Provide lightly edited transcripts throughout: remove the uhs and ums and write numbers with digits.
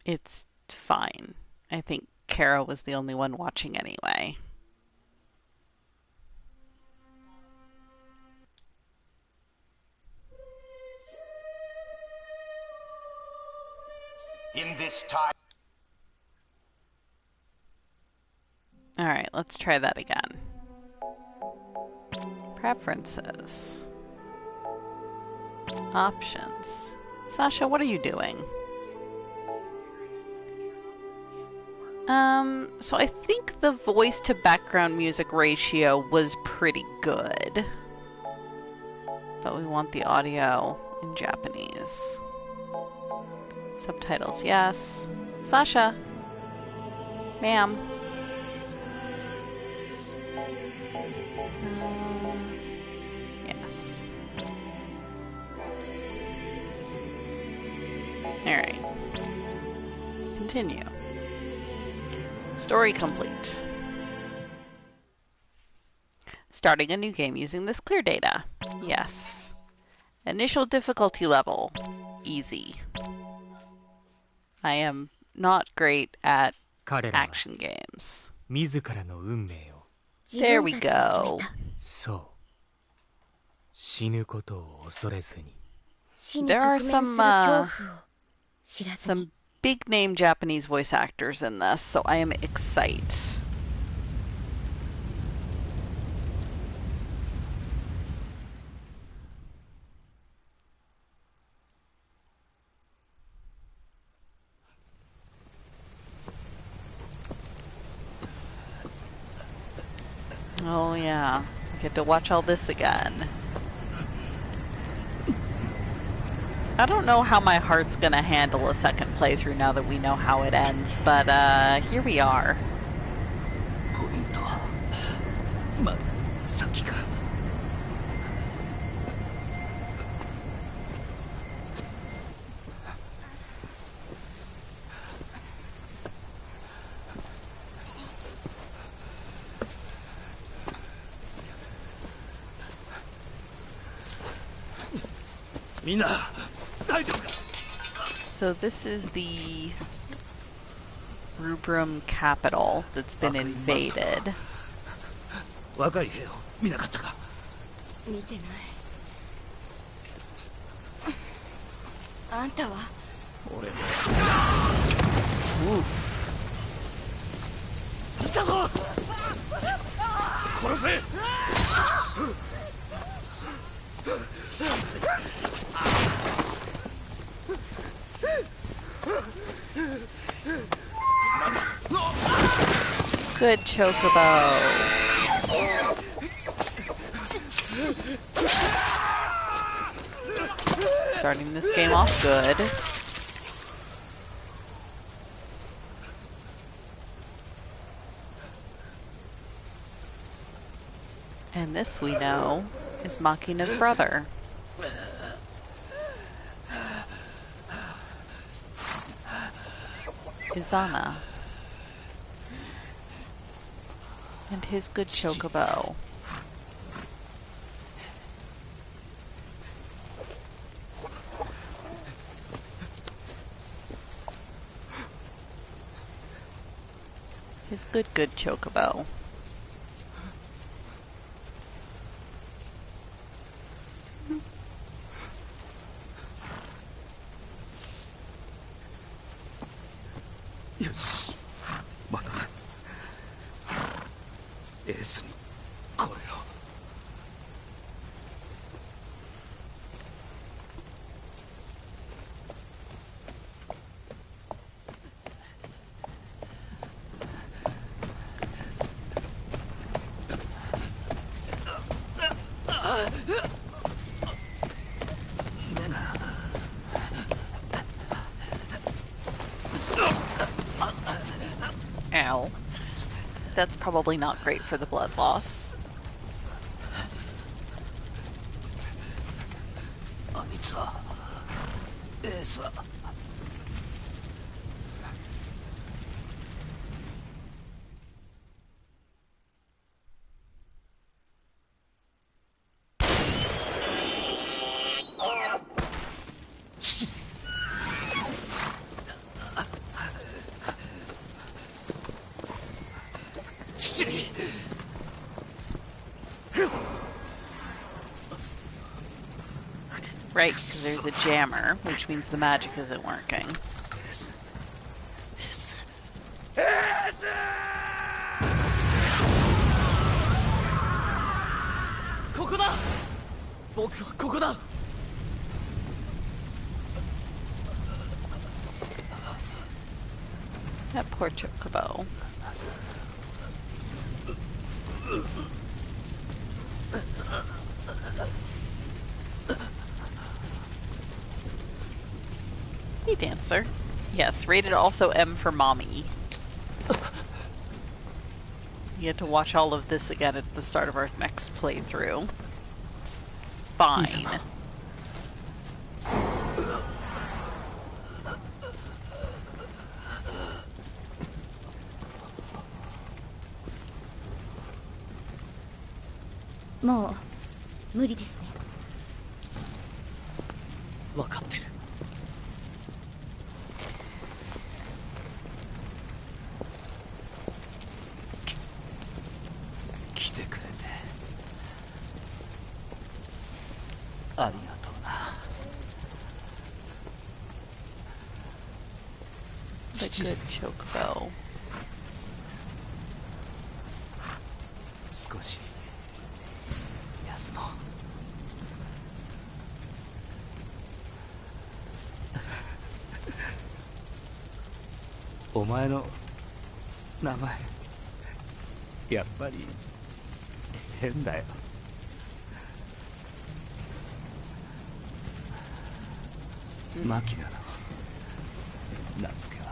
It's fine. I think Kara was the only one watching anyway. In this time. Alright, let's try that again. Preferences. Options. Sasha, what are you doing? So I think the voice to background music ratio was pretty good. But we want the audio in Japanese. Subtitles, yes. Sasha! Ma'am. Yes. Alright. Continue. Story complete. Starting a new game using this clear data. Yes. Initial difficulty level. Easy. I am not great at action games. There we go. There are some big name Japanese voice actors in this, so I am excited. Oh yeah, I get to watch all this again. I don't know how my heart's gonna handle a second playthrough now that we know how it ends, but here we are. So this is the Rubrum capital that's been invaded. Ooh. Good chocobo. Starting this game off good. And this, we know, is Makina's brother. Izana. And his good chocobo. His good chocobo. Ow. That's probably not great for the blood loss. Right, because there's a jammer, which means the magic isn't working. That poor chocobo. Hey, Dancer. Yes, rated also M for mommy. You had to watch all of this again at the start of our next playthrough. It's fine. Mo, 無理ですね。分かってる。来てくれてありがとうな。The good chocobo. 少し休もう。お前の名前やっぱり変だよ。マキナの名付けは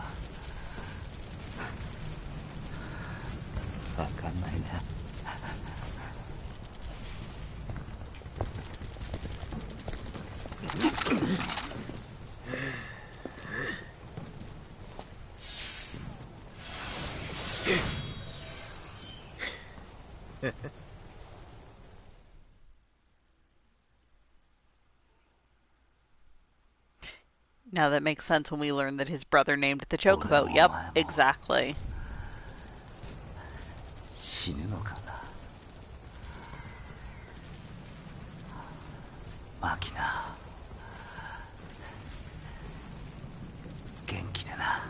わかんないな。Now that makes sense when we learn that his brother named the chocobo. Yep, exactly. 死ぬのかな。マキナ元気でな。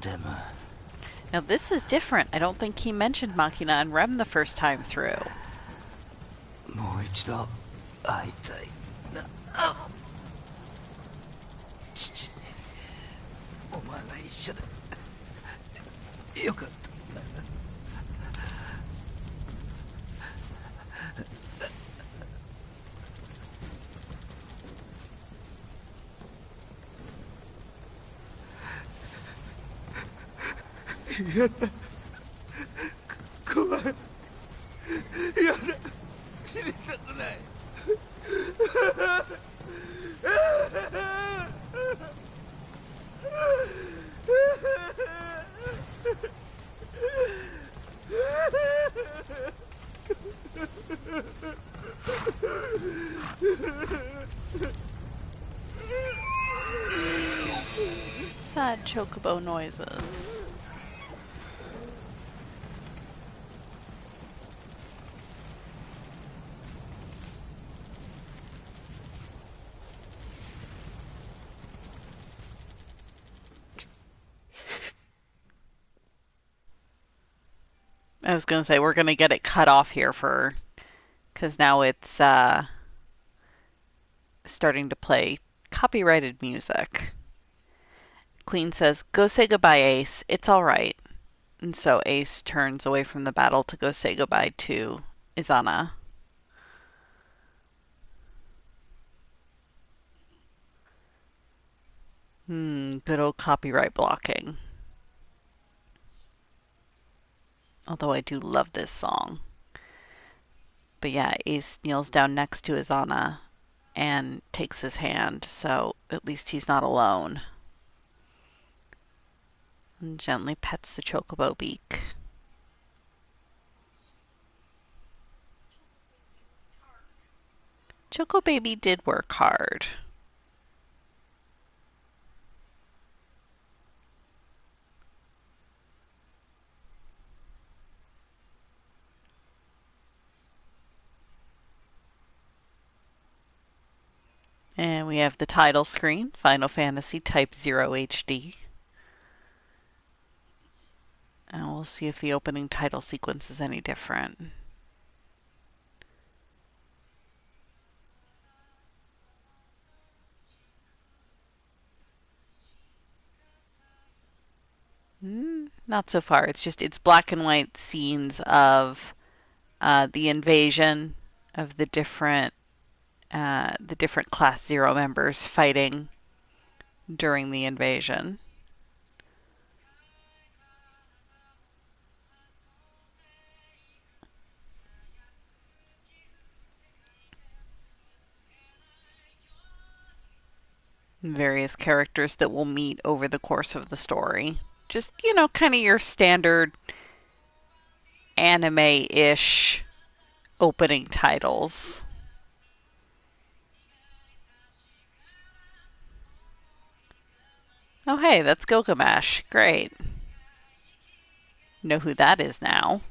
でも Now this is different. I don't think he mentioned Machina and Rem the first time through. もう一度会いたいな。父にお前が一緒でよかった。やだ怖い。やだ死にたくない。Sad chocobo noises. I was gonna say we're gonna get it cut off here for, because now it's starting to play copyrighted music. Queen says, "Go say goodbye, Ace. It's all right." And so Ace turns away from the battle to go say goodbye to Izana. Good old copyright blocking. Although I do love this song. But yeah, Ace kneels down next to Izana and takes his hand, so at least he's not alone. And gently pets the chocobo beak. Choco Baby did work hard. And we have the title screen, Final Fantasy Type-0 HD. And we'll see if the opening title sequence is any different. Not so far. It's black and white scenes of the invasion of the different Class 0 members fighting during the invasion. Various characters that we'll meet over the course of the story. Just, kind of your standard anime-ish opening titles. Oh, hey, that's Gilgamesh. Great. Know who that is now.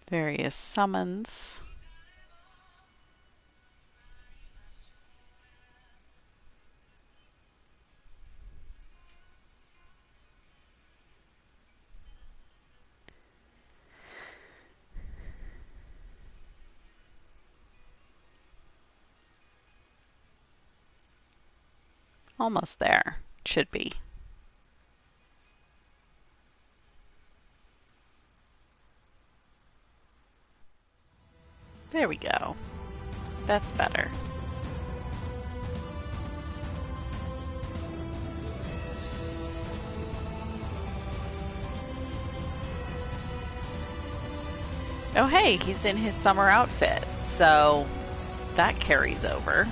Various summons. Almost there. Should be. There we go. That's better. Oh hey, he's in his summer outfit, so that carries over.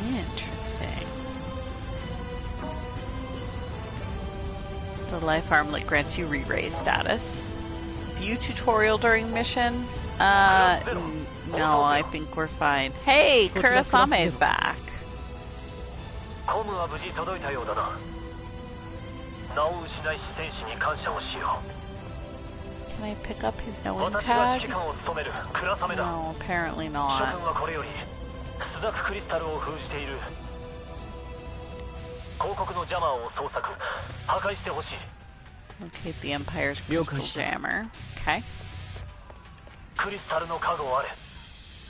Interesting. The life armlet grants you re-raise status. View tutorial during mission? No, I think we're fine. Hey, Kurasame's back. Can I pick up his knowing tag? No, apparently not. Locate the Empire's crystal jammer. Okay.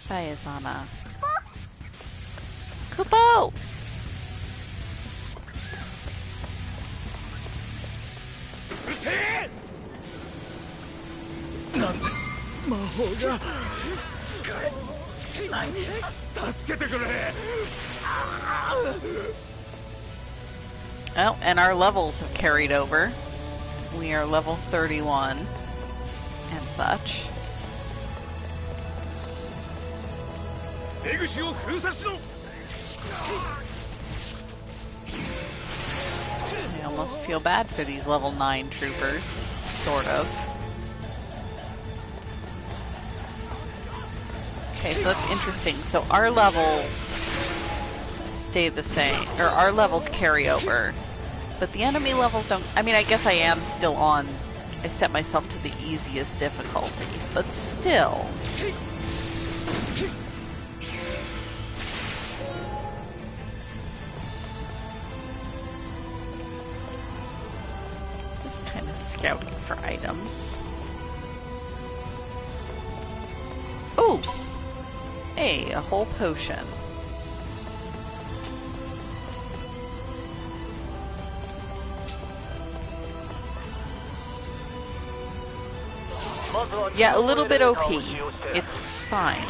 Sayazana. Kupo! Oh, and our levels have carried over. We are level 31 and such. I almost feel bad for these level 9 troopers. Sort of. Okay, so that's interesting. So our levels stay the same, or our levels carry over, but the enemy levels don't. I mean, I guess I am still on. I set myself to the easiest difficulty, but still. Just kind of scouting for items. Oh! Hey, a whole potion. Yeah, a little bit OP. It's fine.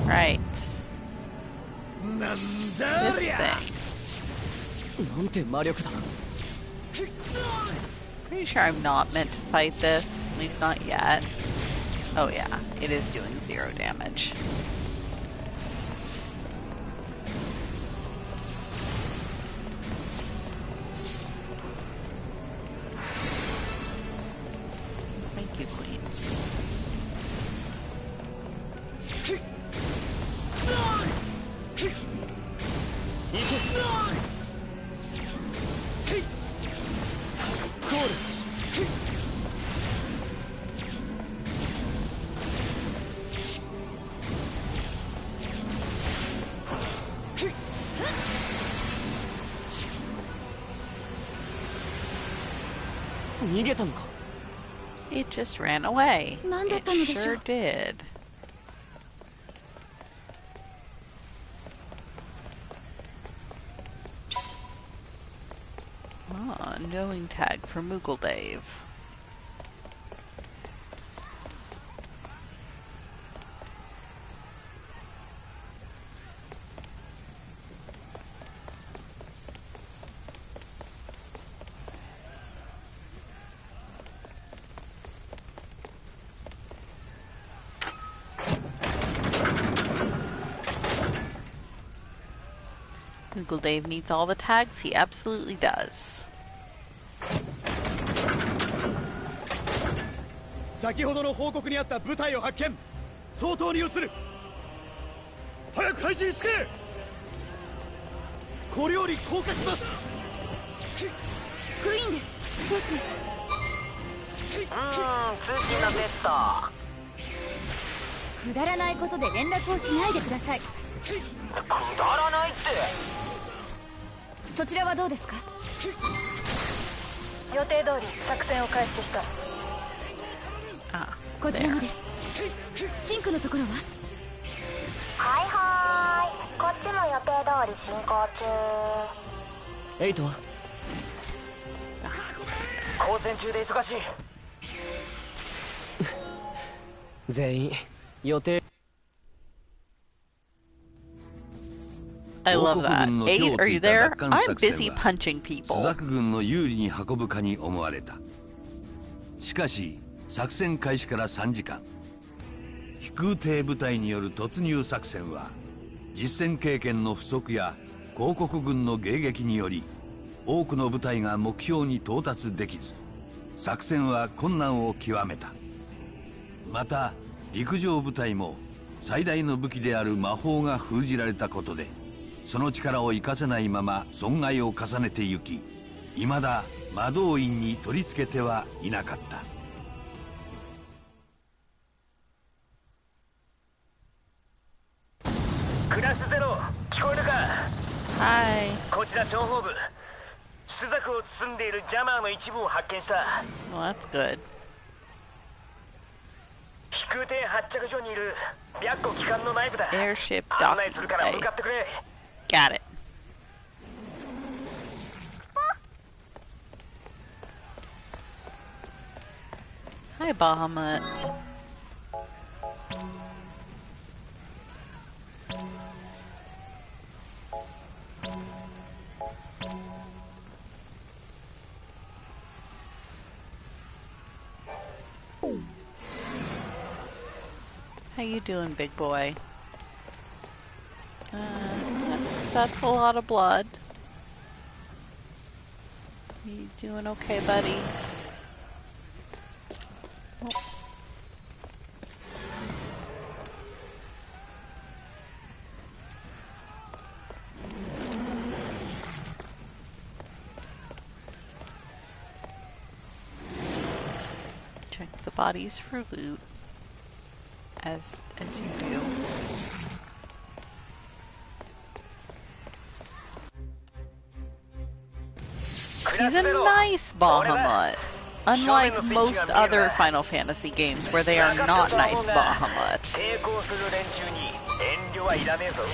Right. This thing. Pretty sure I'm not meant to fight this, at least not yet. Oh yeah, it is doing 0 damage. Thank you, Queen. It just ran away. It sure did. Ah, knowing tag for Moogle Dave. Google Dave needs all the tags. He absolutely does. 先ほどの報告にあった部隊を発見。相当に移る。早く配置につけ。これより降下します。クイーンです。どうしました？通信がベッド。くだらないことで連絡をしないでください。くだらないって。そちらはどうですか？予定通り作戦を開始した。こちらもです。シンクのところは？はいはい、こっちも予定通り進行中。エイトは？交戦中で忙しい。全員予定。 I love that. 8, are you there? I'm busy punching people. ザク軍の有利に運ぶかに思われた。しかし作戦開始から3時間、飛空艇部隊による突入作戦は実戦経験の不足や広告軍の迎撃により多くの部隊が目標に到達できず、作戦は困難を極めた。また陸上部隊も最大の武器である魔法が封じられたことで、その力を生かせないまま損害を重ねてゆき、未だ魔導院に取り付けてはいなかった。クラスゼロ、聞こえるか？はい。こちら諜報部。朱雀を包んでいるジャマーの一部を発見した。Well, that's good. 飛空艇発着所にいる白虎機関の内部だ。 Airship 案内 docking するから向 bay. かってくれ。 Got it. Hi, Bahamut. How you doing, big boy? That's a lot of blood. You doing okay, buddy? Oh. Check the bodies for loot, as you do. He's a nice Bahamut, unlike most other Final Fantasy games where they are not nice Bahamut.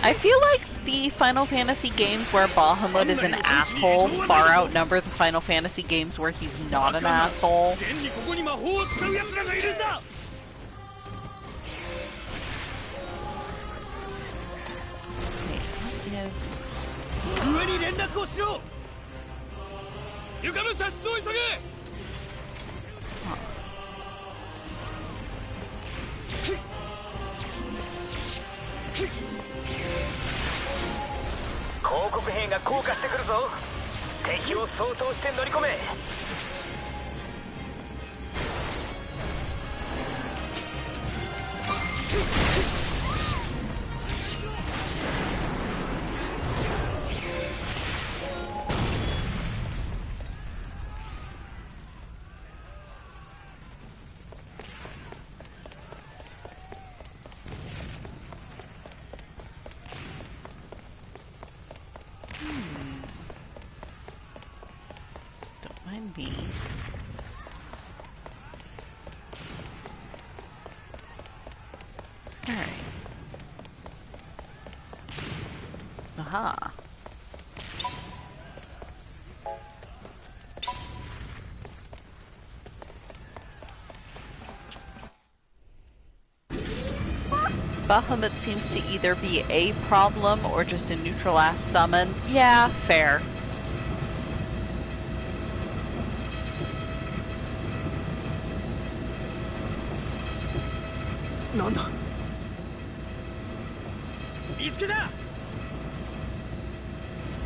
I feel like the Final Fantasy games where Bahamut is an asshole far outnumber the Final Fantasy games where he's not an asshole. 連絡をしろ。床の射出を急げ。広告兵が降下してくるぞ。敵を相当して乗り込め。Don't mind me. Alright. Aha. Bahamut seems to either be a problem or just a neutral ass summon. Yeah, fair. Nanda? 見つけた。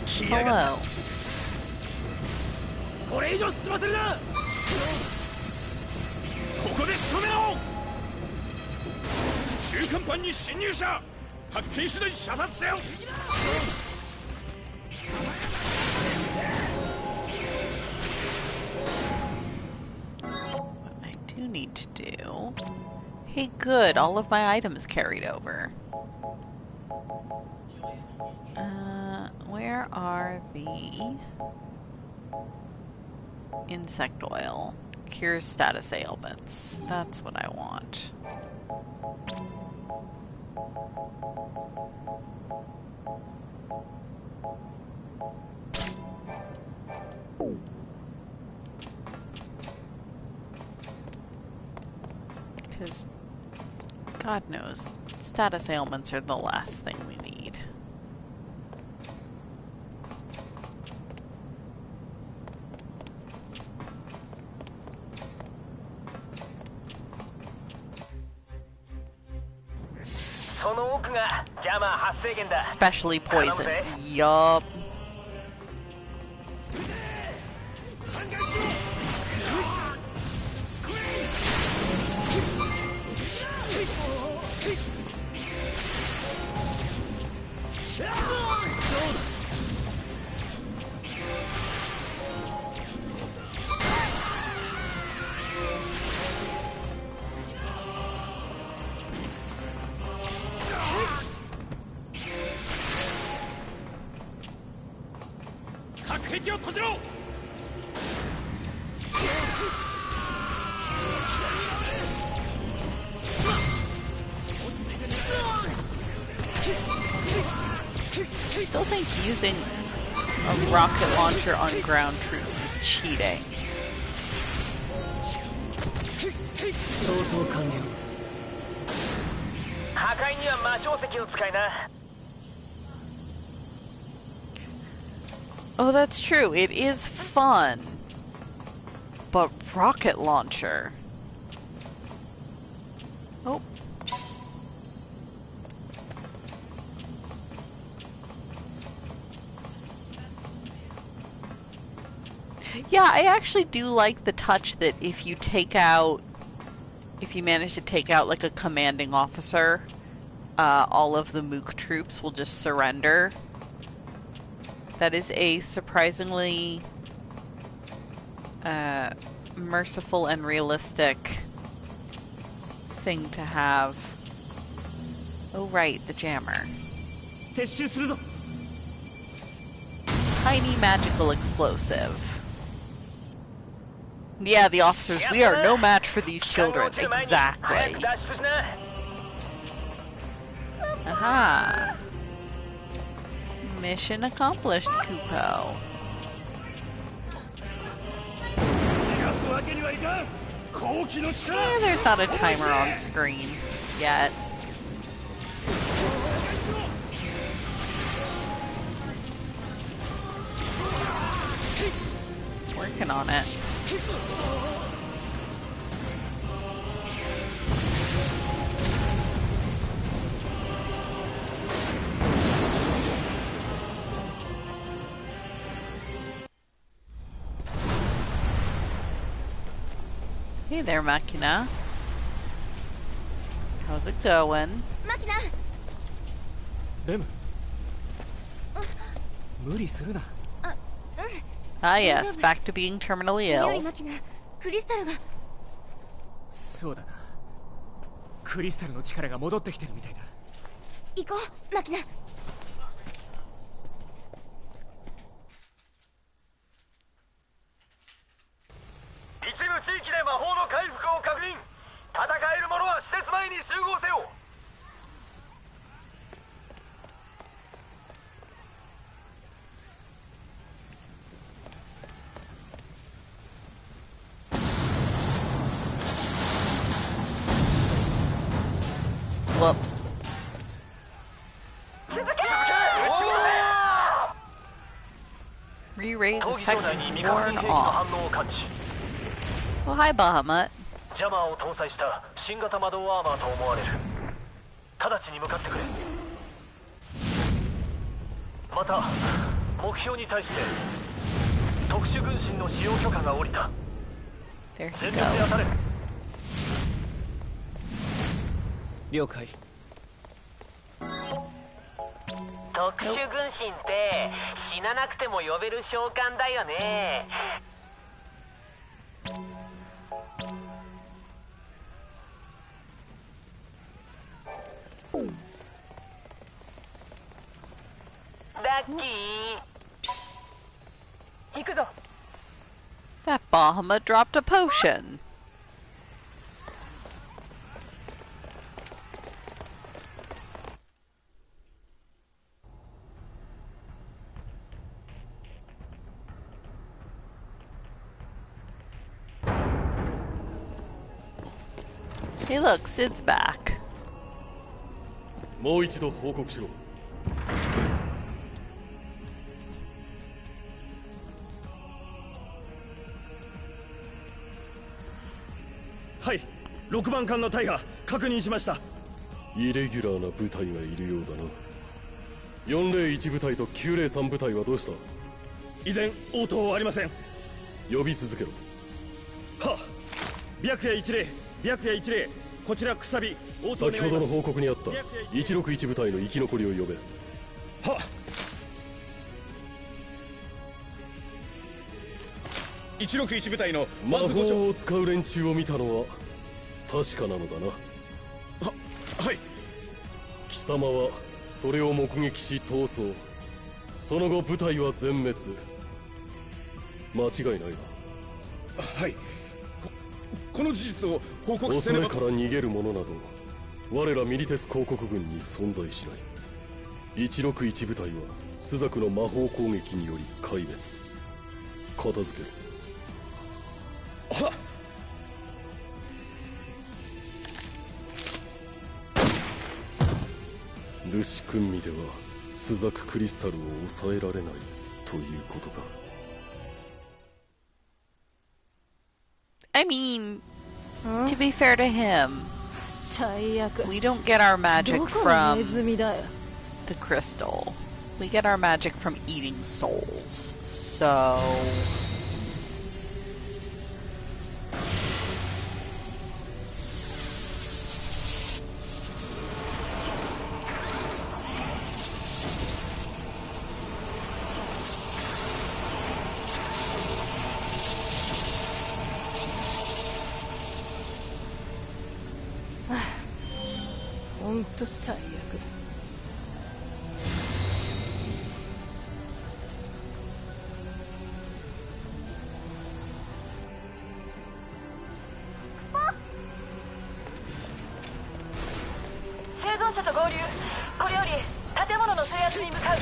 来やがっ Hello. た。これ以上進ませるな。ここで仕留めろ。中間班に侵入者。発見次第射殺せよ。What I do need to do... Hey, good. All of my items carried over. Where are the... Insect oil. Cures status ailments. That's what I want. Because God knows, status ailments are the last thing we need. Especially poison. Yup. Still think using a rocket launcher on ground troops is cheating. Oh, that's true. It is fun. But rocket launcher. Oh. Yeah, I actually do like the touch that if you manage to take out like a commanding officer, all of the Mook troops will just surrender. That is a surprisingly merciful and realistic thing to have. Oh right, the jammer. Tiny magical explosive. Yeah, the officers, we are no match for these children. Exactly. Aha. Mission accomplished, Kupo. There's not a timer on screen yet. working on it. Hey there, Machina. How's it going? マキナ。レム無理するな。 Ah yes, back to being terminally 強い ill. マキナ。クリスタルが。そうだな。クリスタルの力が戻ってきてるみたいだ。行こう、マキナ。一部地域で魔法の回復を確認。戦える者は施設前に集合せよ。 Whoop. Re-raise 闘技場 effect 内 is に未確 worn 認兵器の off. 反応を感知。 Well, hi, Bahamut. ジャマーを搭載した新型魔導アーマーと思われる。直ちに向かってくれ。また目標に対して特殊軍神の使用許可が下りた。 There 全 you 力で当 go. たれ。了解。特殊軍神って死ななくても呼べる召喚だよね。ラッキー。行くぞ。 That Bahamut dropped a potion. Hey look, Sid's back. もう一度報告しろ。はい、6番艦の大破確認しました。イレギュラーな部隊がいるようだな。401部隊と903部隊はどうした？依然応答はありません。呼び続けろ。はあ、白夜一例、白夜一例、こちらくさび応答願います。先ほどの報告にあった161部隊の生き残りを呼べ。はあ、161部隊の魔まず5丁。法を使う連中を見たのは確かなのだな。はい。貴様はそれを目撃し逃走。その後部隊は全滅。間違いないな。はい。この事実を報告せねば。恐れから逃げる者など我らミリテス公国軍に存在しない。161部隊はスザクの魔法攻撃により壊滅。片付けろ。はっ。ルシ君味ではスザククリスタルを抑えられないということか。I mean, to be fair to him, 最悪。 we don't get our magic どこのネ from ズミだよ。 the crystal. We get our magic from eating souls. So... ほんと最悪。生存者と合流。これより建物の制圧に向かう。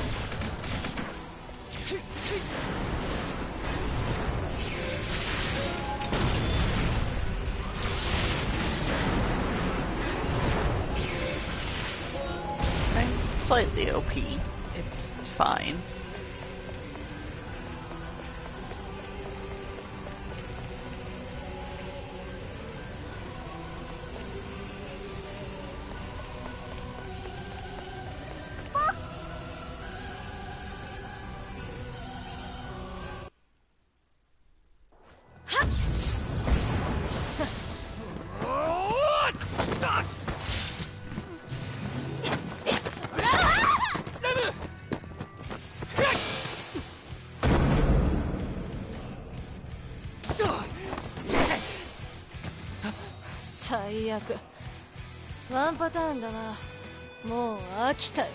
I'm slightly OP. It's fine. 最悪。ワンパターンだな。もう飽きたよ。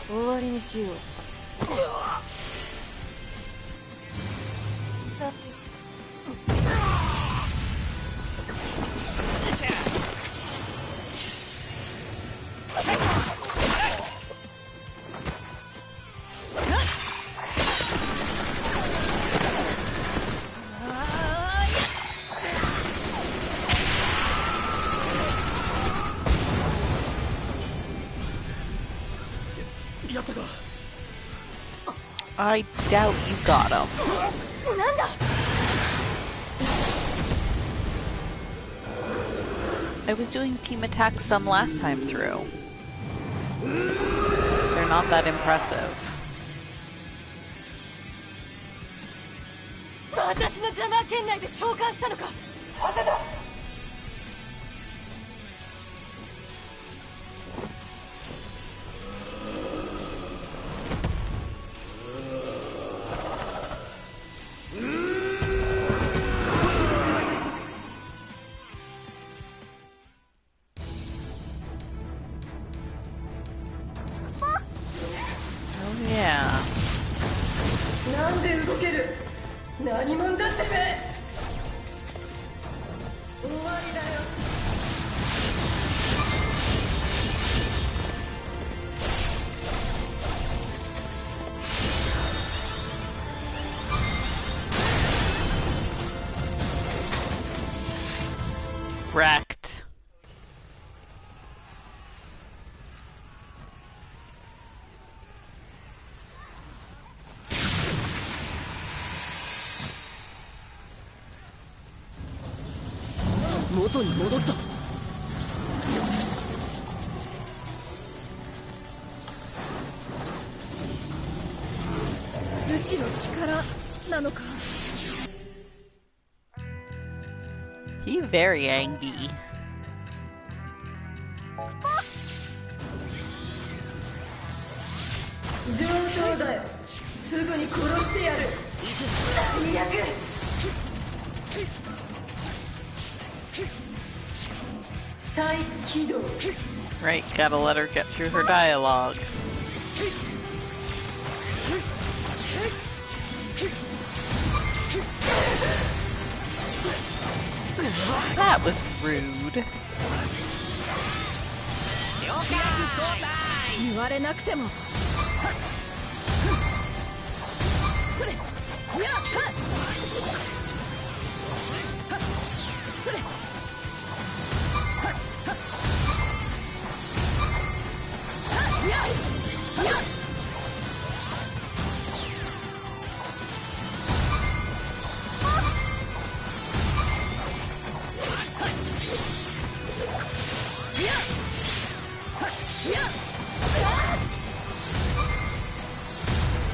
終わりにしよう。さてやったか。 I doubt you got him. なんだ。 I was doing team attacks some last time through. They're not that impressive. 私の邪魔圏内で召喚したのか。Oh yeah. なんで動ける。何者だってめ。終わりだよ。Wrecked. 元に戻った。武士の力なのか。 He very angry. 上等だよ。すぐに殺してやる。最悪。再起動。 Right, gotta let her get through her dialogue. That was rude. 言われなくても。それ。やっはっ。それ。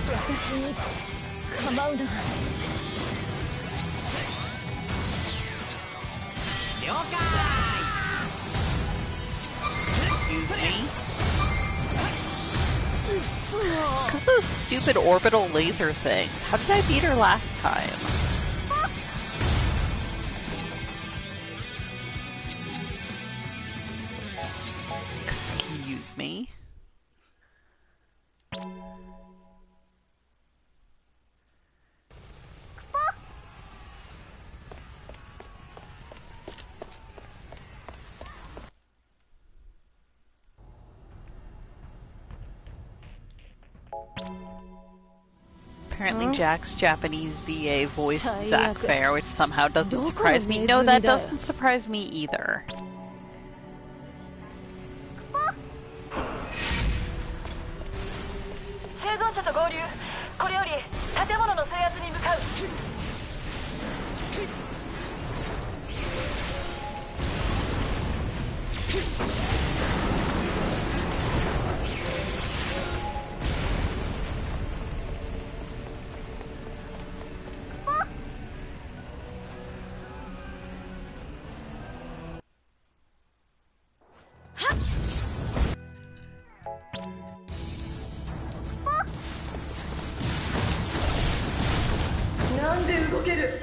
私に構うな。了解。 Excuse me? Look at those stupid orbital laser things. How did I beat her last time? Excuse me? Apparently Jack's Japanese VA voiced Zack Fair, which somehow doesn't surprise me. No, that doesn't surprise me either. 生存者と合流。これより建物の制圧に向かう。ける。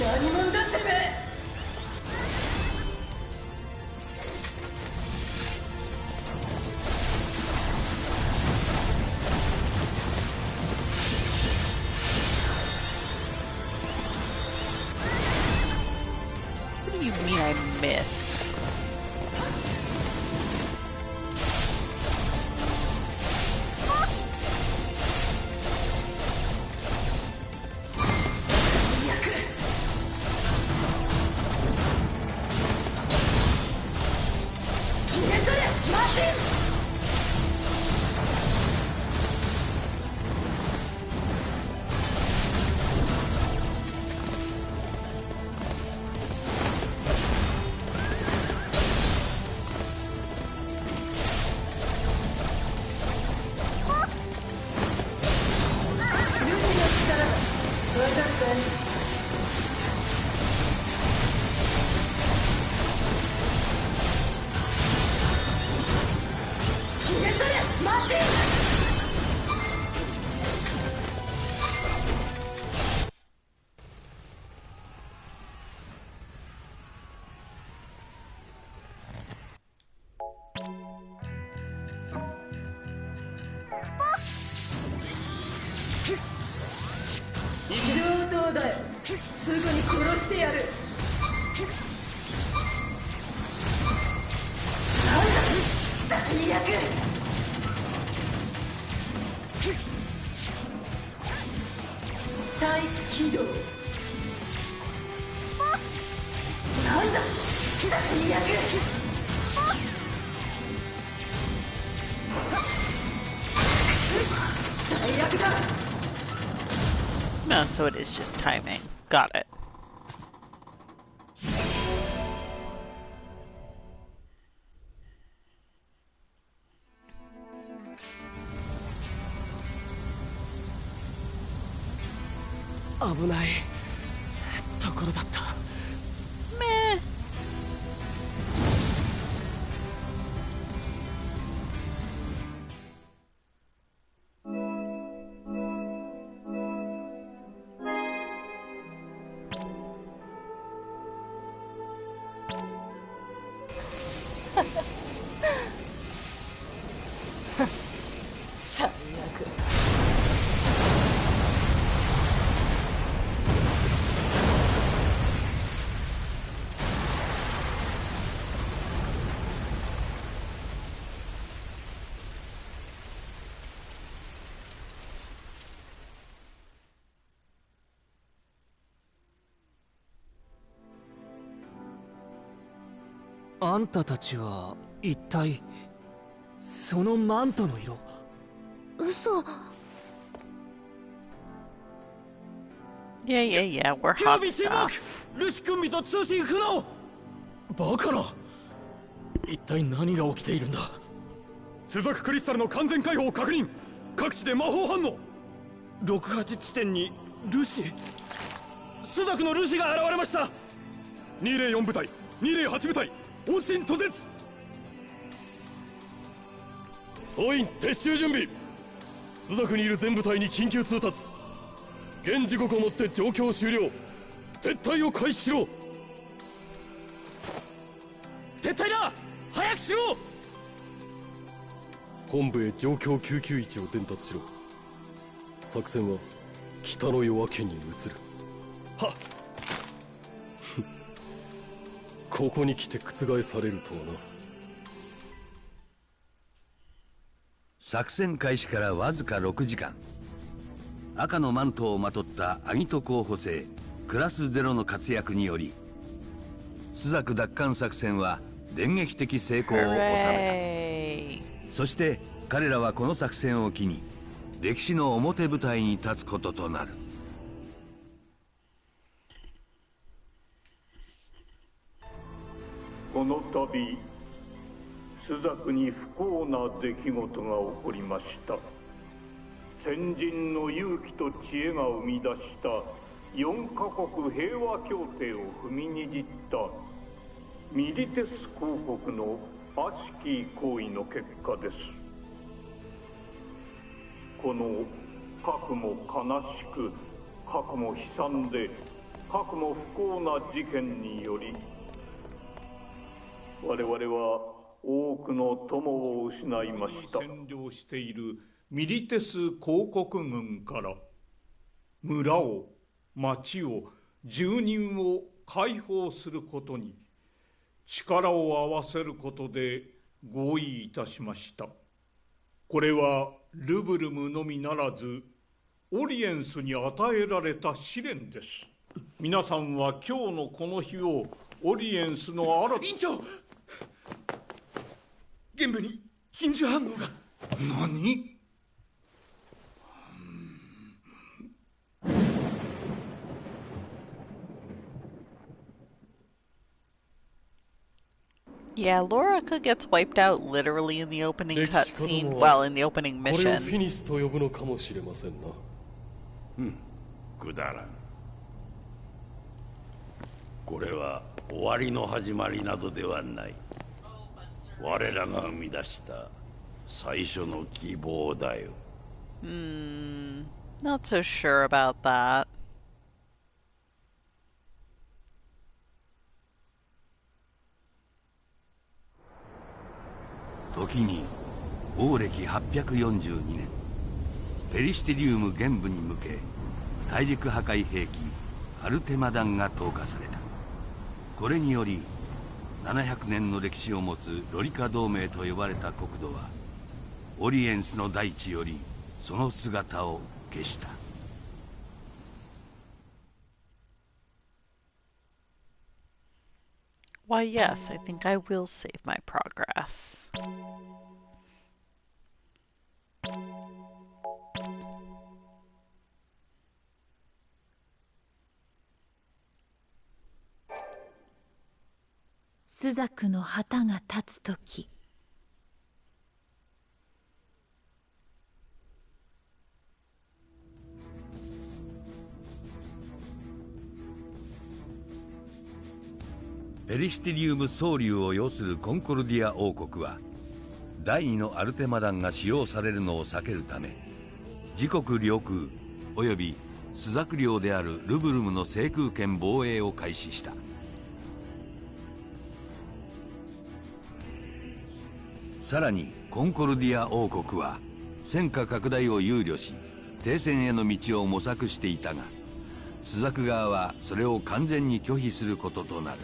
何者だてめえ。What do you mean I missed?上等だよ。すぐに殺してやる。なんだ最悪。タイプ起動。なんだ最悪。最悪だ。No, so it is just timing. Got it. Meh. .あんたたちは一体そのマントの色。嘘。 Yeah, we're 警 hot 備沈 stuff. 黙。ルシ君と通信不能。バカな。一体何が起きているんだ。朱雀クリスタルの完全解放を確認。各地で魔法反応。68地点にルシ。朱雀のルシが現れました。204部隊、208部隊、往診途絶。総員撤収準備。朱雀にいる全部隊に緊急通達。現時刻をもって状況終了。撤退を開始しろ。撤退だ。早くしろ。本部へ状況991を伝達しろ。作戦は北の夜明けに移る。はっ。ここに来て覆されるとはな。作戦開始からわずか6時間、赤のマントをまとったアギト候補生クラス0の活躍により朱雀奪還作戦は電撃的成功を収めた。そして彼らはこの作戦を機に歴史の表舞台に立つこととなる。この度朱雀に不幸な出来事が起こりました。先人の勇気と知恵が生み出した4カ国平和協定を踏みにじったミリテス公国の悪しき行為の結果です。このかくも悲しく過去も悲惨で過去も不幸な事件により我々は多くの友を失いました。占領しているミリテス公国軍から村を、町を、住人を解放することに力を合わせることで合意いたしました。これはルブルムのみならずオリエンスに与えられた試練です。皆さんは今日のこの日をオリエンスの新た委員長、玄武に禁止反応が。何Yeah, Lorica gets wiped out literally in the opening cutscene. Well, in the opening これをフィ mission. ニスと呼ぶのかもしれませんな。くだらん。これは終わりの始まりなどではない。我らが生み出した最初の希望だよ。Not so sure about that. 時に王暦842年、ペリシテリウム玄武に向け大陸破壊兵器アルテマダンが投下された。これにより700年の歴史を持つロリカ同盟と呼ばれた国土はオリエンスの大地よりその姿を消した。Why, yes, I think I will save my progress. Suzakuの旗が立つとき、ペリシテリウム総流を要するコンコルディア王国は第2のアルテマダンが使用されるのを避けるため自国領空およびスザク領であるルブルムの制空権防衛を開始した。さらにコンコルディア王国は戦火拡大を憂慮し停戦への道を模索していたがスザク側はそれを完全に拒否することとなる。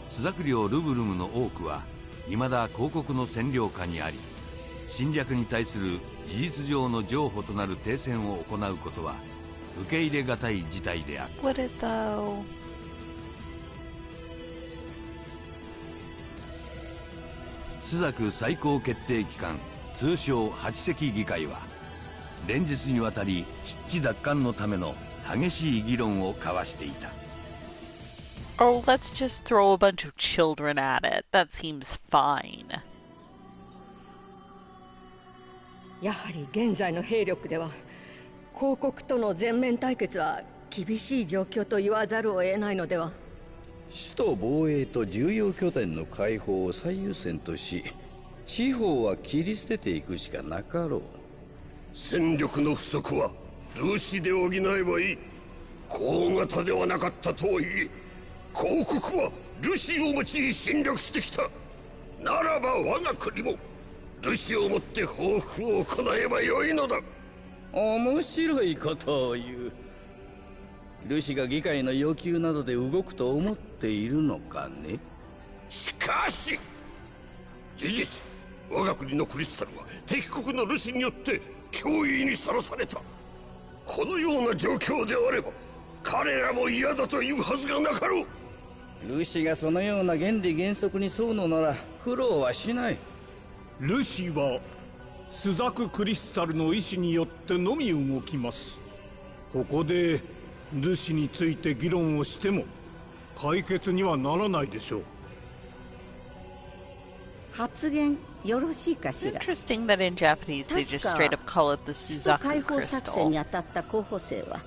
スザク領ルブルムの多くは未だ公国の占領下にあり侵略に対する事実上の譲歩となる停戦を行うことは受け入れがたい事態であった。 Would it though? スザク最高決定機関通称八隻議会は連日にわたり湿地奪還のための激しい議論を交わしていた。Oh, let's just throw a bunch of children at it. That seems fine. やはり現在の兵力では公国との全面対決は厳しい状況と言わざるを得ないのでは。首都防衛と重要拠点の解放を最優先とし地方は切り捨てていくしかなかろう。戦力の不足はルシで補えばいい。大型ではなかったとはいえ公国はルシを用い侵略してきた。ならば我が国もルシをもって報復を行えばよいのだ。面白いことを言う。ルシが議会の要求などで動くと思っているのかね。しかし事実我が国のクリスタルは敵国のルシによって脅威にさらされた。このような状況であれば彼らも嫌だというはずがなかろう。ルシがそのような原理原則に沿うのなら苦労はしない。ルシはスザククリスタルの意志によってのみ動きます。ここでルシについて議論をしても解決にはならないでしょう。発言よろしいかしら。 Interesting that in Japanese they just straight up call it the 首都 Suzaku 解放作戦 crystal. に当たった候補生は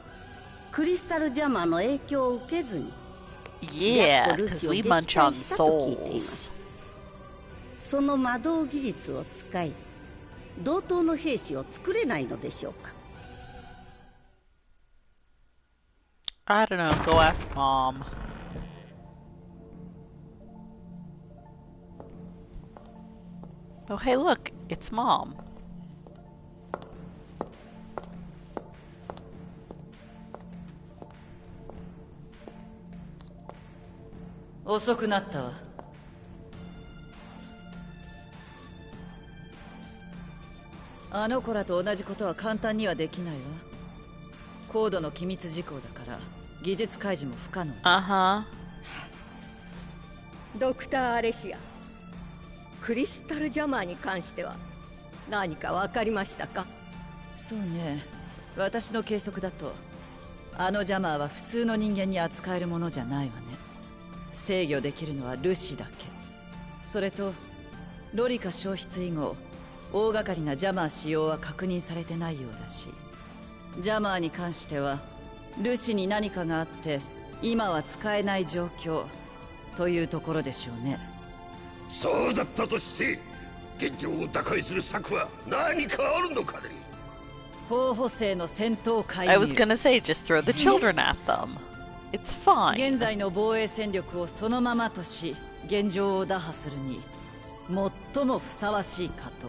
クリスタルジャマの影響を受けずに Yeah, because we munch on souls. その魔導技術を使い同等の兵士を作れないのでしょうか。 I don't know. Go ask Mom. Oh, hey, look. It's Mom. 遅くなったわ。あの子らと同じことは簡単にはできないわ。高度の機密事項だから技術開示も不可能。ドクター・アレシア、クリスタルジャマーに関しては何か分かりましたか？そうね、私の計測だとあのジャマーは普通の人間に扱えるものじゃないわね。制御できるのはルシだけ。それとロリカ消失以後大掛かりなジャマー使用は確認されてないようだし、ジャマーに関してはルシに何かがあって今は使えない状況というところでしょうね。そうだったとして現状を打開する策は何かあるのかね。候補生の戦闘介入。 I was gonna say just throw the children at them. It's fine. 現在の防衛戦力をそのままとし現状を打破するに最もふさわしいかと。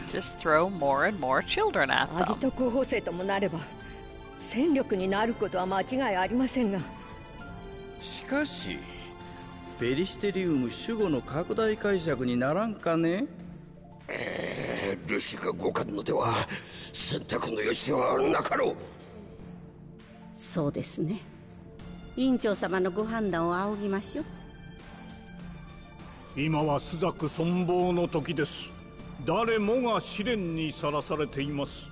Just throw more and more children at アギ them. ト候補生ともなれば戦力になることは間違いありませんが、しかしペリシテリウム守護の拡大解釈にならんかね。ルシが動かんのでは選択の余地はなかろう。そうですね。委員長様のご判断を仰ぎましょう。今は朱雀存亡の時です。誰もが試練にさらされています。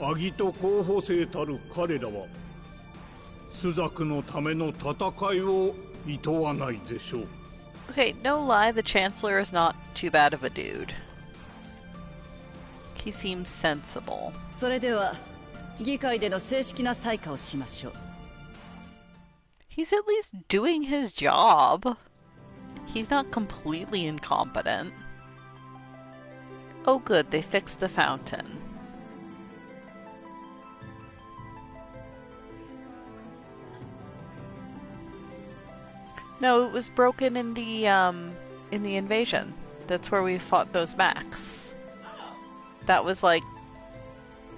アギト候補生たる彼らは朱雀のための戦いを厭わないでしょう。 Okay, no lie, the Chancellor is not too bad of a dude. He seems sensible. それでは議会での正式な採火をしましょう。 He's at least doing his job. He's not completely incompetent. Oh good, they fixed the fountain. No, it was broken in the invasion. That's where we fought those mechs. That was like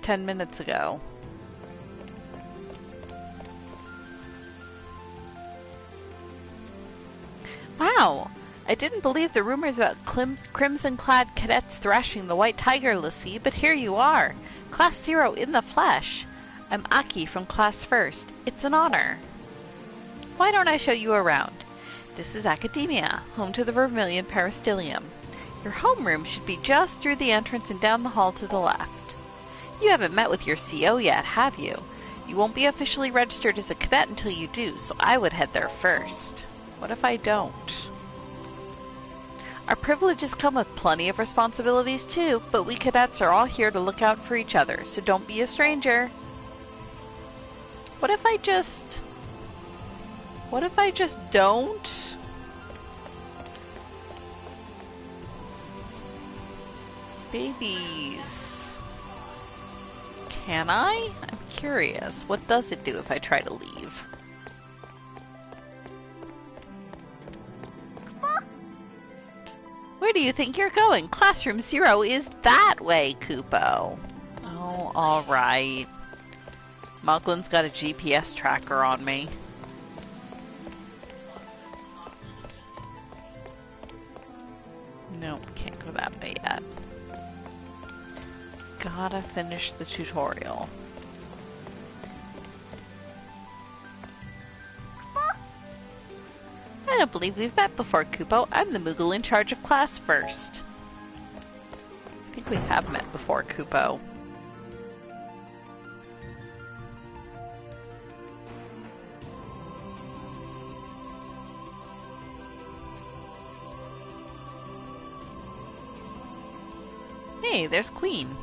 10 minutes ago. Wow! I didn't believe the rumors about crimson-clad cadets thrashing the White Tiger, Lassie, but here you are. Class 0 in the flesh. I'm Aki from Class 1st. It's an honor. Why don't I show you around? This is Academia, home to the Vermilion Peristylium. Your homeroom should be just through the entrance and down the hall to the left. You haven't met with your CO yet, have you? You won't be officially registered as a cadet until you do, so I would head there first. What if I don't? Our privileges come with plenty of responsibilities too, but we cadets are all here to look out for each other, so don't be a stranger. What if I just don't? Babies. Can I? I'm curious. What does it do if I try to leave? Where do you think you're going? Classroom 0 is that way, Kupo. Oh, alright. Muglin's got a GPS tracker on me. Nope, can't go that way yet. Gotta finish the tutorial. I don't believe we've met before, Kupo. I'm the Moogle in charge of Class 1st. I think we have met before, Kupo. Hey, there's Queen.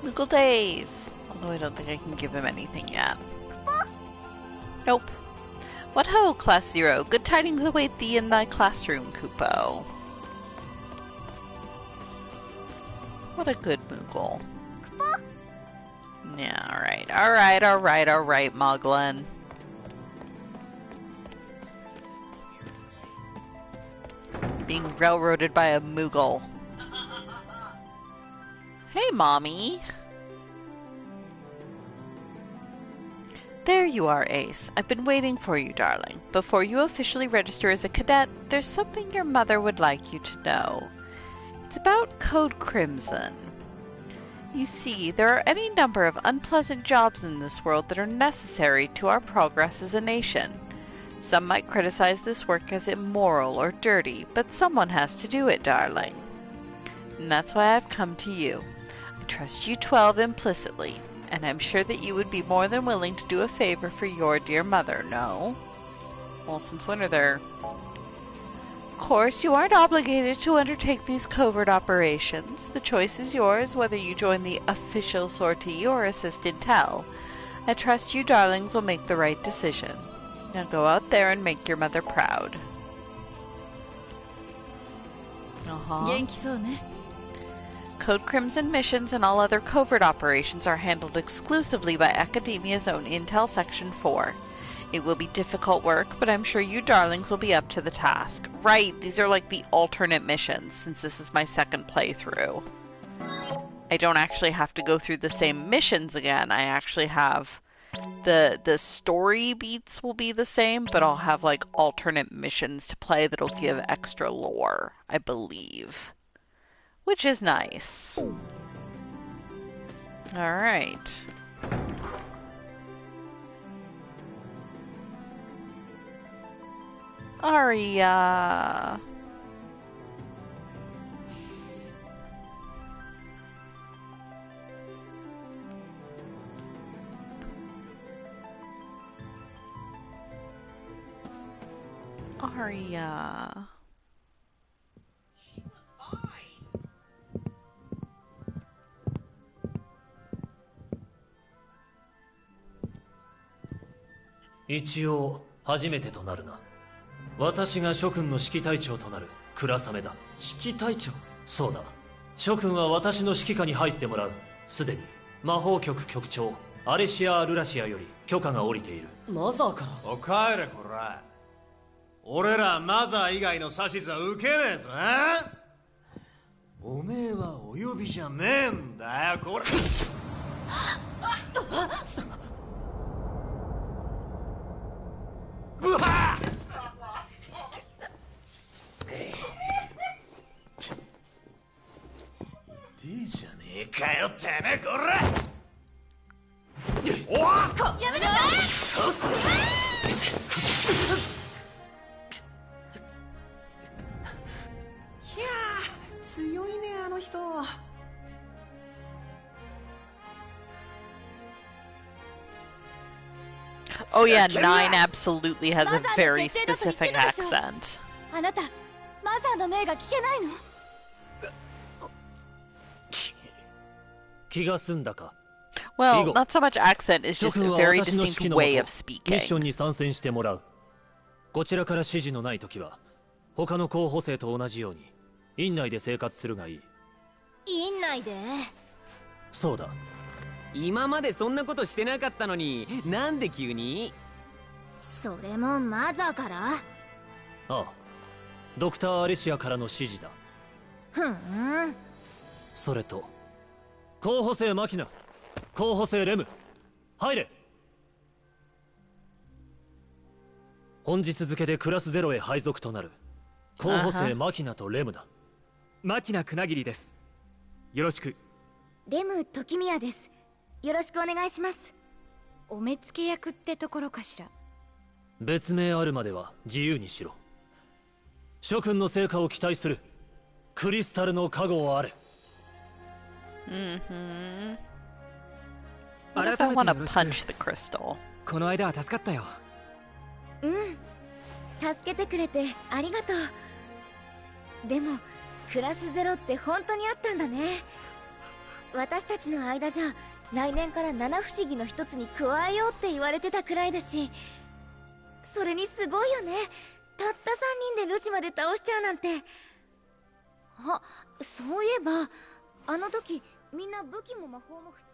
Moogle Dave. Although I don't think I can give him anything yet. Nope. What ho, Class 0. Good tidings await thee in thy classroom, Kupo. What a good Moogle. Yeah, alright, Moglin. Being railroaded by a Moogle. Hey, Mommy. There you are, Ace. I've been waiting for you, darling. Before you officially register as a cadet, there's something your mother would like you to know. It's about Code Crimson. You see, there are any number of unpleasant jobs in this world that are necessary to our progress as a nation. Some might criticize this work as immoral or dirty, but someone has to do it, darling. And that's why I've come to you. I trust you 12 implicitly, and I'm sure that you would be more than willing to do a favor for your dear mother, no? Well, since when are there... Of course, you aren't obligated to undertake these covert operations. The choice is yours, whether you join the official sortie or assist Intel. I trust you darlings will make the right decision. Now go out there and make your mother proud. Code Crimson missions and all other covert operations are handled exclusively by Academia's own Intel Section 4. It will be difficult work, but I'm sure you darlings will be up to the task. Right, these are like the alternate missions, since this is my second playthrough. I don't actually have to go through the same missions again. I actually have... The story beats will be the same, but I'll have like alternate missions to play that'll give extra lore, I believe. Which is nice. Alright. Aria. Aria.一応初めてとなるな。私が諸君の指揮隊長となる倉雨だ。指揮隊長？そうだ。諸君は私の指揮下に入ってもらう。すでに魔法局局長アレシア・ルラシアより許可が下りている。マザーから？お帰れこら。俺らマザー以外の指図は受けねえぞ。おめえはお呼びじゃねえんだよこれ。うわっいいじゃねえかよってねこら。おわっやめなさい。いやー強いねあの人。Oh yeah, 9 absolutely has a very specific accent. あなた、マザーの命が聞けないの？気が済んだか。Well, not so much accent, it's just a very distinct way of speaking. ミッションに参戦してもらう。こちらから指示のないときは、他の候補生と同じように、院内で生活するがいい。院内で？そうだ。今までそんなことしてなかったのに、なんで急に？それもマザーから？ああ、ドクター・アレシアからの指示だ。ふん。それと、候補生マキナ、候補生レム、入れ。本日付でクラス0へ配属となる候補生マキナとレムだ。マキナクナギリです。よろしく。レム時宮です。よろしくお願いします。お目付け役ってところかしら。別名あるまでは自由にしろ。諸君の成果を期待する。クリスタルの加護をあれ。What if I want to punch the crystal? この間は助かったよ。うん。助けてくれてありがとう。でもクラス0って本当にあったんだね。私たちの間じゃ来年から七不思議の一つに加えようって言われてたくらいだし、それにすごいよね。たった3人でルシまで倒しちゃうなんて。あ、そういえばあの時みんな武器も魔法も普通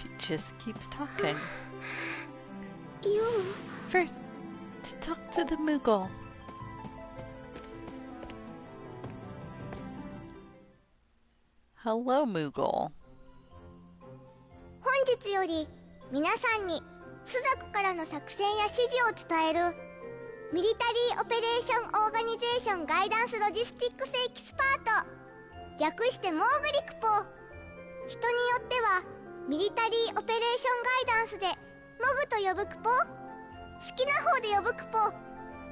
に She just keeps talking. You First, to talk to the Moogle. Hello, Moogle. 本日より皆さんに朱雀からの作戦や指示を伝えるミリタリーオペレーションオーガニゼーションガイダンスロジスティックスエキスパート、略してモーグリクポ。人によってはミリタリーオペレーションガイダンスでモグと呼ぶクポ、好きな方で呼ぶクポ。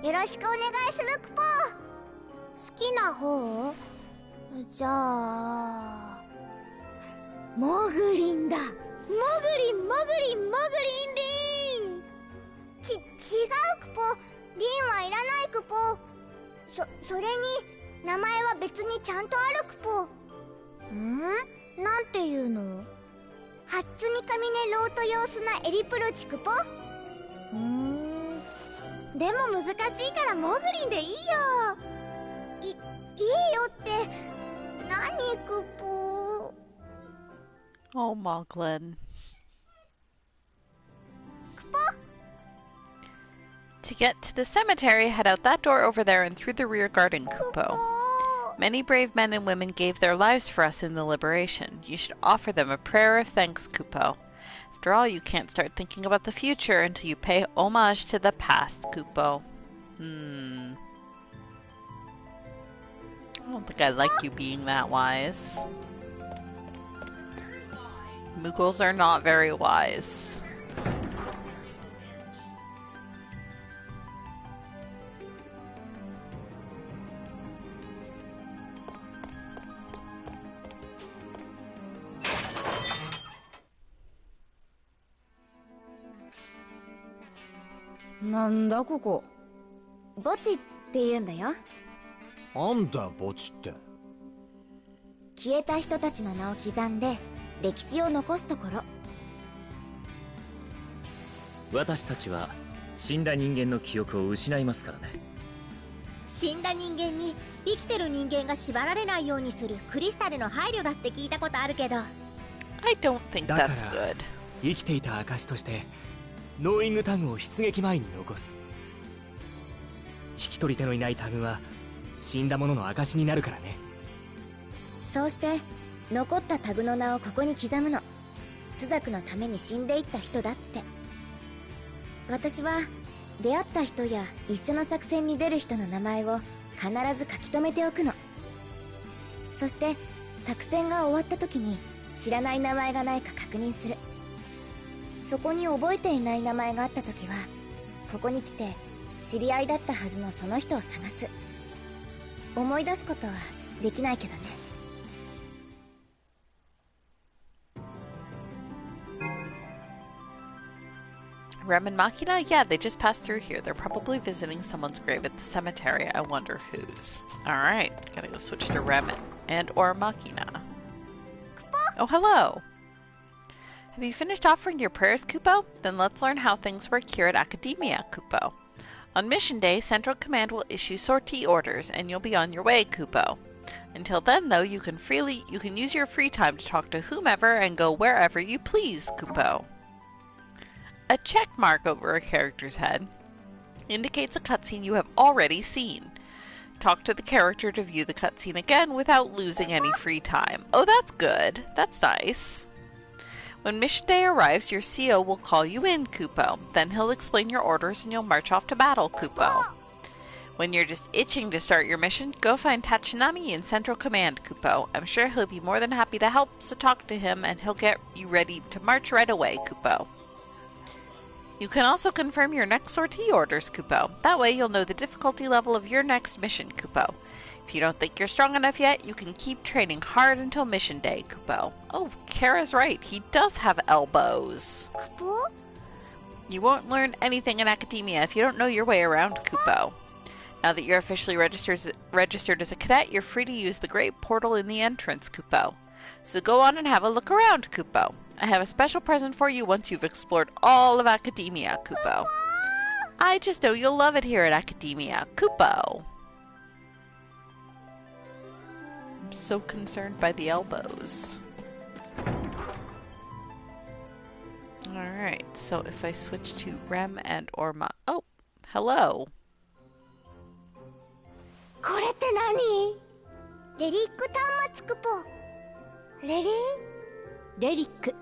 よろしくお願いするクポ。好きな方？じゃあモグリンだ。モグリンモグリンモグリンリン。違うクポ。リンはいらないクポ。それに名前は別にちゃんとあるクポ。なんていうの？ハッツミカミネロート様子なエリプロチクポ。でも難しいからモグリンでいいよ。いいよって何クポ。Oh, Moglin. To get to the cemetery, head out that door over there and through the rear garden, Kupo. Many brave men and women gave their lives for us in the liberation. You should offer them a prayer of thanks, Kupo. After all, you can't start thinking about the future until you pay homage to the past, Kupo. I don't think I like you being that wise. Moogles are not very wise. Nanda koko? 墓地って言うんだよ。なんだ墓地って。消えた人たちの名を刻んで歴史を残すところ。私たちは死んだ人間の記憶を失いますからね。死んだ人間に生きてる人間が縛られないようにするクリスタルの配慮だって聞いたことあるけど。I don't think だから that's good. 生きていた証としてノーイングタグを出撃前に残す。引き取り手のいないタグは死んだ者の証になるからね。そうして残ったタグの名をここに刻むの。朱雀のために死んでいった人だって。私は出会った人や一緒の作戦に出る人の名前を必ず書き留めておくの。そして作戦が終わった時に知らない名前がないか確認する。そこに覚えていない名前があった時はここに来て知り合いだったはずのその人を探す。思い出すことはできないけどね。Rem and Machina? Yeah, they just passed through here. They're probably visiting someone's grave at the cemetery. I wonder whose. Alright, gotta go switch to Rem and or Machina. Oh, hello! Have you finished offering your prayers, Kupo? Then let's learn how things work here at Academia, Kupo. On mission day, Central Command will issue sortie orders, and you'll be on your way, Kupo. Until then, though, you can use your free time to talk to whomever and go wherever you please, Kupo. A check mark over a character's head indicates a cutscene you have already seen. Talk to the character to view the cutscene again without losing any free time. Oh, that's good. That's nice. When mission day arrives, your CO will call you in, Kupo. Then he'll explain your orders and you'll march off to battle, Kupo. When you're just itching to start your mission, go find Tachinami in Central Command, Kupo. I'm sure he'll be more than happy to help, so talk to him and he'll get you ready to march right away, Kupo. You can also confirm your next sortie orders, Kupo. That way you'll know the difficulty level of your next mission, Kupo. If you don't think you're strong enough yet, you can keep training hard until mission day, Kupo. Oh, Kara's right. He does have elbows. Kupo? You won't learn anything in Academia if you don't know your way around, Kupo. Now that you're officially registered as a cadet, you're free to use the great portal in the entrance, Kupo. So go on and have a look around, Kupo. I have a special present for you once you've explored all of Academia, Kupo. I just know you'll love it here at Academia, Kupo. I'm so concerned by the elbows. Alright, so if I switch to Rem and Orma... Oh, hello. これって何？レリック端末クポ。レリック。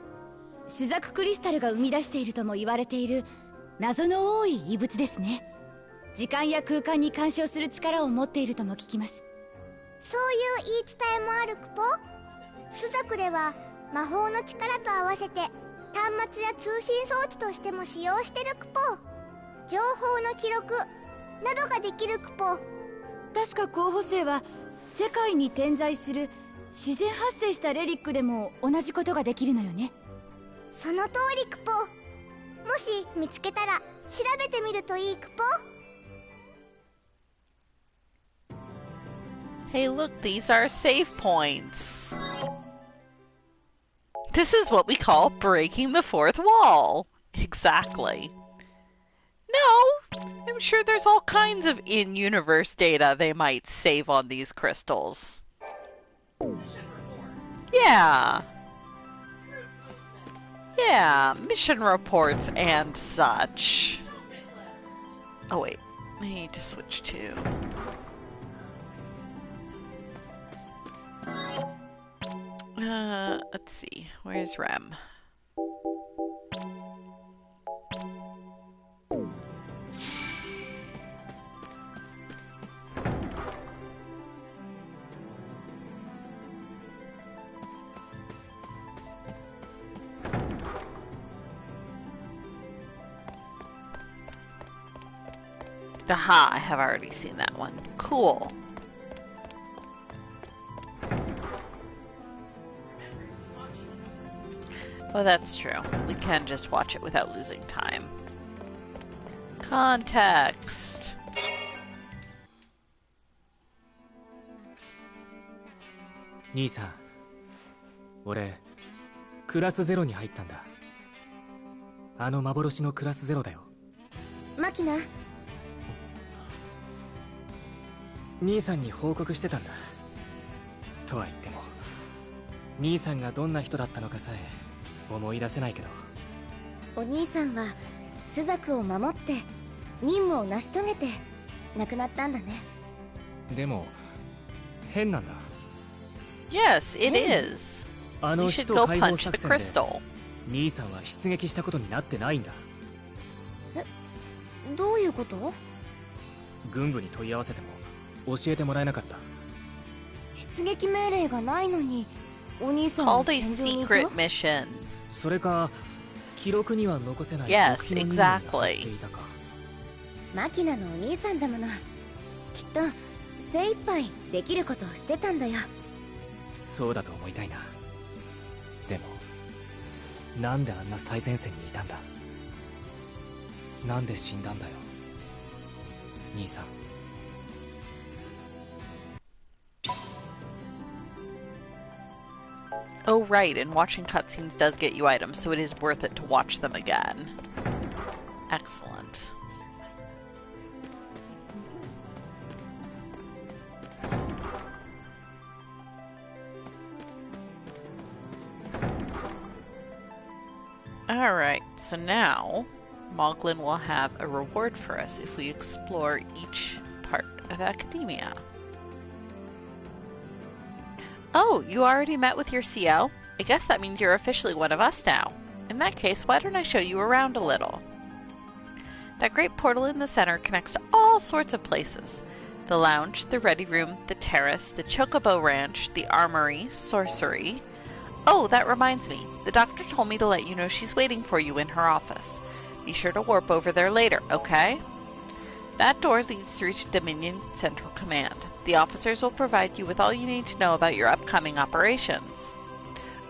朱雀クリスタルが生み出しているとも言われている謎の多い異物ですね。時間や空間に干渉する力を持っているとも聞きます。そういう言い伝えもあるクポ。朱雀では魔法の力と合わせて端末や通信装置としても使用してるクポ。情報の記録などができるクポ。確か候補生は世界に点在する自然発生したレリックでも同じことができるのよね。その通りクポ。もし見つけたら調べてみるといいクポ。Hey, look, these are save points. This is what we call breaking the fourth wall. Exactly. No, I'm sure there's all kinds of in-universe data they might save on these crystals. Yeah. Yeah, mission reports and such. Oh wait, I need to switch to... let's see, where's Rem? Aha, I have already seen that one. Cool. Oh, that's true. We can just watch it without losing time. Context.兄さん、俺クラス0に入ったんだ。あの幻のクラス0だよ。マキナ。兄さんに報告してたんだ。とは言っても兄さんがどんな人だったのかさえ思い出せないけど。お兄さんは朱雀を守って任務を成し遂げて亡くなったんだね。でも変なんだ。 Yes, it is. あの We 使 should 徒 go 解放 punch 作 the 戦で crystal. 兄さんは出撃したことになってないんだ。どういうこと？軍部に問い合わせても教えてもらえなかった。出撃命令がないのにお兄さんは Called a 戦場にいた？ secret mission. それか記録には残せない Yes, 極秘の任務に当たって exactly. いたか。マキナのお兄さんだもの。きっと精一杯できることをしてたんだよ。そうだと思いたいな。でもなんであんな最前線にいたんだ。なんで死んだんだよ兄さん。Oh, right, and watching cutscenes does get you items, so it is worth it to watch them again. Excellent. Alright, so now Moglin will have a reward for us if we explore each part of Academia. Oh, you already met with your CO? I guess that means you're officially one of us now. In that case, why don't I show you around a little? That great portal in the center connects to all sorts of places. The lounge, the ready room, the terrace, the Chocobo Ranch, the armory, sorcery. Oh, that reminds me. The doctor told me to let you know she's waiting for you in her office. Be sure to warp over there later, okay? That door leads through to Dominion Central Command. The officers will provide you with all you need to know about your upcoming operations.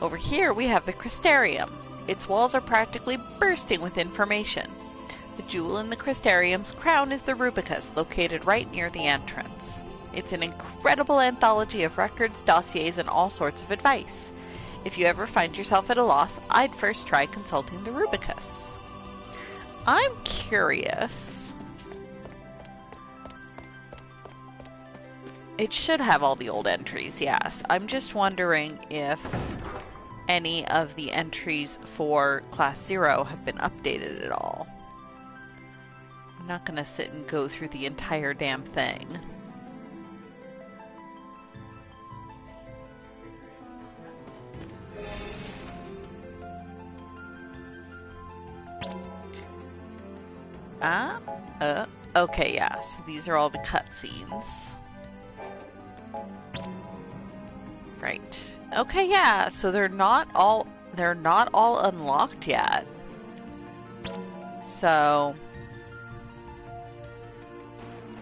Over here we have the Crystarium. Its walls are practically bursting with information. The jewel in the Crystarium's crown is the Rubicus, located right near the entrance. It's an incredible anthology of records, dossiers, and all sorts of advice. If you ever find yourself at a loss, I'd first try consulting the Rubicus. I'm curious. It should have all the old entries, yes. I'm just wondering if any of the entries for Class 0 have been updated at all. I'm not gonna sit and go through the entire damn thing. Okay, yeah, so these are all the cutscenes. Right. Okay, yeah, so they're not all unlocked yet. So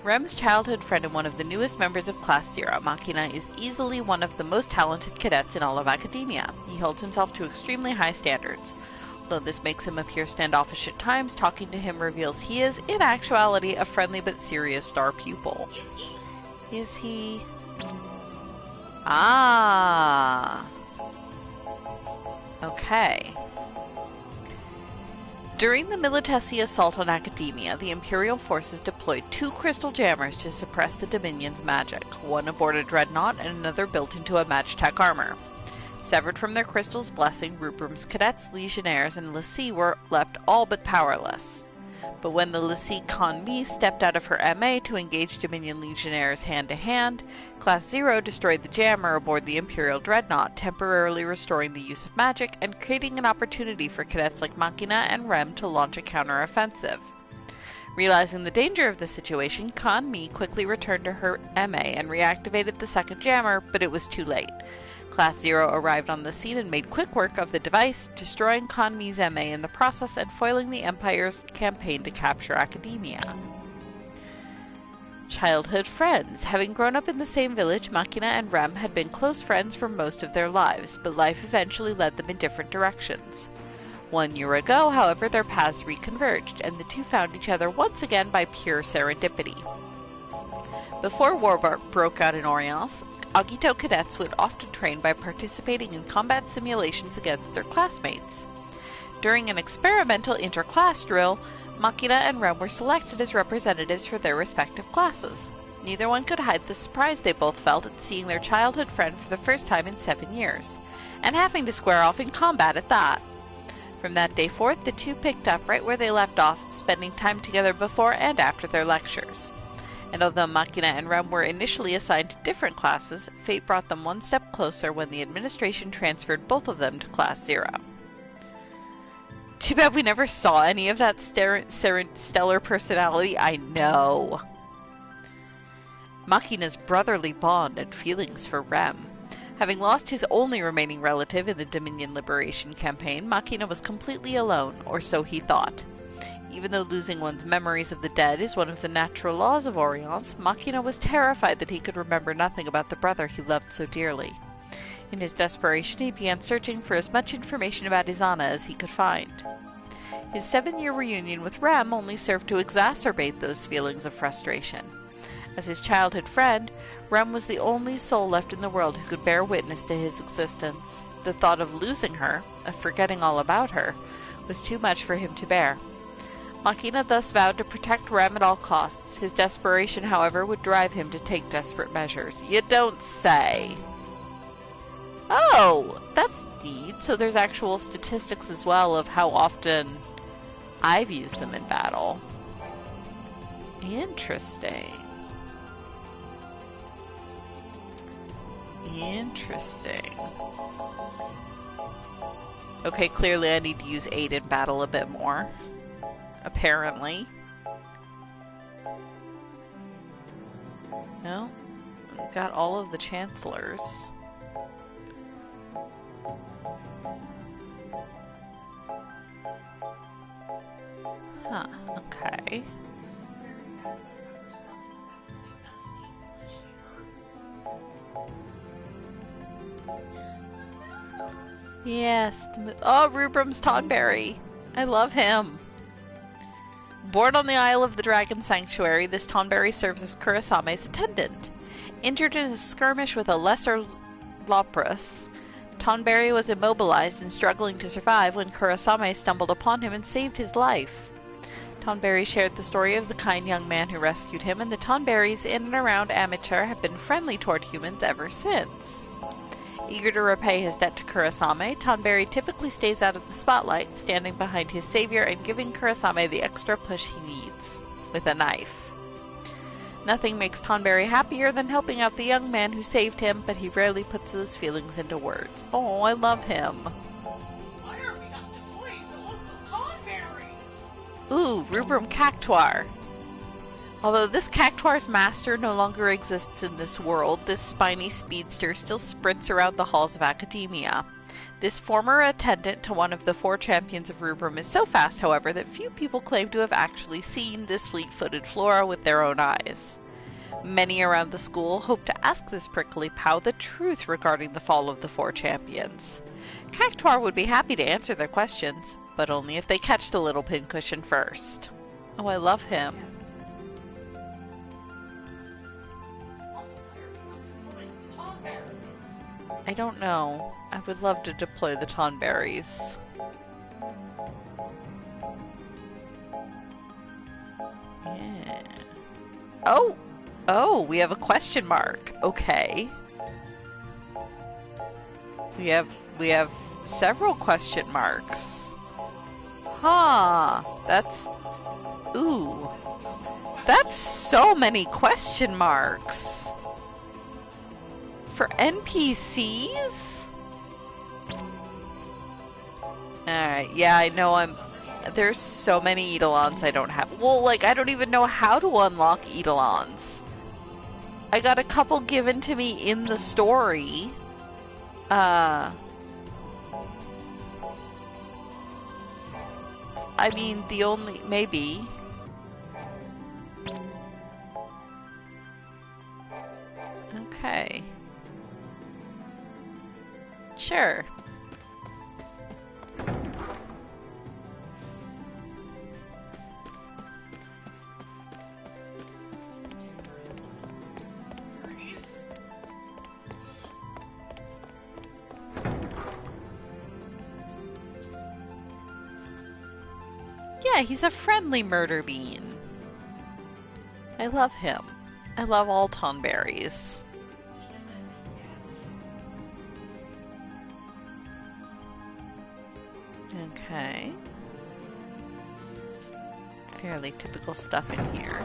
Rem's childhood friend and one of the newest members of Class 0, Machina, is easily one of the most talented cadets in all of academia. He holds himself to extremely high standards. Though this makes him appear standoffish at times, talking to him reveals he is, in actuality, a friendly but serious star pupil. Is he? Ah. Okay. During the Militesi assault on Academia, the Imperial forces deployed 2 crystal jammers to suppress the Dominion's magic, one aboard a dreadnought and another built into a Magtech armor. Severed from their crystal's blessing, Rubrum's cadets, legionnaires, and l'Cie were left all but powerless. But when the l'Cie Con Mi stepped out of her MA to engage Dominion legionnaires hand-to-hand, Class 0 destroyed the jammer aboard the Imperial Dreadnought, temporarily restoring the use of magic and creating an opportunity for cadets like Machina and Rem to launch a counter-offensive. Realizing the danger of the situation, Con Mi quickly returned to her MA and reactivated the second jammer, but it was too late. Class 0 arrived on the scene and made quick work of the device, destroying Con Mi's MA in the process and foiling the Empire's campaign to capture Academia. Childhood friends. Having grown up in the same village, Machina and Rem had been close friends for most of their lives, but life eventually led them in different directions. 1 year ago, however, their paths reconverged, and the two found each other once again by pure serendipity. Before war broke out in Orient, Agito cadets would often train by participating in combat simulations against their classmates. During an experimental inter-class drill, Machina and Rem were selected as representatives for their respective classes. Neither one could hide the surprise they both felt at seeing their childhood friend for the first time in 7 years, and having to square off in combat at that. From that day forth, the two picked up right where they left off, spending time together before and after their lectures. And although Machina and Rem were initially assigned to different classes, fate brought them one step closer when the administration transferred both of them to Class 0. Too bad we never saw any of that stellar personality. I know. Machina's brotherly bond and feelings for Rem. Having lost his only remaining relative in the Dominion Liberation Campaign, Machina was completely alone, or so he thought. Even though losing one's memories of the dead is one of the natural laws of Orient, Machina was terrified that he could remember nothing about the brother he loved so dearly. In his desperation, he began searching for as much information about Izana as he could find. His 7-year reunion with Rem only served to exacerbate those feelings of frustration. As his childhood friend, Rem was the only soul left in the world who could bear witness to his existence. The thought of losing her, of forgetting all about her, was too much for him to bear. Machina thus vowed to protect Rem at all costs. His desperation, however, would drive him to take desperate measures. You don't say! Oh, that's neat. So there's actual statistics as well of how often I've used them in battle. Interesting. Interesting. Okay, clearly I need to use 8 in battle a bit more. Apparently. No, we've got all of the chancellors. Huh, okay. Yes. Oh, Rubrum's Tonberry. I love him. Born on the Isle of the Dragon Sanctuary, this Tonberry serves as Kurisame's attendant. Injured in a skirmish with a lesser Loprus, Tonberry was immobilized and struggling to survive when Kurasame stumbled upon him and saved his life. Tonberry shared the story of the kind young man who rescued him, and the Tonberries in and around Amateur have been friendly toward humans ever since. Eager to repay his debt to Kurasame, Tonberry typically stays out of the spotlight, standing behind his savior and giving Kurasame the extra push he needs, with a knife. Nothing makes Tonberry happier than helping out the young man who saved him, but he rarely puts his feelings into words. Oh, I love him. Why are we not deploying the local Tonberries? Ooh, Rubrum Cactuar. Although this Cactuar's master no longer exists in this world, this spiny speedster still sprints around the halls of academia. This former attendant to one of the 4 champions of Rubrum is so fast, however, that few people claim to have actually seen this fleet-footed flora with their own eyes. Many around the school hope to ask this prickly pow the truth regarding the fall of the 4 champions. Cactuar would be happy to answer their questions, but only if they catch the little pincushion first. Oh, I love him. I don't know. I would love to deploy the Tonberries. Yeah. Oh! Oh, we have a question mark. Okay. We have several question marks. Huh. That's... Ooh. That's so many question marks. For NPCs? Alright, yeah, I know there's so many Eidolons I don't have. Well, like, I don't even know how to unlock Eidolons. I got a couple given to me in the story. I mean, the only... maybe... Okay. Sure. Yeah, he's a friendly murder bean. I love him. I love all Tonberries. Okay. Fairly typical stuff in here.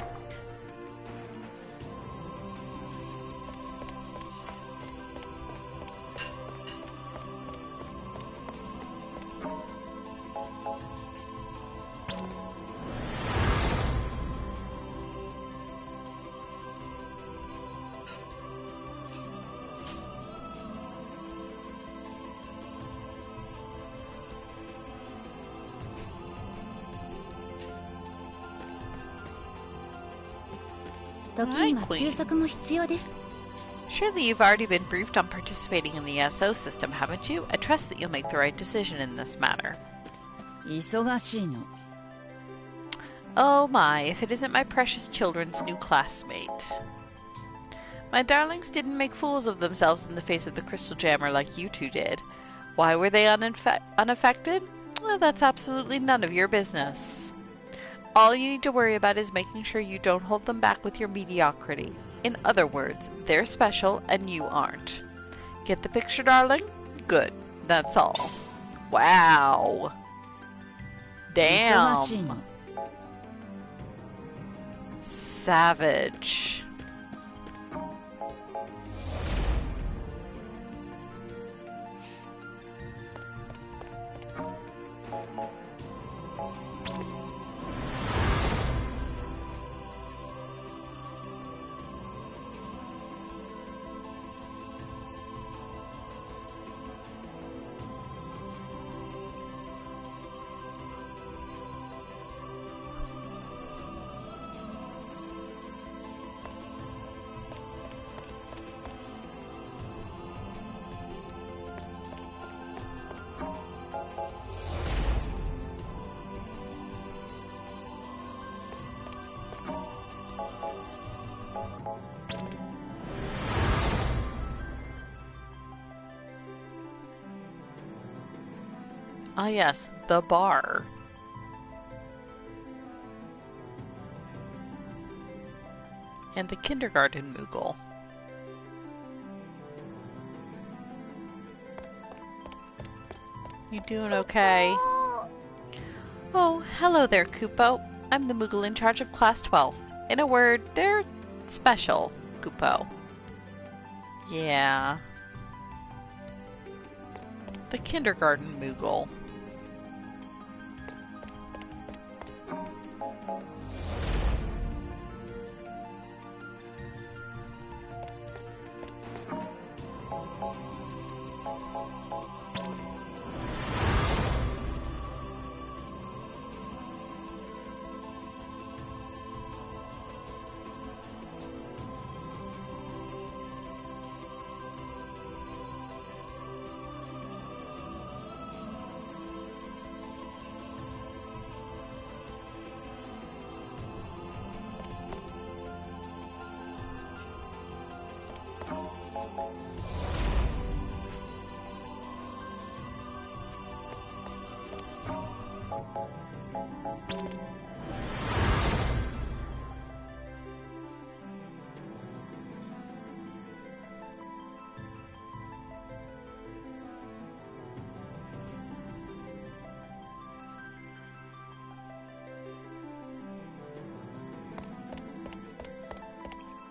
Surely you've already been briefed on participating in the SO system, haven't you? I trust that you'll make the right decision in this matter. Oh my, if it isn't my precious children's new classmate. My darlings didn't make fools of themselves in the face of the crystal jammer like you two did. Why were they unaffected? Well, that's absolutely none of your business. All you need to worry about is making sure you don't hold them back with your mediocrity. In other words, they're special and you aren't. Get the picture, darling? Good. That's all. Wow. Damn. Savage. Ah yes, the bar. And the kindergarten Moogle. You doing okay? Oh, hello there, Kupo. I'm the Moogle in charge of Class 12. In a word, they're special, Kupo. Yeah. The kindergarten Moogle.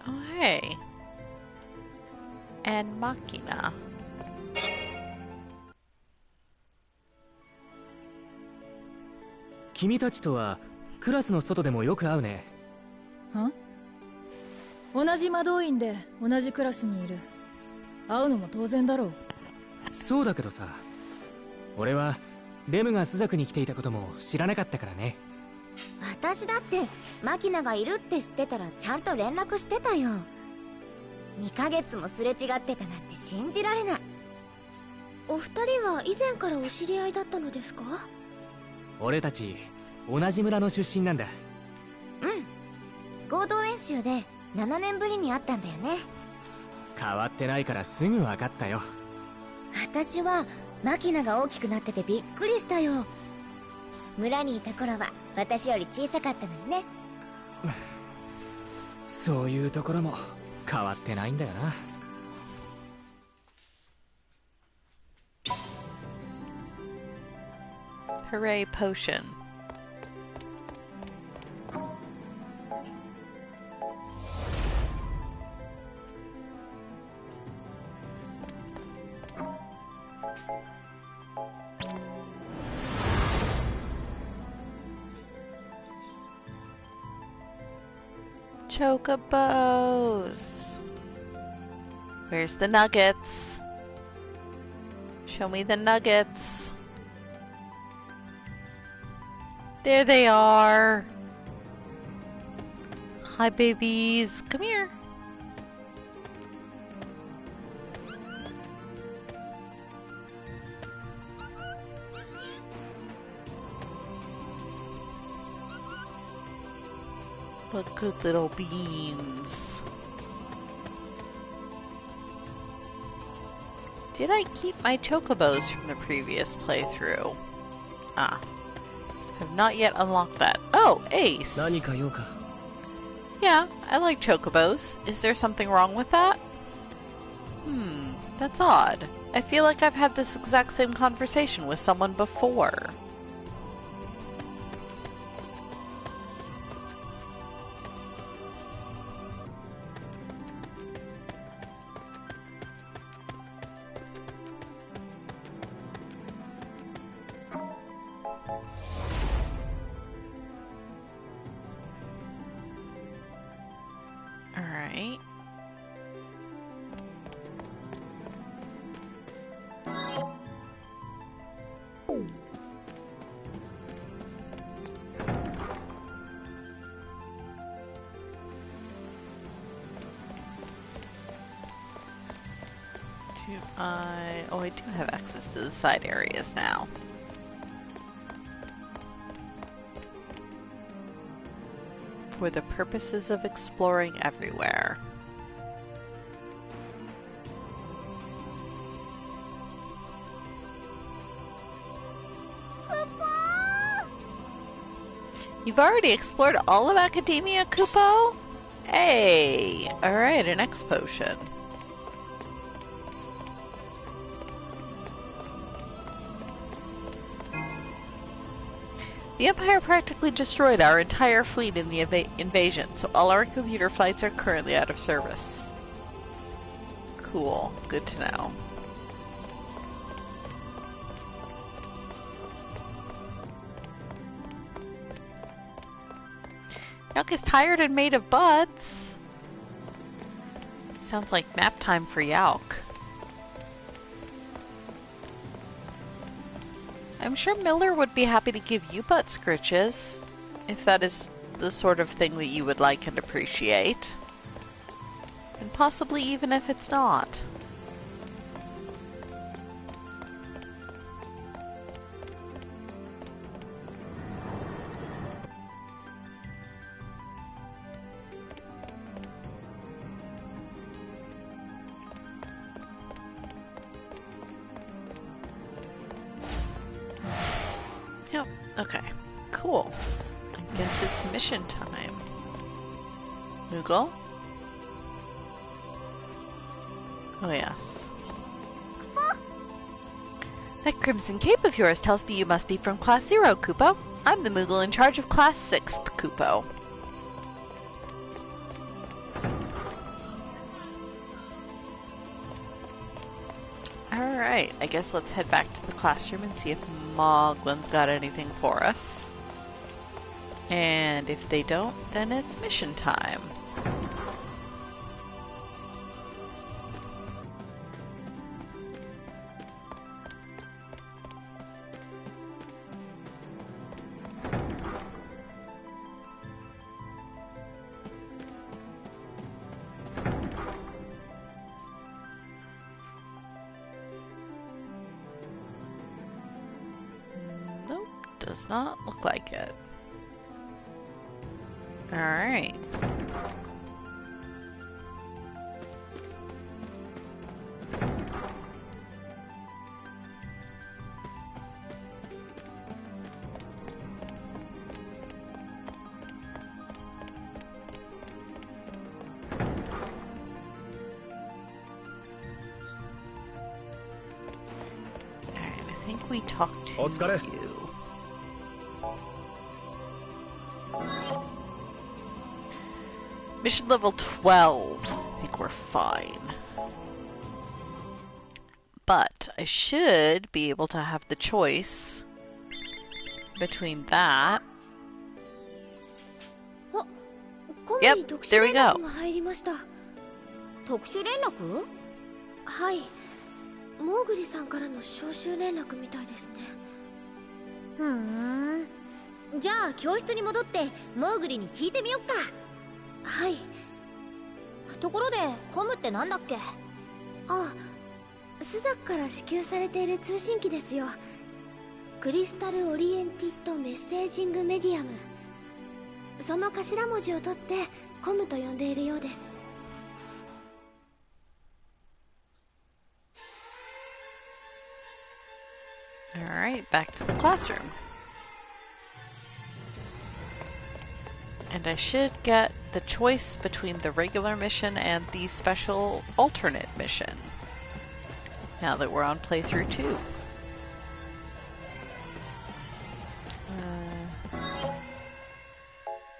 Oh, hey. And Machina. 君たちとはクラスの外でもよく会うね。ん？同じ魔導院で同じクラスにいる。会うのも当然だろう。そうだけどさ、俺はレムがスザクに来ていたことも知らなかったからね。私だってマキナがいるって知ってたらちゃんと連絡してたよ。2ヶ月もすれ違ってたなんて信じられない。お二人は以前からお知り合いだったのですか？俺たち同じ村の出身なんだ。うん。合同演習で7年ぶりに会ったんだよね。変わってないからすぐ分かったよ。私はマキナが大きくなっててびっくりしたよ。村にいた頃は私より小さかったのにね。そういうところも変わってないんだよな。Hooray potion. Chocobos. Where's the nuggets? Show me the nuggets. There they are. Hi, babies. Come here. What good little beans. Did I keep my chocobos from the previous playthrough? Ah. Have not yet unlocked that. Oh, Ace! Yeah, I like chocobos. Is there something wrong with that? That's odd. I feel like I've had this exact same conversation with someone before. Alright. Oh, I do have access to the side areas now. For the purposes of exploring everywhere. You've already explored all of Academia, Kupo? Hey! Alright, an X potion. The Empire practically destroyed our entire fleet in the invasion, so all our computer flights are currently out of service. Cool. Good to know. Yauk is tired and made of buds. Sounds like nap time for Yauk. I'm sure Miller would be happy to give you butt scritches, if that is the sort of thing that you would like and appreciate. And possibly even if it's not. Yep, okay. Cool. I guess it's mission time. Moogle? Oh yes. That crimson cape of yours tells me you must be from Class 0, Kupo. I'm the Moogle in charge of Class 6th, Kupo. Alright, I guess let's head back to the classroom and see if Moglin's got anything for us. And if they don't, then it's mission time. Nope, does not look like it. Alright. I think we talked to you. Mission level 12. I think we're fine. But I should be able to have the choice between that. Yep, there we go. 特殊連絡？はい。モーグリさんからの招集連絡みたいですね。ふーん。じゃあ教室に戻ってモーグリに聞いてみよっか。はい。ところでコムってなんだっけ？あ、スザクから支給されている通信機ですよ。クリスタルオリエンティッドメッセージングメディアム。その頭文字を取ってコムと呼んでいるようです。Alright, back to the classroom. And I should get the choice between the regular mission and the special alternate mission. Now that we're on playthrough 2.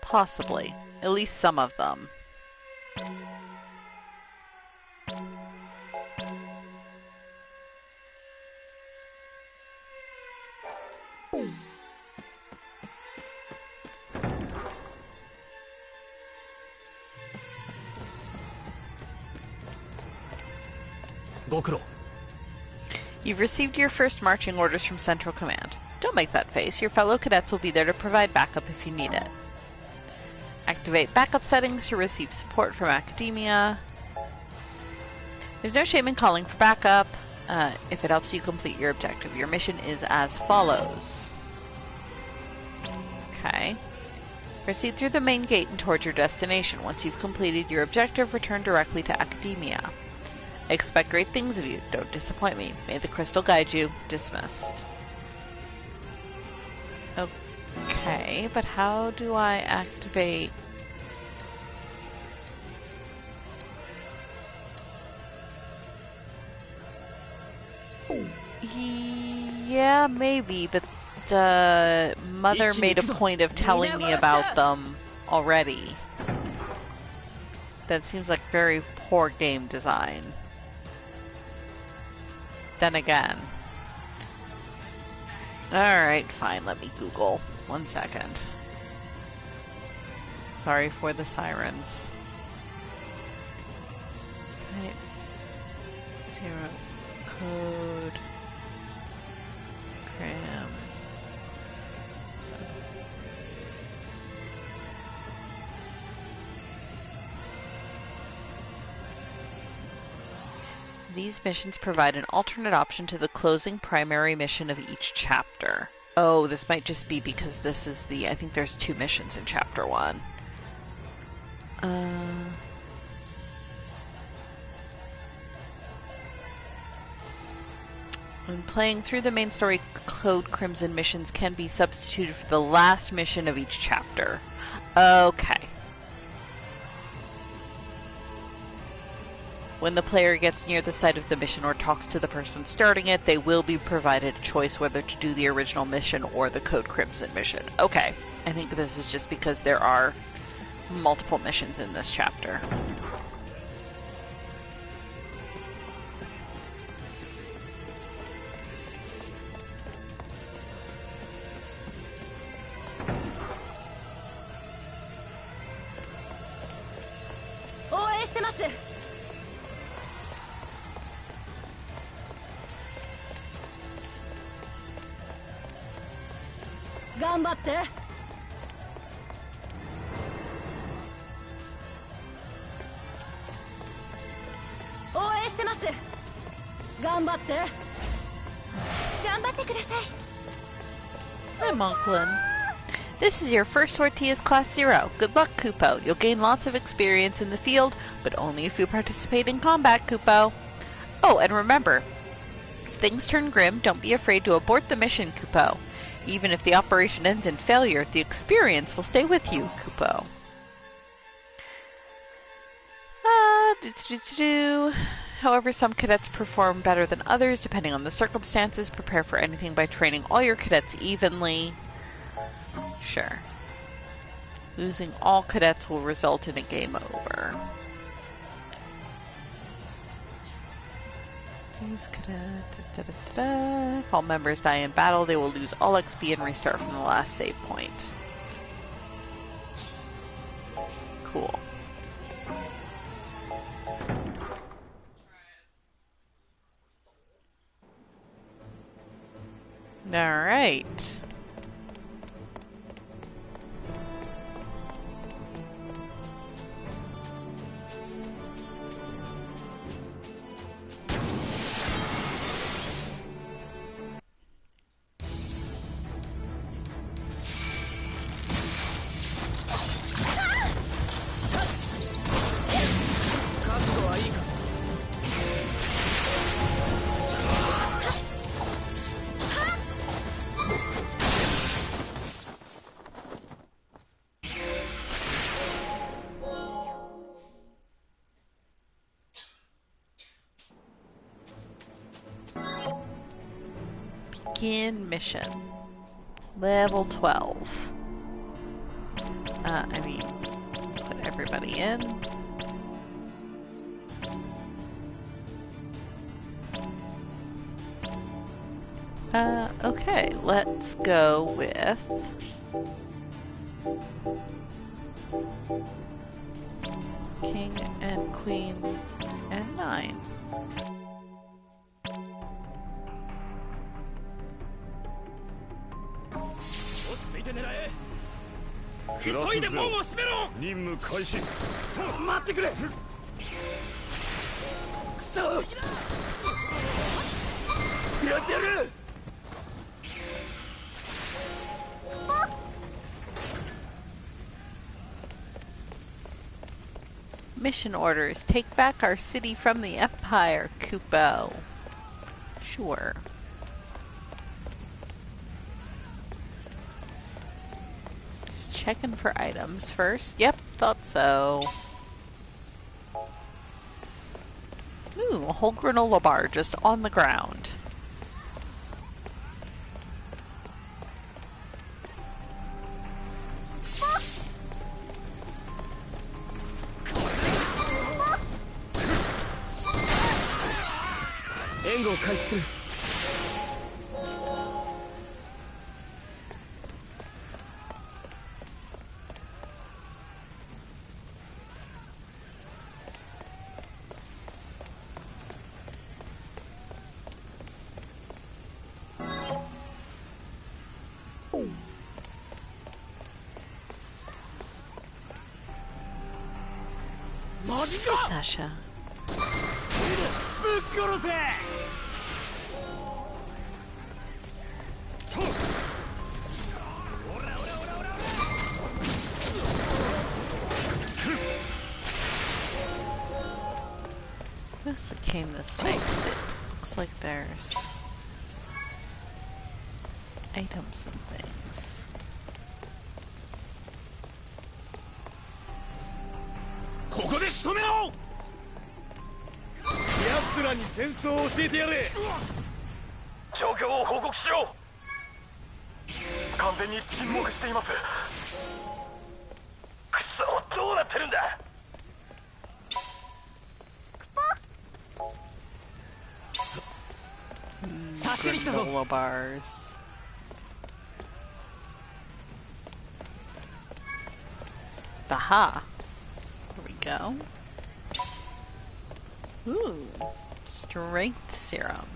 Possibly. At least some of them. You've received your first marching orders from Central Command. Don't make that face. Your fellow cadets will be there to provide backup if you need it. Activate backup settings to receive support from Academia. There's no shame in calling for backup if it helps you complete your objective. Your mission is as follows. Okay. Proceed through the main gate and towards your destination. Once you've completed your objective, return directly to Academia. I expect great things of you. Don't disappoint me. May the crystal guide you. Dismissed. Okay, but how do I activate... Yeah, maybe, but the mother made a point of telling me about them already. That seems like very poor game design. Then again. Alright, fine, let me Google. 1 second. Sorry for the sirens. Type 0 code cram. These missions provide an alternate option to the closing primary mission of each chapter. Oh, this might just be because this is the... I think there's 2 missions in Chapter 1. When playing through the main story, Code Crimson missions can be substituted for the last mission of each chapter. Okay. When the player gets near the site of the mission or talks to the person starting it, they will be provided a choice whether to do the original mission or the Code Crimson mission. Okay, I think this is just because there are multiple missions in this chapter. Hi, Monklin. This is your first sortie as Class 0. Good luck, Kupo. You'll gain lots of experience in the field, but only if you participate in combat, Kupo. Oh, and remember, if things turn grim, don't be afraid to abort the mission, Kupo. Even if the operation ends in failure, the experience will stay with you, Kupo. However, some cadets perform better than others, depending on the circumstances. Prepare for anything by training all your cadets evenly. Sure. Losing all cadets will result in a game over. These cadets... If all members die in battle, they will lose all XP and restart from the last save point. Cool. Alright. Begin mission. Level 12. I mean, put everybody in. Okay, let's go with... King and Queen and 9.急いで門を閉めろ。任務開始。待ってくれ。くそ。やってやる。Mission orders. Take back our city from the Empire, Kupo. Sure. Just checking for items first. Yep, thought so. Ooh, a whole granola bar just on the ground. Sasha. Mostly came this way because it looks like there's items and things. ここで仕留めろ。奴らに戦争を教えてやれ。状況を報告しろ。完全に沈黙しています。くそ、どうなってるんだ。Granola bars. Aha! There we go. Ooh, strength serum.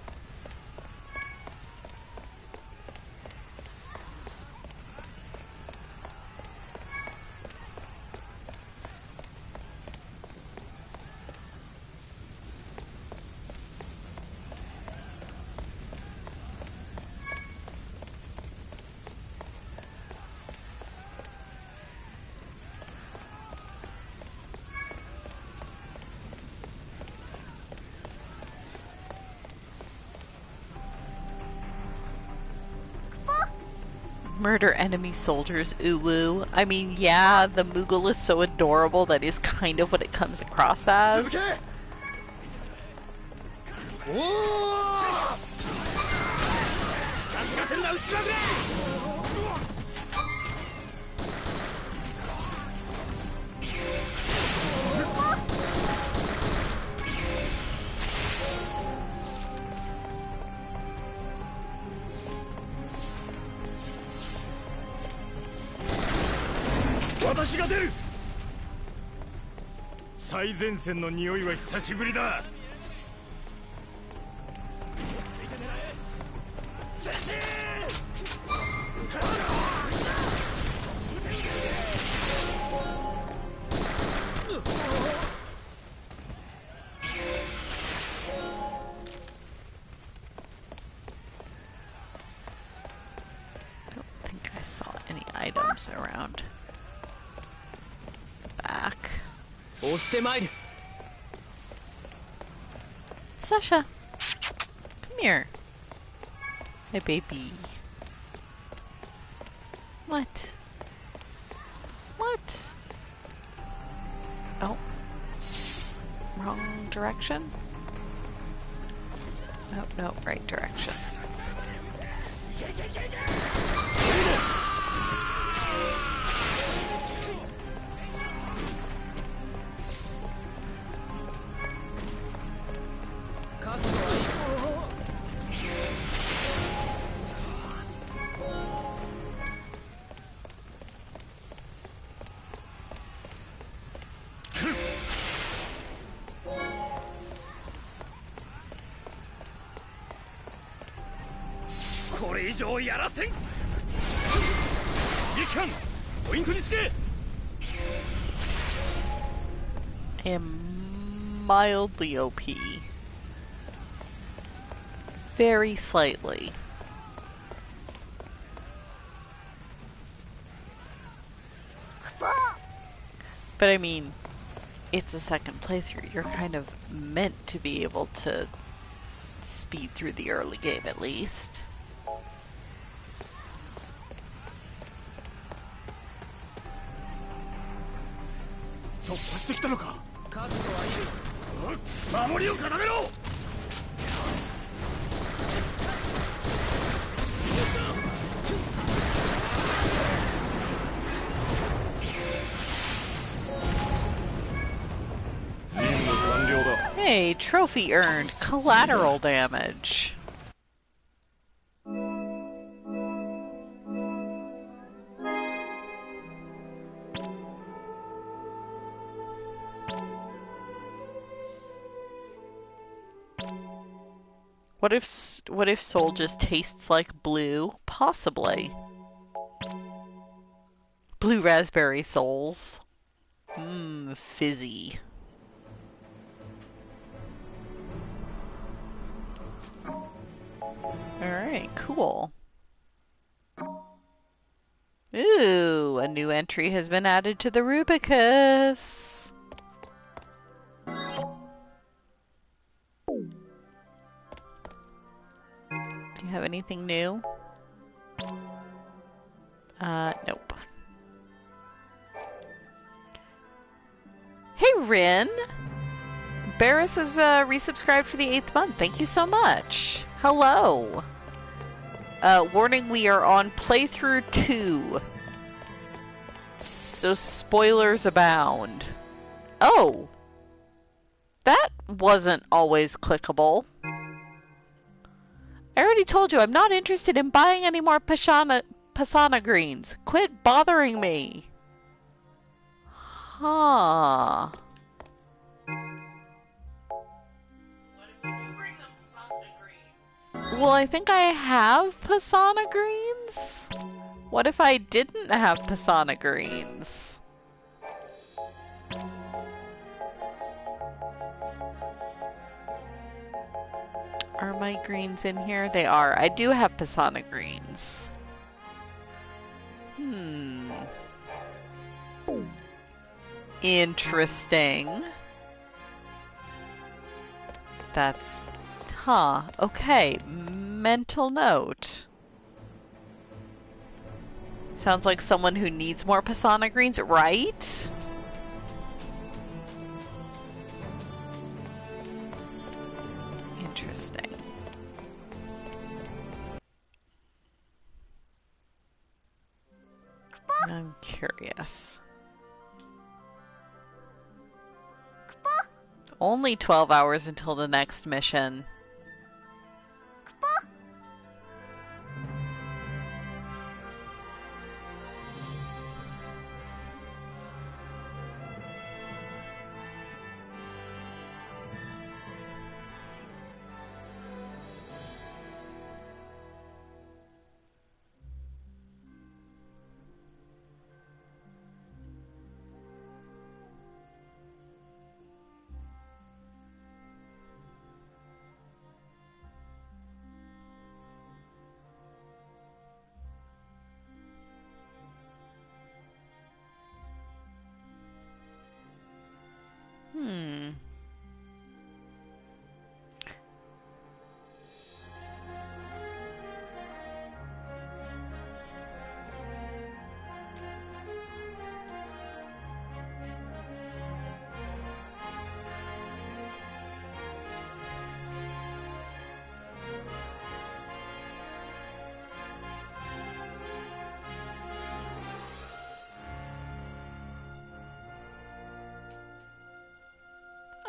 Murder enemy soldiers, ooh. I mean, yeah, the Moogle is so adorable that is kind of what it comes across as.最前線の匂いは久しぶりだ。Don't think I saw any items around the back. Sasha, come here. Hey, baby. What? What? Oh. Wrong direction? Nope, nope, right direction. I am mildly OP. Very slightly. But I mean, it's a second playthrough. You're kind of meant to be able to speed through the early game at least. Hey, trophy earned. Collateral damage. What if soul just tastes like blue? Possibly. Blue raspberry souls. Mmm, fizzy. Alright, cool. Ooh, a new entry has been added to the Rubicus. Do you have anything new? Nope. Hey, Rin! Barris is resubscribed for the 8th month. Thank you so much. Hello. Warning, we are on playthrough 2. So spoilers abound. Oh! That wasn't always clickable. I already told you I'm not interested in buying any more Pasana greens. Quit bothering me. Huh. Well, I think I have Pasana greens? What if I didn't have Pasana greens? Are my greens in here? They are. I do have Pasana greens. Interesting. That's... Huh. Okay. Mental note. Sounds like someone who needs more Pasana greens, right? Interesting. I'm curious. Only 12 hours until the next mission.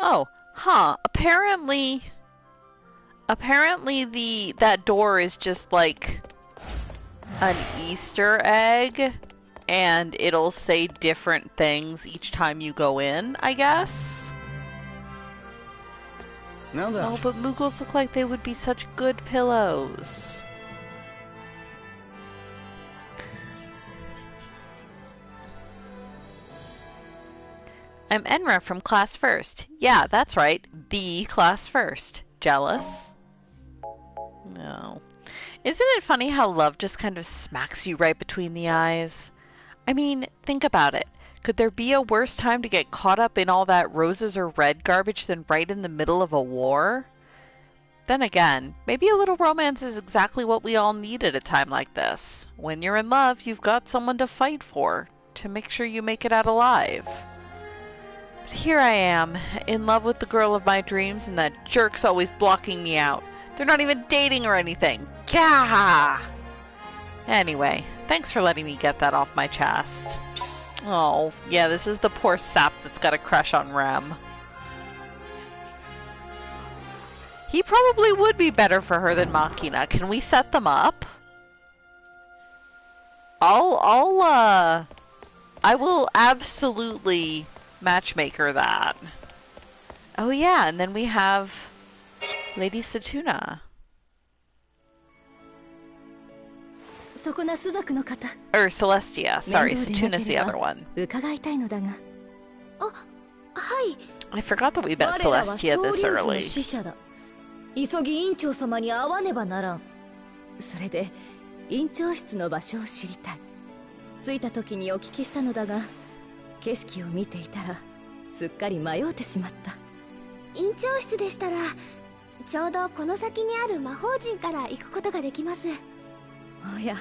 Oh, huh. Apparently that door is just like an Easter egg, and it'll say different things each time you go in, I guess. Oh, but Moogles look like they would be such good pillows. I'm Enra from Class First. Yeah, that's right. The Class First. Jealous? No. Isn't it funny how love just kind of smacks you right between the eyes? I mean, think about it. Could there be a worse time to get caught up in all that roses are red garbage than right in the middle of a war? Then again, maybe a little romance is exactly what we all need at a time like this. When you're in love, you've got someone to fight for, to make sure you make it out alive. But here I am, in love with the girl of my dreams, and that jerk's always blocking me out. They're not even dating or anything. Gah! Anyway, thanks for letting me get that off my chest. Oh, yeah, this is the poor sap that's got a crush on Rem. He probably would be better for her than Machina. Can we set them up? I will absolutely matchmaker that. Oh yeah, and then we have Lady Satuna. Or Celestia. Sorry, Satuna's the other one. I forgot that we met Celestia this early. 急ぎ院長様に会わねばならん。それで院長室の場所を知りたい。着いた時にお聞きしたのだが、景色を見ていたらすっかり迷うてしまった。院長室でしたらちょうどこの先にある魔法陣から行くことができます。おや、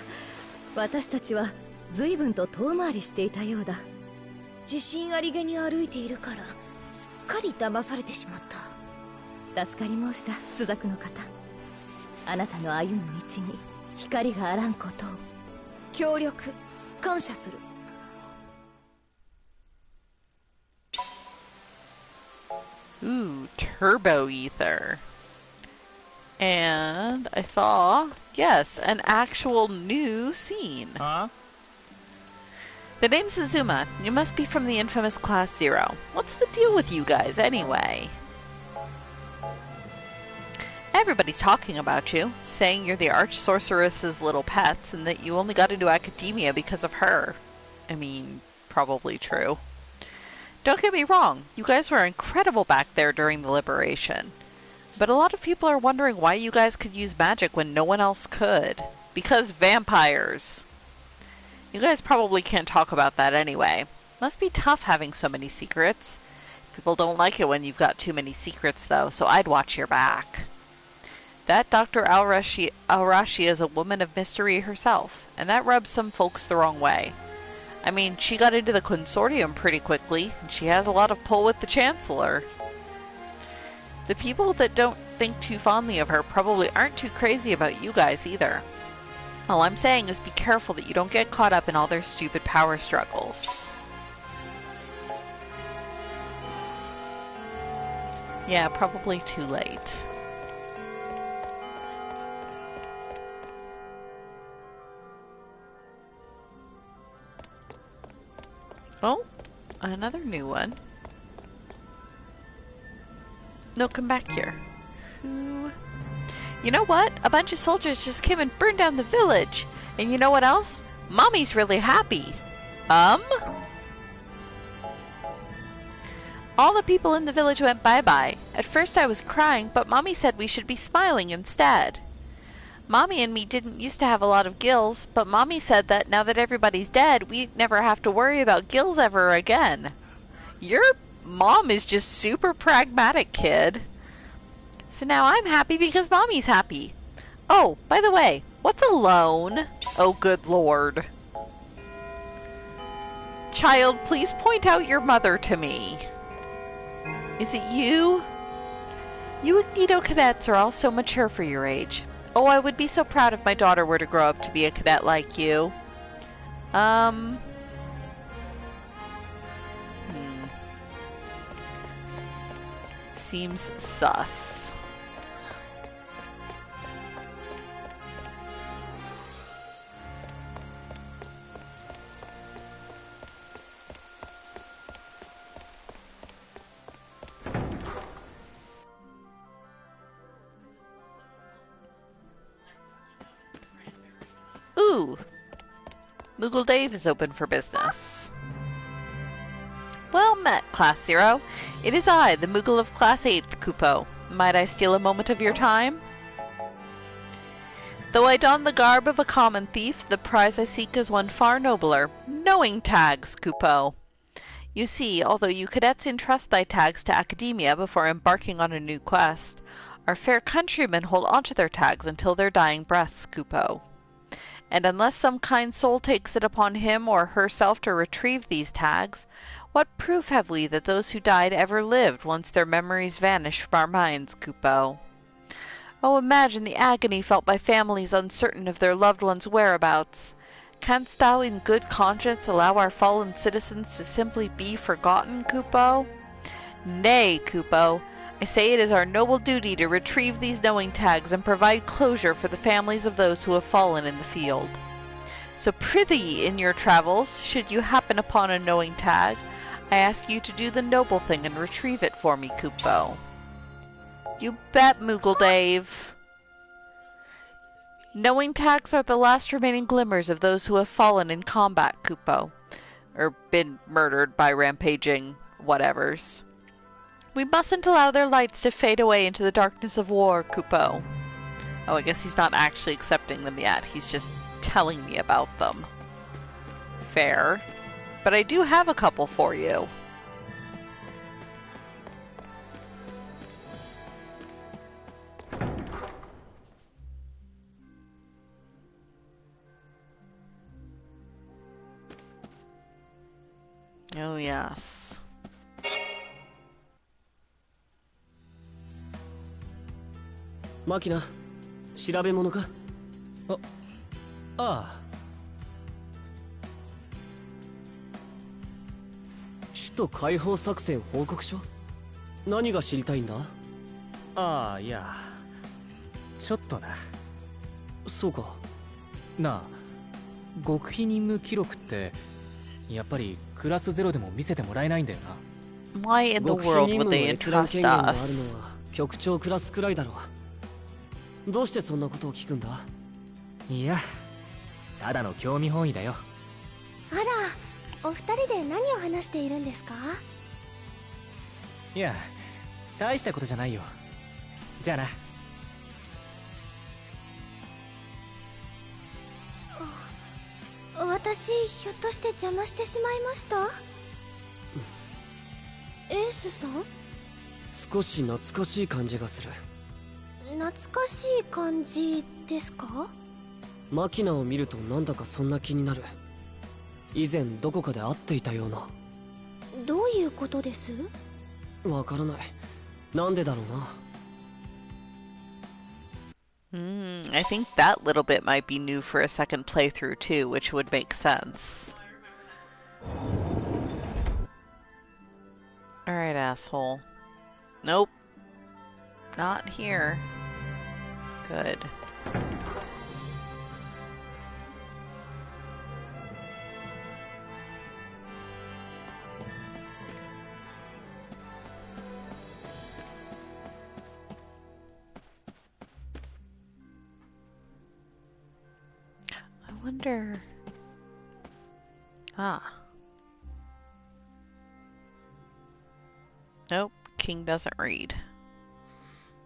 私たちは随分と遠回りしていたようだ。自信ありげに歩いているからすっかり騙されてしまった。助かり申した、朱雀の方。あなたの歩む道に光があらんことを。協力感謝する。Ooh, turbo ether. And I saw, yes, an actual new scene. Huh? The name's Azuma. You must be from the infamous Class 0. What's the deal with you guys, anyway? Everybody's talking about you, saying you're the arch-sorceress's little pets and that you only got into academia because of her. I mean, probably true. Don't get me wrong, you guys were incredible back there during the Liberation. But a lot of people are wondering why you guys could use magic when no one else could. Because vampires. You guys probably can't talk about that anyway. Must be tough having so many secrets. People don't like it when you've got too many secrets though, so I'd watch your back. That Dr. Arashi is a woman of mystery herself, and that rubs some folks the wrong way. I mean, she got into the consortium pretty quickly, and she has a lot of pull with the Chancellor. The people that don't think too fondly of her probably aren't too crazy about you guys either. All I'm saying is be careful that you don't get caught up in all their stupid power struggles. Yeah, probably too late. Oh, another new one. No, come back here. Who? You know what? A bunch of soldiers just came and burned down the village. And you know what else? Mommy's really happy. All the people in the village went bye-bye. At first I was crying, but Mommy said we should be smiling instead. Mommy and me didn't used to have a lot of gills, but Mommy said that now that everybody's dead, we'd never have to worry about gills ever again. Your mom is just super pragmatic, kid. So now I'm happy because Mommy's happy. Oh, by the way, what's a loan? Oh, good lord. Child, please point out your mother to me. Is it you? You Ignito cadets are all so mature for your age. Oh, I would be so proud if my daughter were to grow up to be a cadet like you. Seems sus. Ooh! Moogle Dave is open for business. Well met, Class 0. It is I, the Moogle of Class 8, Kupo. Might I steal a moment of your time? Though I don the garb of a common thief, the prize I seek is one far nobler. Knowing tags, Kupo. You see, although you cadets entrust thy tags to academia before embarking on a new quest, our fair countrymen hold onto their tags until their dying breaths, Kupo. And unless some kind soul takes it upon him or herself to retrieve these tags, what proof have we that those who died ever lived once their memories vanish from our minds, Kupo? Oh, imagine the agony felt by families uncertain of their loved ones' whereabouts. Canst thou in good conscience allow our fallen citizens to simply be forgotten, Kupo? Nay, Kupo. I say it is our noble duty to retrieve these knowing tags and provide closure for the families of those who have fallen in the field. So prithee, in your travels, should you happen upon a knowing tag, I ask you to do the noble thing and retrieve it for me, Kupo. You bet, Moogle Dave. Knowing tags are the last remaining glimmers of those who have fallen in combat, Kupo. Or been murdered by rampaging whatevers. We mustn't allow their lights to fade away into the darkness of war, Kupo. Oh, I guess he's not actually accepting them yet. He's just telling me about them. Fair. But I do have a couple for you. Oh, yes. Makina, 調べ物か? ああ。首都解放作戦報告書? 何が知りたいんだ? ああ、いや。ちょっとな。そうか。なあ、極秘任務記録って、やっぱりクラスゼロでも見せてもらえないんだよな。Why in the world would they entrust us? 局長クラスくらいだろう。どうしてそんなことを聞くんだ? いや、ただの興味本位だよ。あら、お二人で何を話しているんですか? いや、大したことじゃないよ。じゃあな。私、ひょっとして邪魔してしまいました？エースさん？少し懐かしい感じがする。懐かしい感じですか？マキナを見るとなんだかそんな気になる。以前どこかで会っていたような。どういうことです？わからない。なんでだろうな。I think that little bit might be new for a second playthrough too, which would make sense. Alright, asshole. Nope. Not here. Good. I wonder... Ah. Nope, King doesn't read.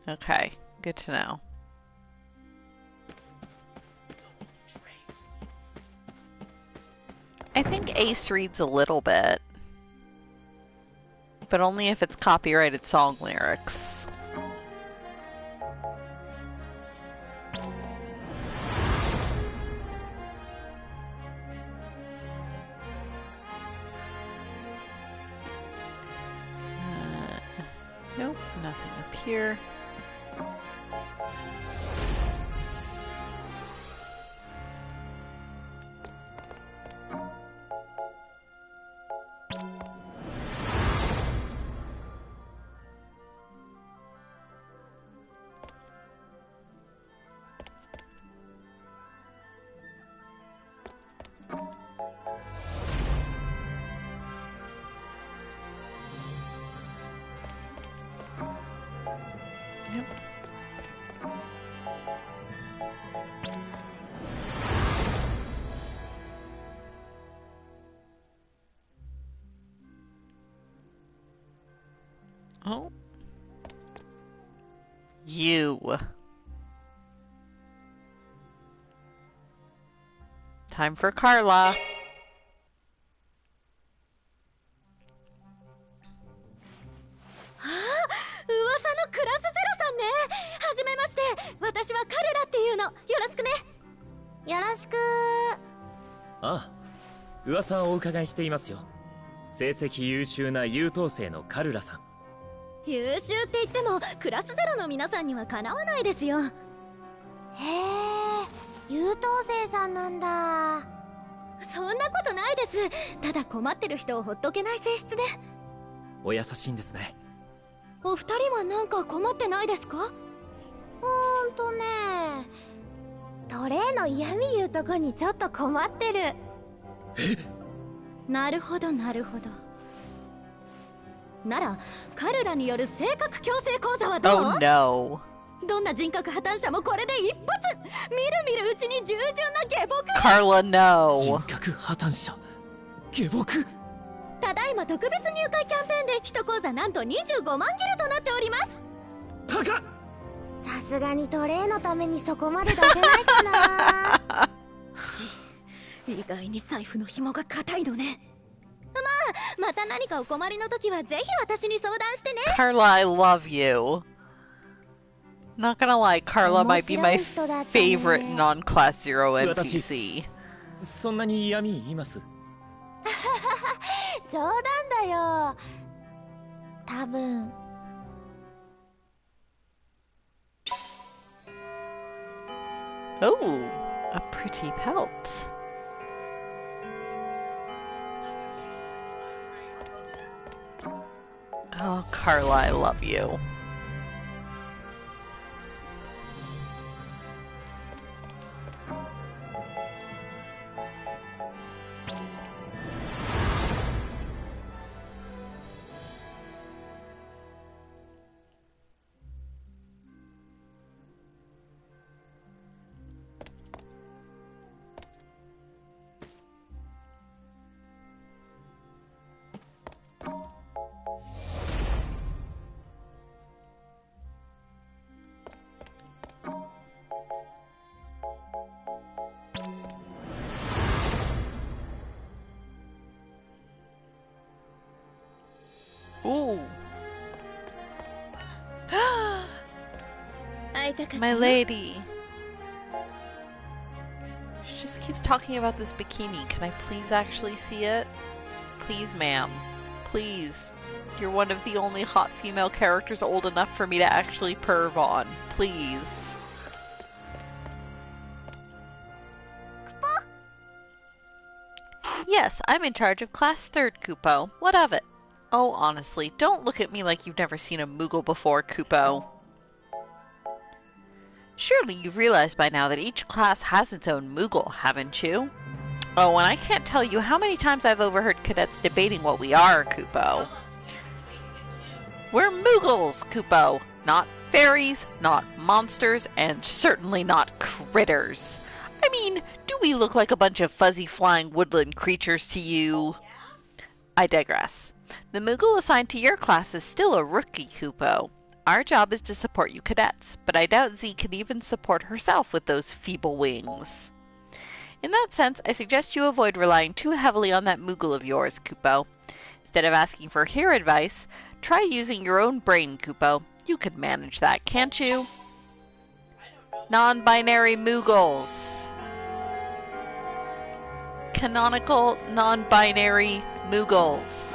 Okay, good to know. I think Ace reads a little bit, but only if it's copyrighted song lyrics. Nope, nothing up here. Oh. You. Time for Carla. カルラっていうの。よろしくね。よろしく。ああ、噂をお伺いしていますよ。成績優秀な優等生のカルラさん。優秀って言ってもクラスゼロの皆さんにはかなわないですよ。へえ、優等生さんなんだ。そんなことないです。ただ困ってる人をほっとけない性質で。お優しいんですね。お二人はなんか困ってないですか？ね、トレイの嫌味言うとこにちょっと困ってる。なるほどなるほど。ならカルラによる性格矯正講座はどう？ Oh no. どんな人格破綻者もこれで一発。みるみるうちに従順な下僕。Carla, no. 人格破綻者、下僕。ただいま特別入会キャンペーンで1講座なんと25万ギルとなっております。高っ。さすがにトレイのためにそこまで出せないかな。意外に財布の紐が固いのね。また何かお困りの時はぜひ私に相談してね。Carla, I love you. Not gonna lie, Carla might be my favorite non-class zero NPC. そんなに嫌味言います？冗談だよ。多分。Oh, a pretty pelt. Oh, Carla, I love you. Ooh. My lady. She just keeps talking about this bikini. Can I please actually see it? Please, ma'am. Please. You're one of the only hot female characters old enough for me to actually perv on. Please. Yes, I'm in charge of Class 3rd, Kupo. What of it? Oh, honestly, don't look at me like you've never seen a Moogle before, Kupo. Surely you've realized by now that each class has its own Moogle, haven't you? Oh, and I can't tell you how many times I've overheard cadets debating what we are, Kupo. We're Moogles, Kupo. Not fairies, not monsters, and certainly not critters. I mean, do we look like a bunch of fuzzy flying woodland creatures to you? I digress. The Moogle assigned to your class is still a rookie, Kupo. Our job is to support you cadets, but I doubt Z can even support herself with those feeble wings. In that sense, I suggest you avoid relying too heavily on that Moogle of yours, Kupo. Instead of asking for her advice, try using your own brain, Kupo. You could manage that, can't you? Non-binary Moogles. Canonical non-binary Moogles.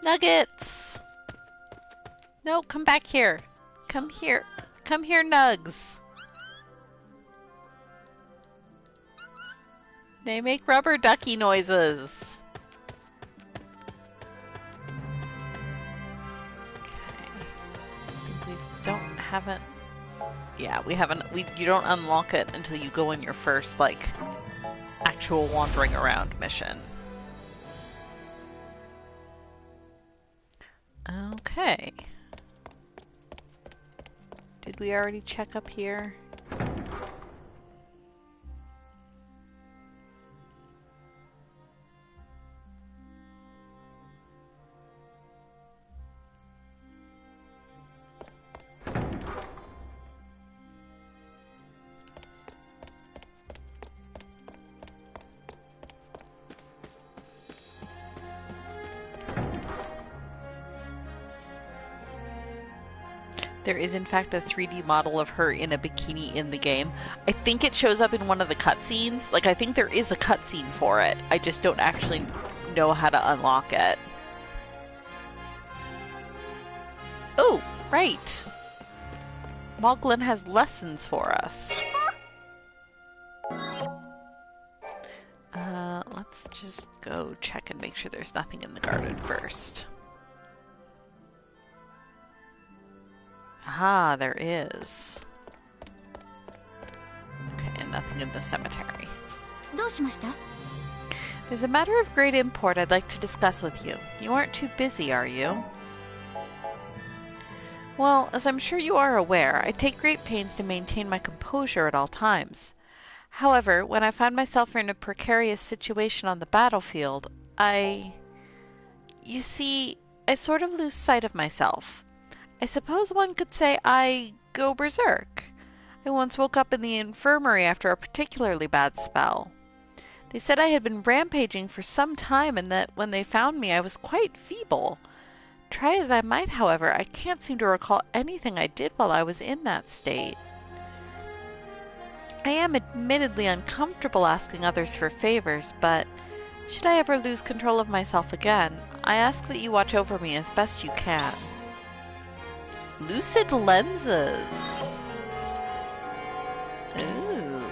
Nuggets! No, come back here. Come here. Come here, Nugs. They make rubber ducky noises. Okay. We haven't. Yeah, we haven't. You don't unlock it until you go in your first, like, actual wandering around mission. Okay. Did we already check up here? There is in fact a 3D model of her in a bikini in the game. I think it shows up in one of the cutscenes. Like, I think there is a cutscene for it. I just don't actually know how to unlock it. Oh, right. Moglin has lessons for us. Let's just go check and make sure there's nothing in the garden first. Ah, there is. Okay, and nothing in the cemetery. There's a matter of great import I'd like to discuss with you. You aren't too busy, are you? Well, as I'm sure you are aware, I take great pains to maintain my composure at all times. However, when I find myself in a precarious situation on the battlefield, you see, I sort of lose sight of myself. I suppose one could say I go berserk. I once woke up in the infirmary after a particularly bad spell. They said I had been rampaging for some time and that when they found me I was quite feeble. Try as I might, however, I can't seem to recall anything I did while I was in that state. I am admittedly uncomfortable asking others for favors, but should I ever lose control of myself again, I ask that you watch over me as best you can. Lucid lenses. Ooh.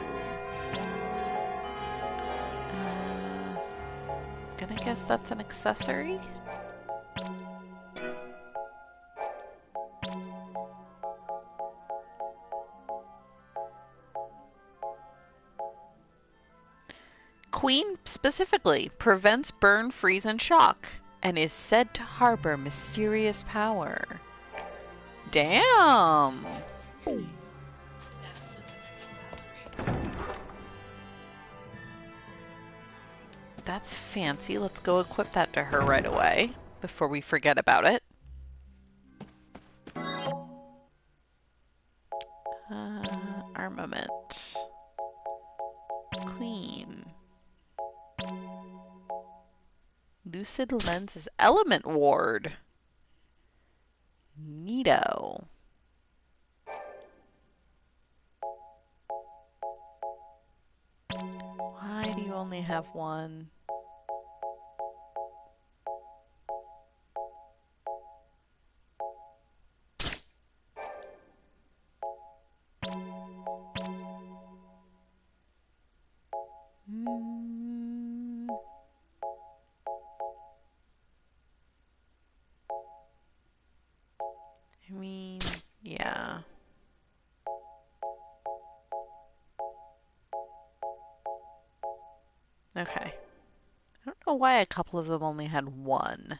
Gonna guess that's an accessory? Queen specifically prevents burn, freeze, and shock, and is said to harbor mysterious power. Damn! That's fancy. Let's go equip that to her right away before we forget about it. Armament. Queen. Lucid Lenses Element Ward. Neato. Why do you only have one? I mean, yeah. Okay. I don't know why a couple of them only had one.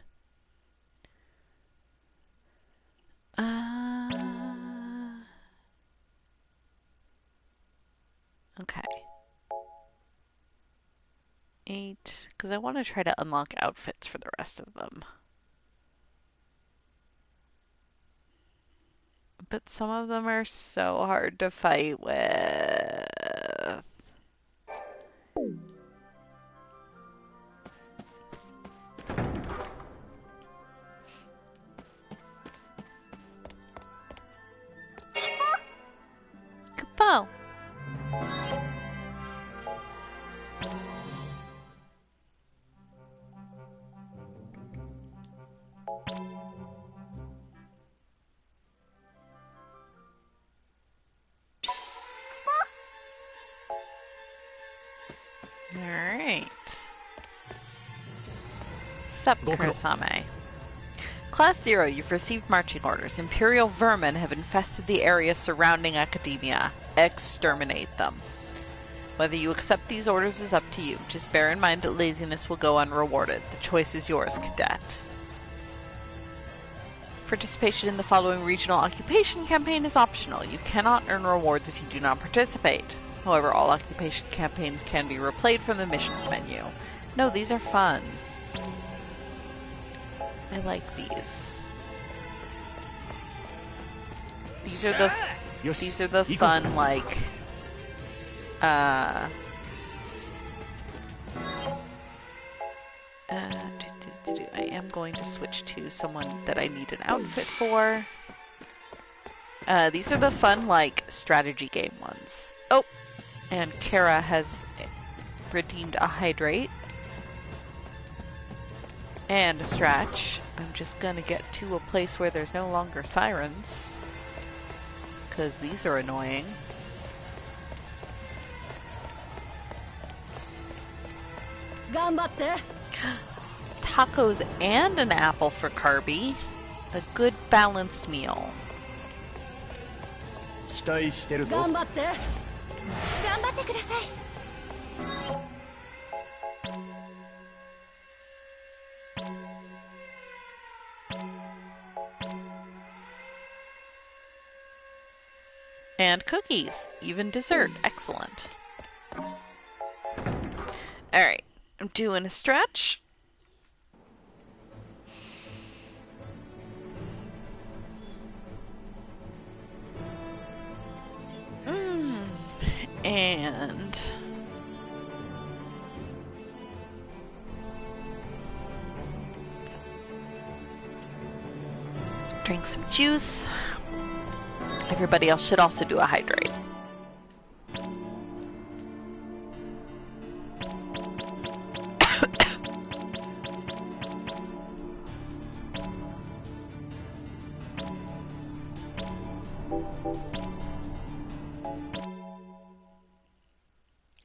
Okay. 8, because I want to try to unlock outfits for the rest of them. But some of them are so hard to fight with. Kupo! Alright. Sup, Kurasame. Class 0, you've received marching orders. Imperial vermin have infested the area surrounding Academia. Exterminate them. Whether you accept these orders is up to you. Just bear in mind that laziness will go unrewarded. The choice is yours, Cadet. Participation in the following regional occupation campaign is optional. You cannot earn rewards if you do not participate. However, all occupation campaigns can be replayed from the missions menu. No, these are fun. I like these. These are the fun, like, I am going to switch to someone that I need an outfit for. These are the fun, like, strategy game ones. Oh, and Kara has redeemed a hydrate. And a stretch. I'm just gonna get to a place where there's no longer sirens. Because these are annoying. Tacos and an apple for Kirby. A good balanced meal. 期待してるぞ。頑張ってください。And cookies. Even dessert. Excellent. Alright. I'm doing a stretch. And drink some juice. Everybody else should also do a hydrate.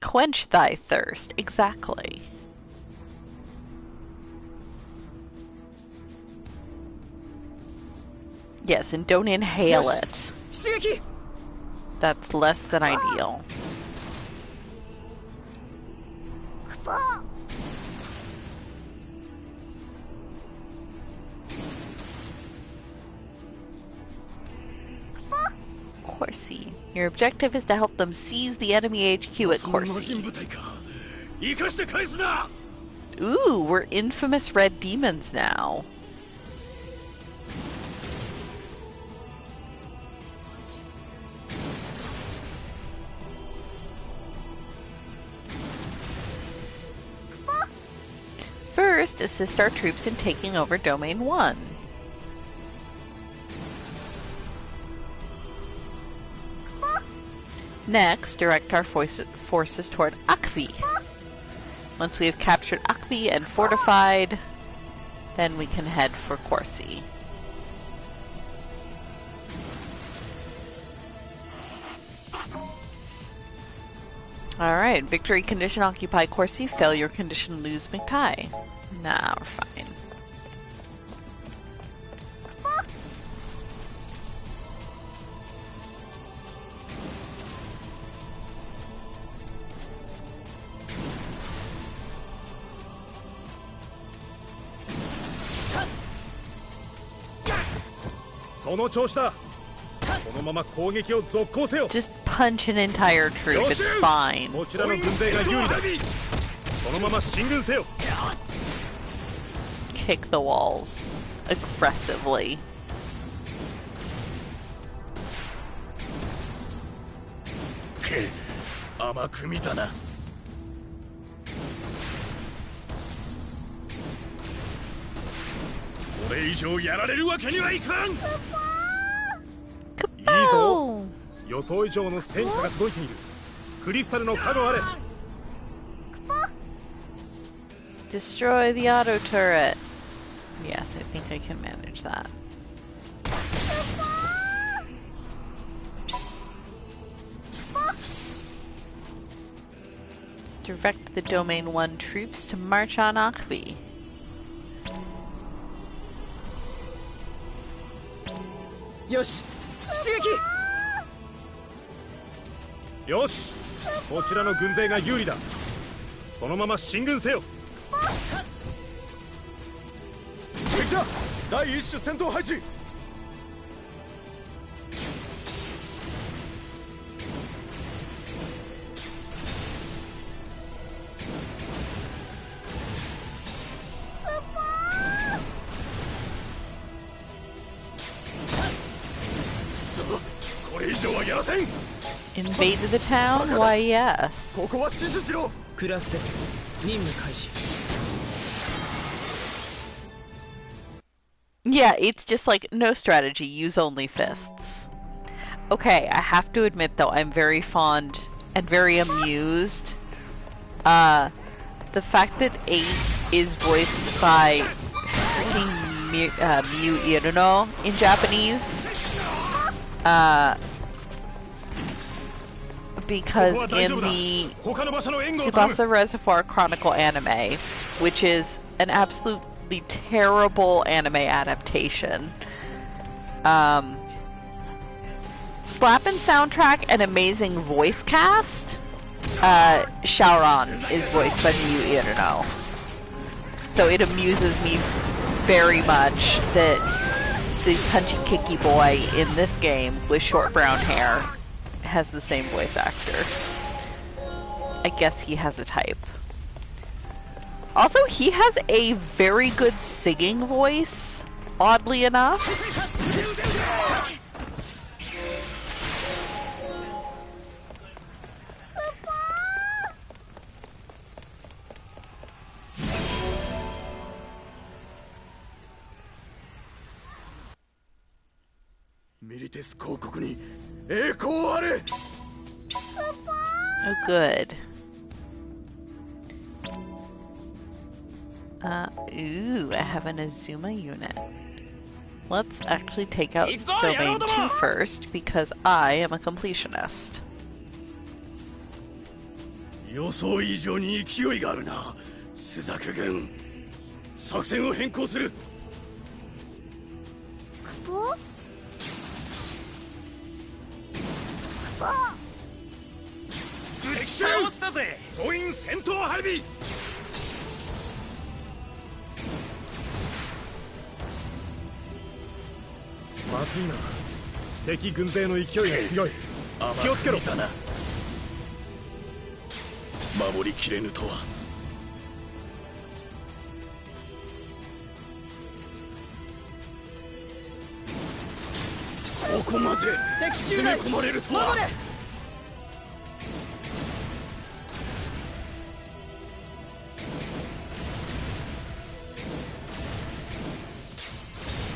Quench thy thirst. Exactly. Yes, and don't inhale it. That's less than ideal. Corsi. Your objective is to help them seize the enemy HQ at Corsi. Ooh, we're infamous red demons now. First, assist our troops in taking over Domain 1. Next, direct our forces toward Akvi. Once we have captured Akvi and fortified, then we can head for Corsi. Alright, victory condition occupy Corsi, failure condition lose McTie. Nah, we're fine. Just punch an entire troop, it's fine. Kick the walls aggressively. Destroy the auto turret. Yes, I think I can manage that. Direct the Domain 1 troops to march on Akvi. Yosh! よし、こちらの軍勢が有利だ。そのまま進軍せよ。敵だ。第一種戦闘配置。これ以上はやらせん。Invaded the town? Why, yes. Yeah, it's just like, no strategy, use only fists. Okay, I have to admit though, I'm very fond and very amused. The fact that 8 is voiced by freaking Miu Iruno in Japanese. Because in the Tsubasa Reservoir Chronicle anime, which is an absolutely terrible anime adaptation, slapping soundtrack and amazing voice cast, Shaoran is voiced by Miu Iruno. So it amuses me very much that the punchy kicky boy in this game with short brown hair has the same voice actor. I guess he has a type. Also, he has a very good singing voice, oddly enough. Oh, good. Ooh, I have an Azuma unit. Let's actually take out Domain 2 first, because I am a completionist. 予想以上に勢いがあるな、朱雀軍。作戦を変更する。クポ？クポ？敵将落ちたぜ。総員戦闘配備。まずいな。敵軍勢の勢いが強い。気をつけろ。守りきれぬとは。ここまで攻め込まれるとは。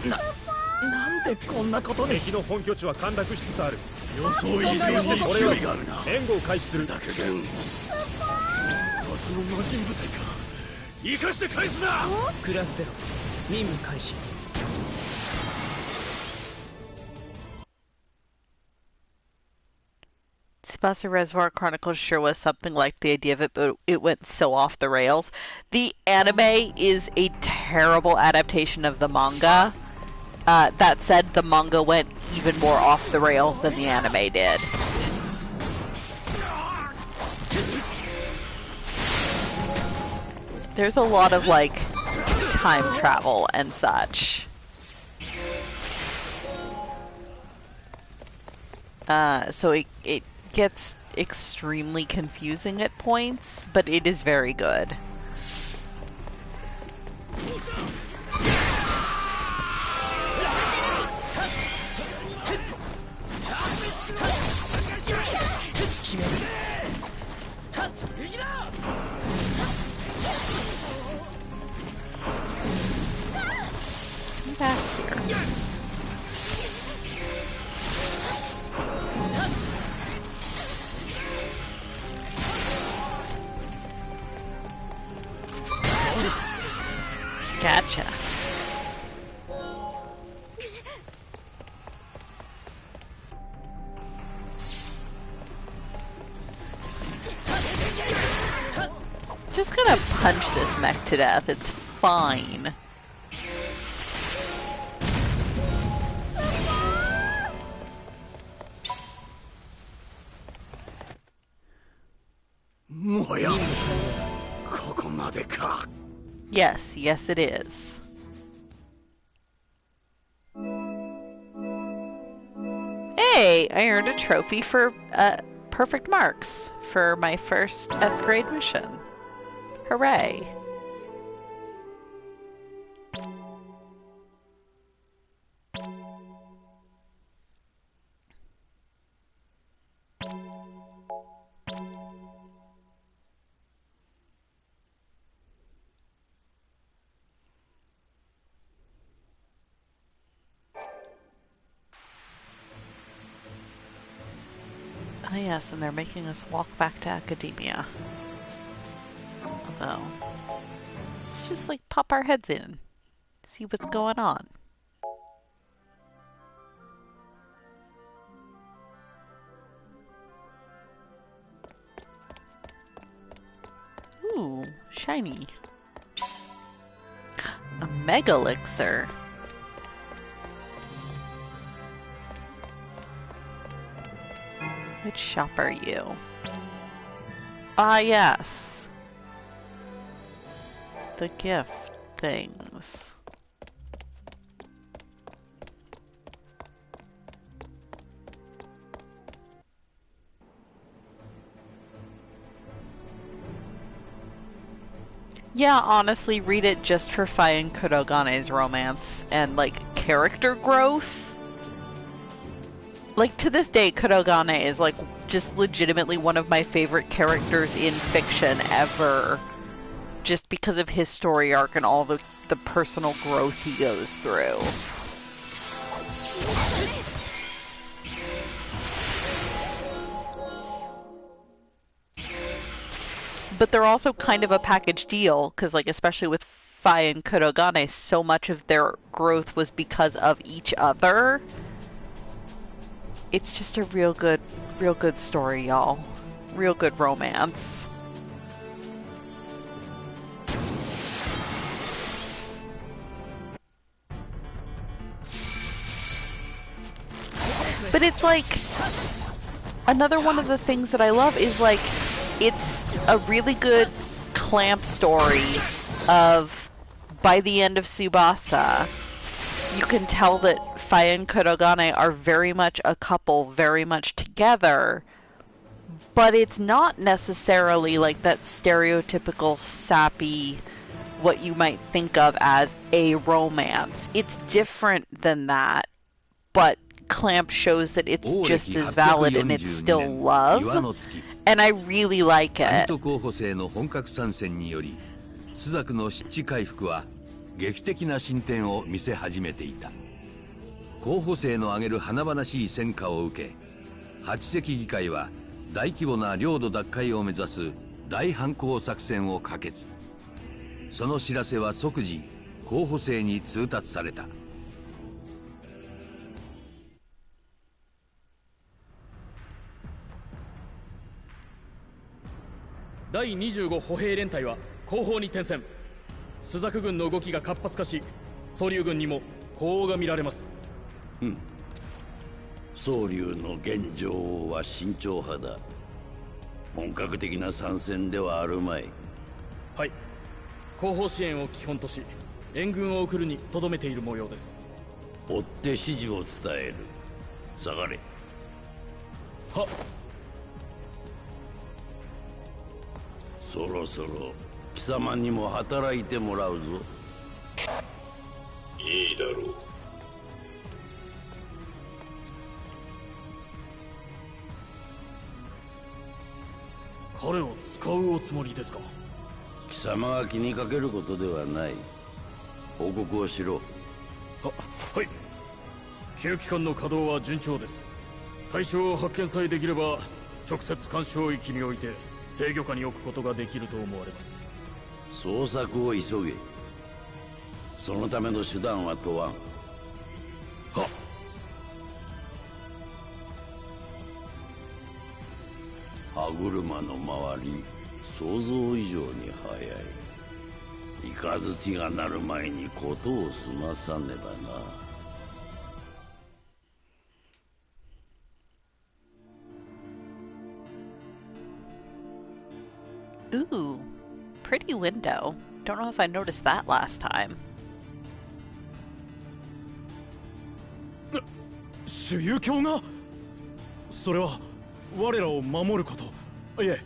なんでこんなことに。敵の本拠地は陥落しつつある。予想以上に勢いがあるな。援護を開始する。朱雀軍。噂の魔人部隊か。生かして返すな。クラスゼロ任務開始。Tsubasa Reservoir Chronicles sure was something like the idea of it, but it went so off the rails. The anime is a terrible adaptation of the manga. That said, the manga went even more off the rails than the anime did. There's a lot of, like, time travel and such. So it gets extremely confusing at points, but it is very good. Back here. Gotcha. Just gonna punch this mech to death, it's fine. Yes, yes it is. Hey, I earned a trophy for perfect marks for my first S-grade mission. Hooray. Oh yes, and they're making us walk back to academia. Although, let's just like pop our heads in, see what's going on. Ooh, shiny. A mega elixir. Which shop are you? Ah, yes. The gift things. Yeah, honestly, read it just for Fai and Kurogane's romance and, like, character growth. Like, to this day, Kurogane is, like, just legitimately one of my favorite characters in fiction ever. Just because of his story arc and all the personal growth he goes through. But they're also kind of a package deal, because, like, especially with Fai and Kurogane, so much of their growth was because of each other. It's just a real good story, y'all. Real good romance. But it's like, another one of the things that I love is, like, it's a really good clamp story of, by the end of Tsubasa, you can tell that Fai and Kurogane are very much a couple, very much together, but it's not necessarily like that stereotypical sappy, what you might think of as a romance. It's different than that, but Clamp shows that it's just as valid and it's still love, and I really like it. 劇的な進展を見せ始めていた。候補生の挙げる華々しい戦果を受け、八隻議会は大規模な領土奪回を目指す大反攻作戦を可決。その知らせは即時候補生に通達された。第25歩兵連隊は後方に転戦。朱雀軍の動きが活発化し、蒼龍軍にも呼応が見られます。蒼龍の現状は慎重派だ。本格的な参戦ではあるまい。はい、後方支援を基本とし、援軍を送るにとどめている模様です。追って指示を伝える。下がれ。は。そろそろ貴様にも働いてもらうぞ。いいだろう。彼を使うおつもりですか？貴様が気にかけることではない。報告をしろ。はい。旧機関の稼働は順調です。対象を発見さえできれば直接干渉域において制御下に置くことができると思われます。捜索を急げ。そのための手段は問わん。はっ。歯車の周り、想像以上に早い。雷が鳴る前に事を済まさねばな。Ooh, pretty window. Don't know if I noticed that last time. 主遊卿が？それは我らを守ること、いえ、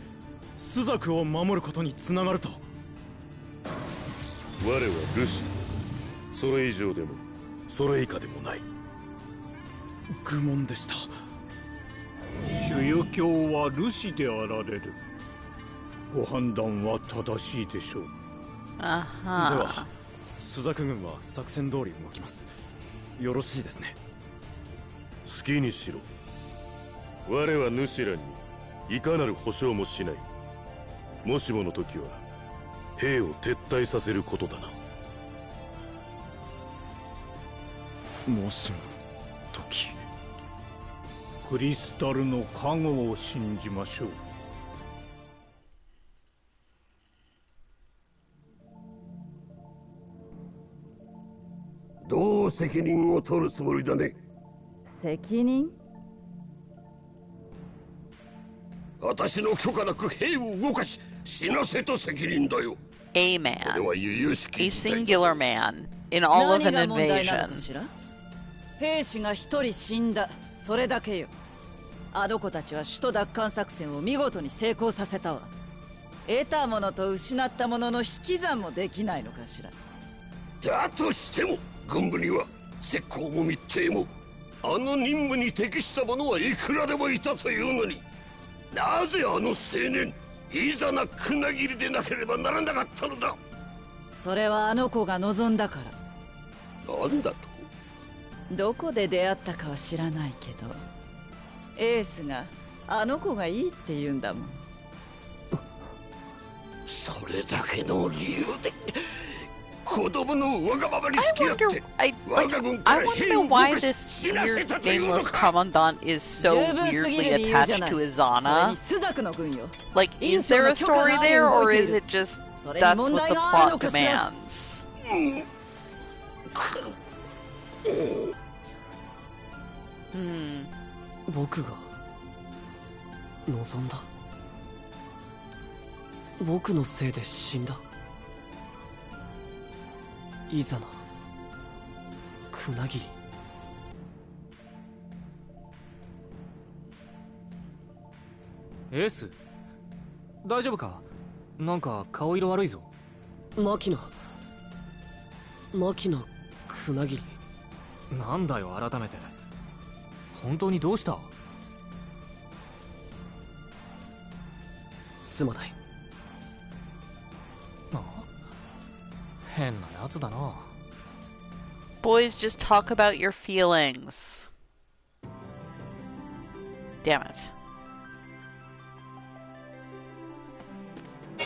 朱雀を守ることにつながると。我はルシー。それ以上でもそれ以下でもない。愚問でした。主遊卿はルシであられる。ご判断は正しいでしょう。では、朱雀軍は作戦通り動きます。よろしいですね。好きにしろ。我は主らにいかなる保証もしない。もしもの時は兵を撤退させることだな。もしも時、クリスタルの加護を信じましょう。どう責任を取るつもりだね。責任？私の許可なく兵を動かし死なせた責任だよ。A man, これは由々しき a 事態だ。 singular man in all of 何 an が問題なの invasion. かしら。兵士が一人死んだ、それだけよ。あの子たちは首都奪還作戦を見事に成功させたわ。得たものと失ったものの引き算もできないのかしら。だとしても軍部には石膏も密偵もあの任務に適した者はいくらでもいたというのに、なぜあの青年いざな船切りでなければならなかったのだ。それはあの子が望んだから。なんだと。どこで出会ったかは知らないけど、エースがあの子がいいって言うんだもん。それだけの理由で子供のわがままに付き合って I want to know why this weird nameless commandant is so weirdly attached to Izana. Like, is there a story there, or is it just that's what the plot demands? 僕が望んだ。僕のせいで死んだ。いざな船切り。エース、大丈夫か？なんか顔色悪いぞ。牧野船切り。なんだよ改めて。本当にどうした？すまない。変なやつだな。Boys, just talk about your feelings. Damn it.「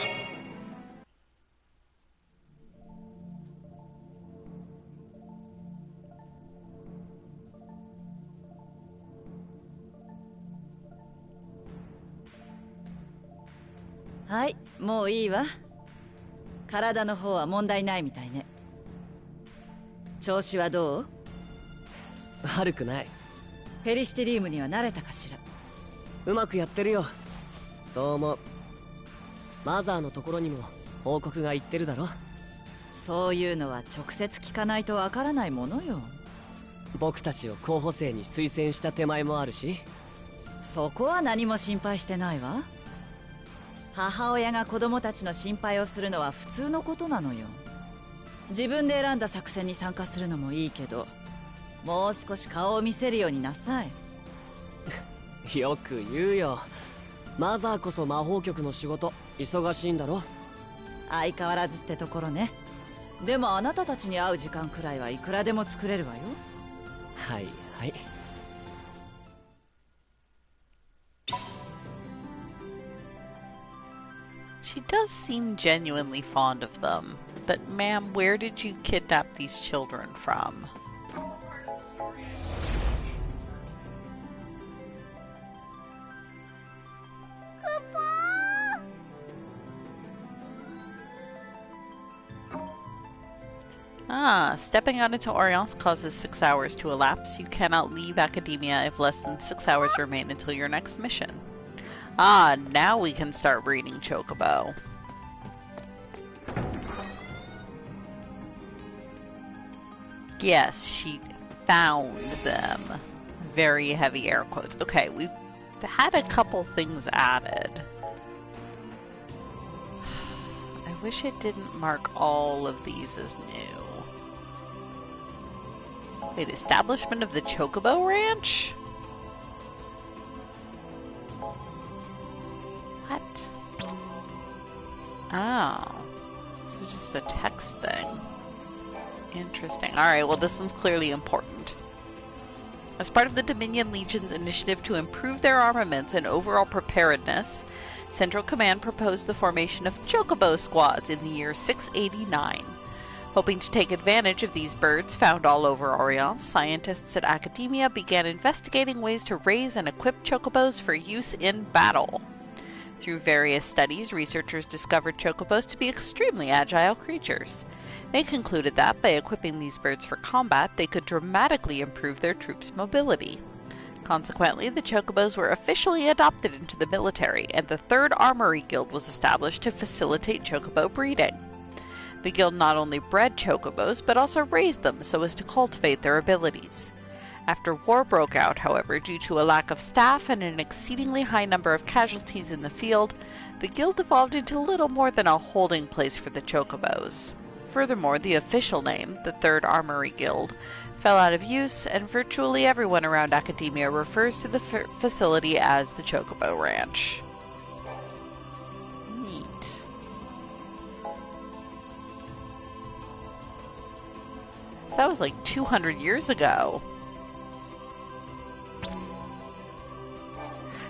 はい、もういいわ。体の方は問題ないみたいね。調子はどう？悪くない。ペリシテリウムには慣れたかしら。うまくやってるよ。そう思う。マザーのところにも報告が行ってるだろ。そういうのは直接聞かないとわからないものよ。僕たちを候補生に推薦した手前もあるし。そこは何も心配してないわ。母親が子供たちの心配をするのは普通のことなのよ。自分で選んだ作戦に参加するのもいいけど、もう少し顔を見せるようになさい。よく言うよ。マザーこそ魔法局の仕事忙しいんだろ。相変わらずってところね。でもあなたたちに会う時間くらいはいくらでも作れるわよ。はいはい。She does seem genuinely fond of them, but ma'am, where did you kidnap these children from? Stepping out into Orion's causes 6 hours to elapse. You cannot leave academia if less than 6 hours remain until your next mission. Now we can start reading Chocobo. Yes, she found them. Very heavy air quotes. Okay, we've had a couple things added. I wish it didn't mark all of these as new. Wait, establishment of the Chocobo Ranch? What? Oh. This is just a text thing. Interesting. Alright, well this one's clearly important. As part of the Dominion Legion's initiative to improve their armaments and overall preparedness, Central Command proposed the formation of Chocobo squads in the year 689. Hoping to take advantage of these birds found all over Orient, scientists at Academia began investigating ways to raise and equip chocobos for use in battle. Through various studies, researchers discovered chocobos to be extremely agile creatures. They concluded that, by equipping these birds for combat, they could dramatically improve their troops' mobility. Consequently, the chocobos were officially adopted into the military, and the 3rd Armory Guild was established to facilitate chocobo breeding. The guild not only bred chocobos, but also raised them so as to cultivate their abilities. After war broke out, however, due to a lack of staff and an exceedingly high number of casualties in the field, the guild evolved into little more than a holding place for the chocobos. Furthermore, the official name, the 3rd Armory Guild, fell out of use, and virtually everyone around Academia refers to the facility as the Chocobo Ranch. Neat. So that was like 200 years ago.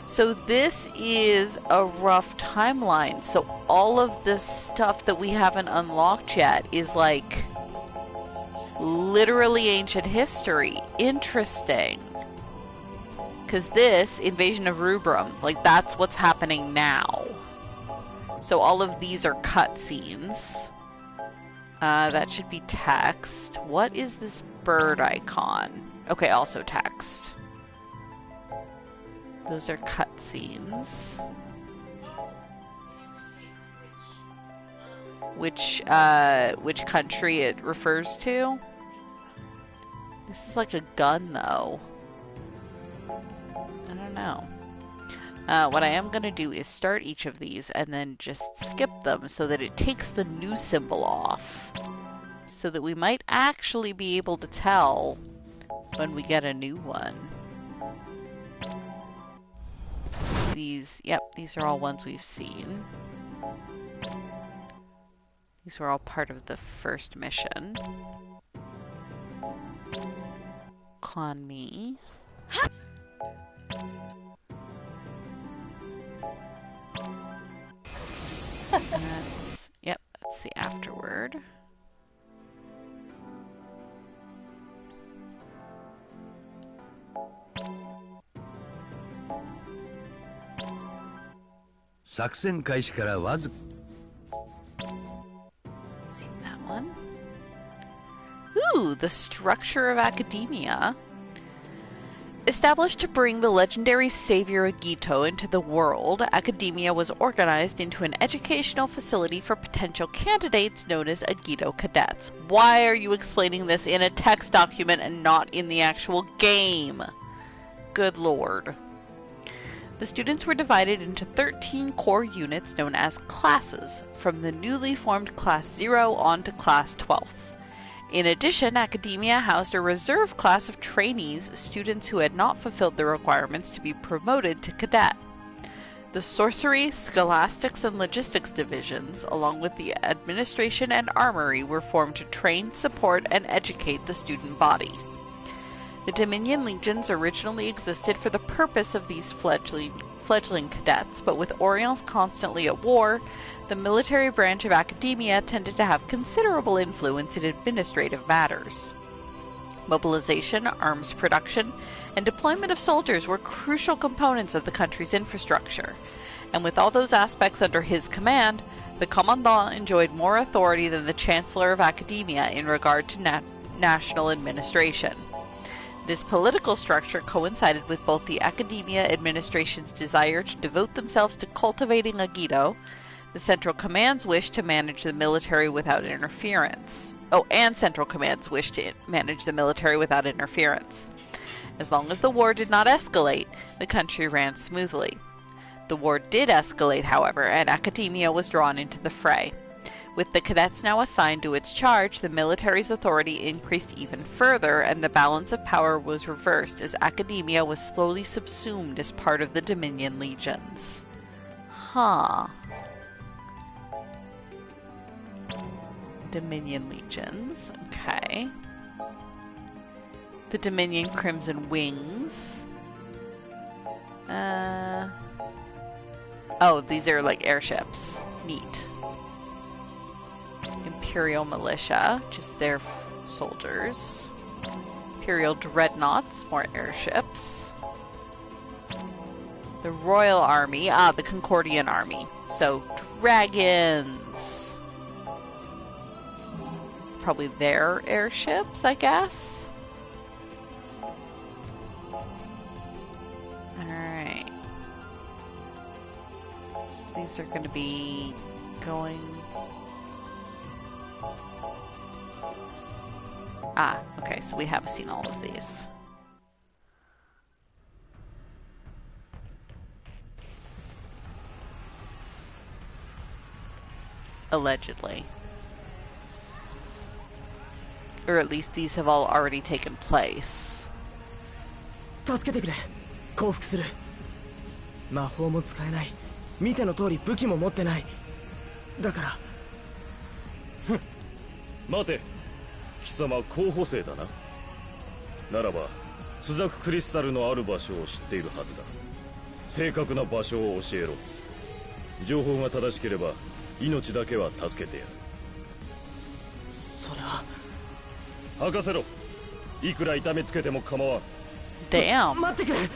So this is a rough timeline. So all of this stuff that we haven't unlocked yet is like literally ancient history. Interesting. Because this, Invasion of Rubrum, like that's what's happening now. So all of these are cutscenes. That should be text. What is this bird icon? Okay, also text. Those are cutscenes. Which country it refers to? This is like a gun, though. I don't know. What I am gonna do is start each of these and then just skip them so that it takes the new symbol off. So that we might actually be able to tell when we get a new one. These are all ones we've seen. These were all part of the first mission. Clon me. That's the afterword. See that one? Ooh, the structure of Academia. Established to bring the legendary savior Agito into the world, Academia was organized into an educational facility for potential candidates known as Agito Cadets. Why are you explaining this in a text document and not in the actual game? Good lord. The students were divided into 13 core units known as classes, from the newly formed Class 0 on to Class 12th. In addition, Academia housed a reserve class of trainees, students who had not fulfilled the requirements to be promoted to cadet. The Sorcery, Scholastics, and Logistics divisions, along with the Administration and Armory, were formed to train, support, and educate the student body. The Dominion Legions originally existed for the purpose of these fledgling cadets, but with Orients constantly at war, the military branch of Academia tended to have considerable influence in administrative matters. Mobilization, arms production, and deployment of soldiers were crucial components of the country's infrastructure, and with all those aspects under his command, the Commandant enjoyed more authority than the Chancellor of Academia in regard to national administration. This political structure coincided with both the Academia administration's desire to devote themselves to cultivating Agito, the Central Command's wish to manage the military without interference. And Central Command's wish to manage the military without interference. As long as the war did not escalate, the country ran smoothly. The war did escalate, however, and Academia was drawn into the fray. With the cadets now assigned to its charge, the military's authority increased even further, and the balance of power was reversed as Academia was slowly subsumed as part of the Dominion Legions. Huh. Dominion Legions, okay. The Dominion Crimson Wings. Oh, these are like airships. Neat. Imperial Militia, just their soldiers. Imperial Dreadnoughts, more airships. The Royal Army, the Concordian Army. So, dragons. Probably their airships, I guess. Alright. So these are going to be going... okay, so we have seen all of these. Allegedly. Or at least these have all already taken place. 助けてくれ。降伏する。魔法も使えない。見ての通り武器も持ってない。だから。待て。貴様候補生だな。ならば、朱雀クリスタルのある場所を知っているはずだ。正確な場所を教えろ。情報が正しければ、命だけは助けてやる。それは。任せろ。いくら痛めつけても構わん。Damn. 待ってくれ。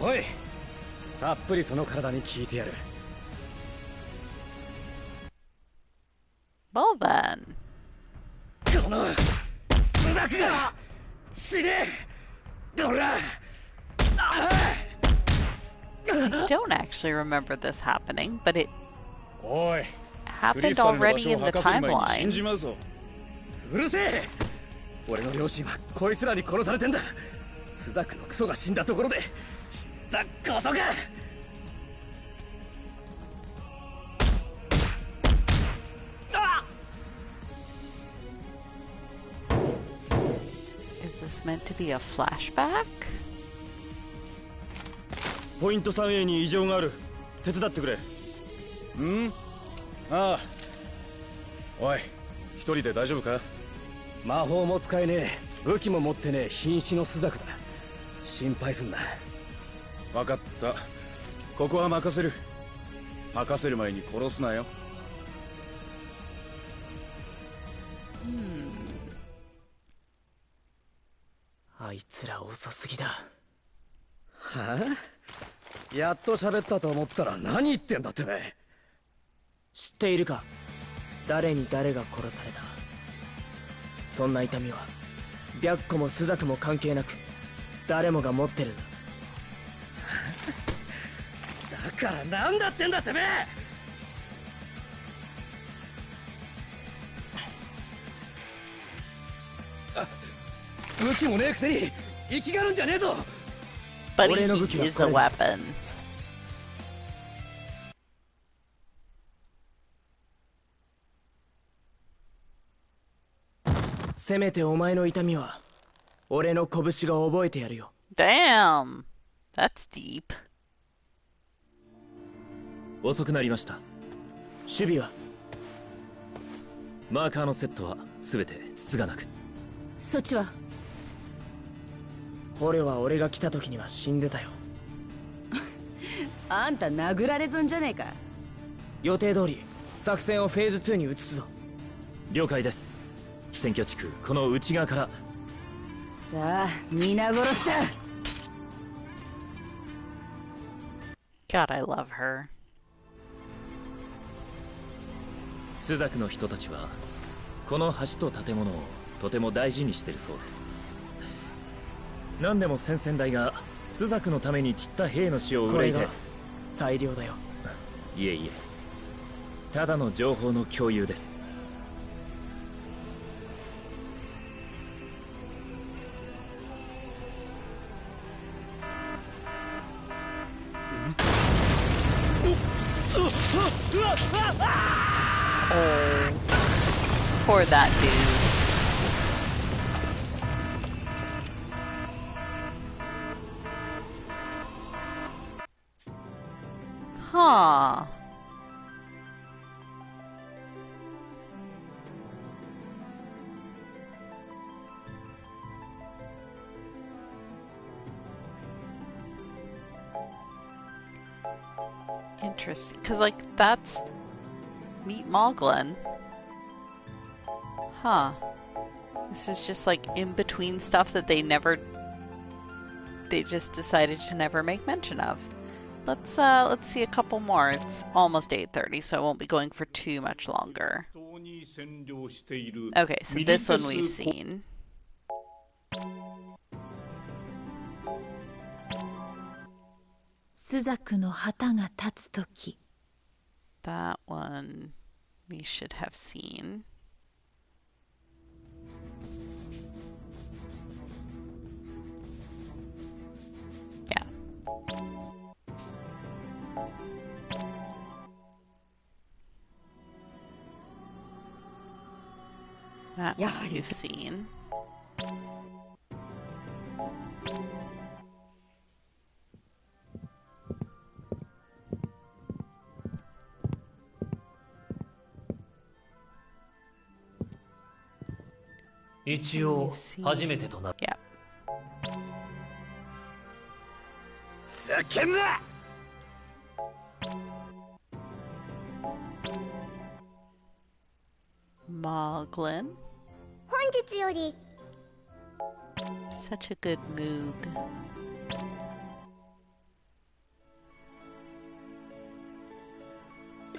おい、たっぷりその体に効いてやる。Well then. この朱雀が死ね。どら。I don't actually remember this happening, but it おい。 happened already in the timeline. うるせえ。俺の両親はこいつらに殺されてんだ。朱雀のクソが死んだところで知ったことが。Is this meant to be a flashback? ポイント 3A に異常がある。手伝ってくれ。ん？ああ。おい、一人で大丈夫か？魔法も使えねえ、武器も持ってねえ瀕死の朱雀だ。心配すんな。分かった。ここは任せる。吐かせる前に殺すなよ。あいつら遅すぎだ。はあ？やっと喋ったと思ったら何言ってんだってめえ。知っているか？誰に誰が殺された。そんな痛みは白虎も朱雀も関係なく誰もが持ってるんだ。だからなんだってんだってめえ。武器もねえくせに生きがるんじゃねえぞ。 But he is a weapon. せめてお前の痛みは俺の拳が覚えてやるよ。 Damn, that's deep. 遅くなりました。守備は？マーカーのセットは全て筒がなく。そっちは？捕虜は俺が来た時には死んでたよ。あんた殴られ損じゃねえか。予定通り作戦をフェーズ2に移すぞ。了解です。選挙地区この内側から。さあ皆殺しだ。 God, I love her. 朱雀の人たちはこの橋と建物をとても大事にしてるそうです。何でも先々代が朱雀のために散った兵の死を憂いて。これが最良だよ。いえいえ、ただの情報の共有です。Oh, poor that dude. Huh. interesting, because, like, that's... Meet Moglin. Huh. This is just, like, in between stuff that they just decided to never make mention of. Let's see a couple more. It's almost 8:30, so I won't be going for too much longer. Okay, so this one we've seen. That one we should have seen. Yeah. That one you've seen. Yeah. ざけんな! Moglin. 本日より Such a good moog.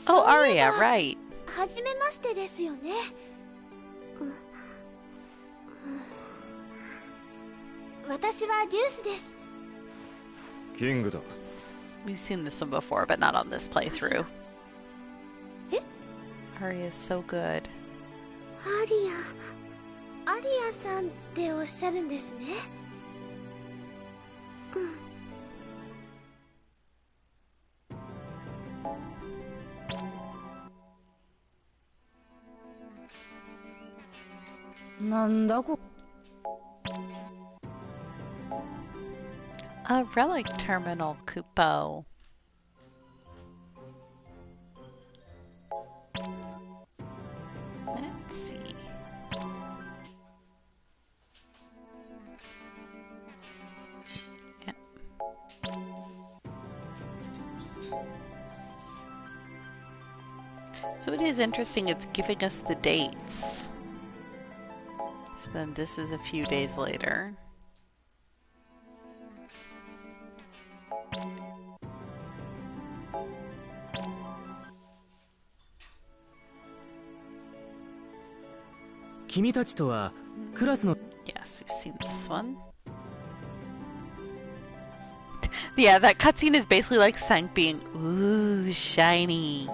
Oh, Arya, right. はじめましてですよね。私はデュースです。キングだ。We've seen this one before, but not on this playthrough. え? Arya is so good. アリアさんっておっしゃるんですね。なんだこ A relic terminal, Kupo. Let's see. Yeah. So it is interesting, it's giving us the dates. So then this is a few days later. Yes, we've seen this one. Yeah, that cutscene is basically like Sank being, ooh, shiny.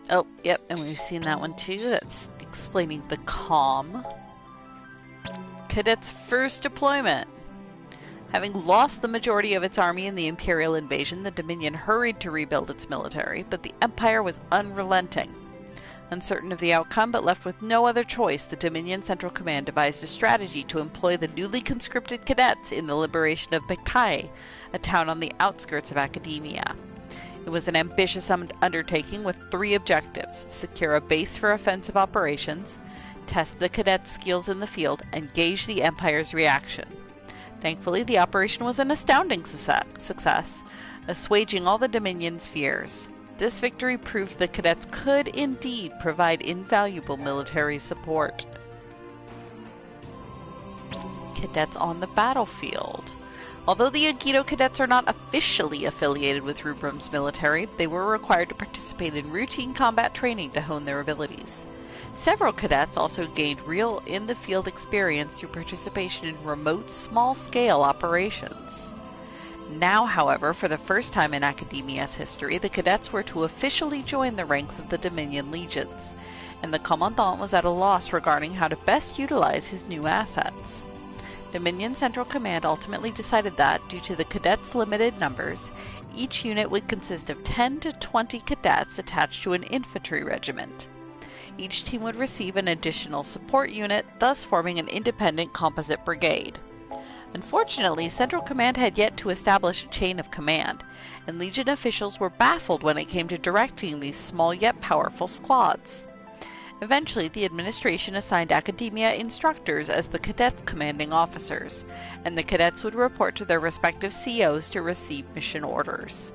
Oh, yep, and we've seen that one too. That's explaining the calm. Cadet's first deployment. Having lost the majority of its army in the Imperial invasion, the Dominion hurried to rebuild its military, but the Empire was unrelenting. Uncertain of the outcome, but left with no other choice, the Dominion Central Command devised a strategy to employ the newly conscripted cadets in the liberation of Bactai, a town on the outskirts of Academia. It was an ambitious undertaking with 3 objectives: secure a base for offensive operations, test the cadets' skills in the field, and gauge the Empire's reaction. Thankfully, the operation was an astounding success, assuaging all the Dominion's fears. This victory proved the cadets could indeed provide invaluable military support. Cadets on the battlefield. Although the Agito cadets are not officially affiliated with Rubrum's military, they were required to participate in routine combat training to hone their abilities. Several cadets also gained real in-the-field experience through participation in remote, small-scale operations. Now, however, for the first time in Academia's history, the cadets were to officially join the ranks of the Dominion legions, and the Commandant was at a loss regarding how to best utilize his new assets. Dominion Central Command ultimately decided that, due to the cadets' limited numbers, each unit would consist of 10 to 20 cadets attached to an infantry regiment. Each team would receive an additional support unit, thus forming an independent composite brigade. Unfortunately, Central Command had yet to establish a chain of command, and Legion officials were baffled when it came to directing these small yet powerful squads. Eventually, the administration assigned academia instructors as the cadets' commanding officers, and the cadets would report to their respective COs to receive mission orders.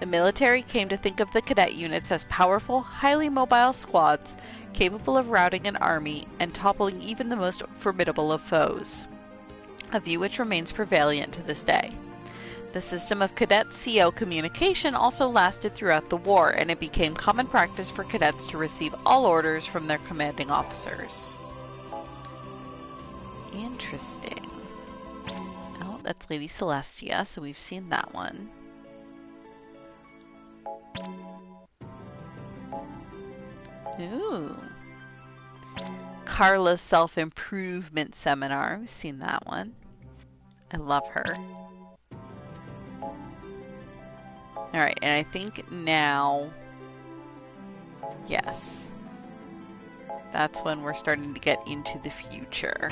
The military came to think of the cadet units as powerful, highly mobile squads capable of routing an army and toppling even the most formidable of foes, a view which remains prevalent to this day. The system of cadet-CO communication also lasted throughout the war, and it became common practice for cadets to receive all orders from their commanding officers. Interesting. Oh, that's Lady Celestia, so we've seen that one. Ooh. Carla's self-improvement seminar. We've seen that one. I love her. Alright, and I think now... Yes. That's when we're starting to get into the future.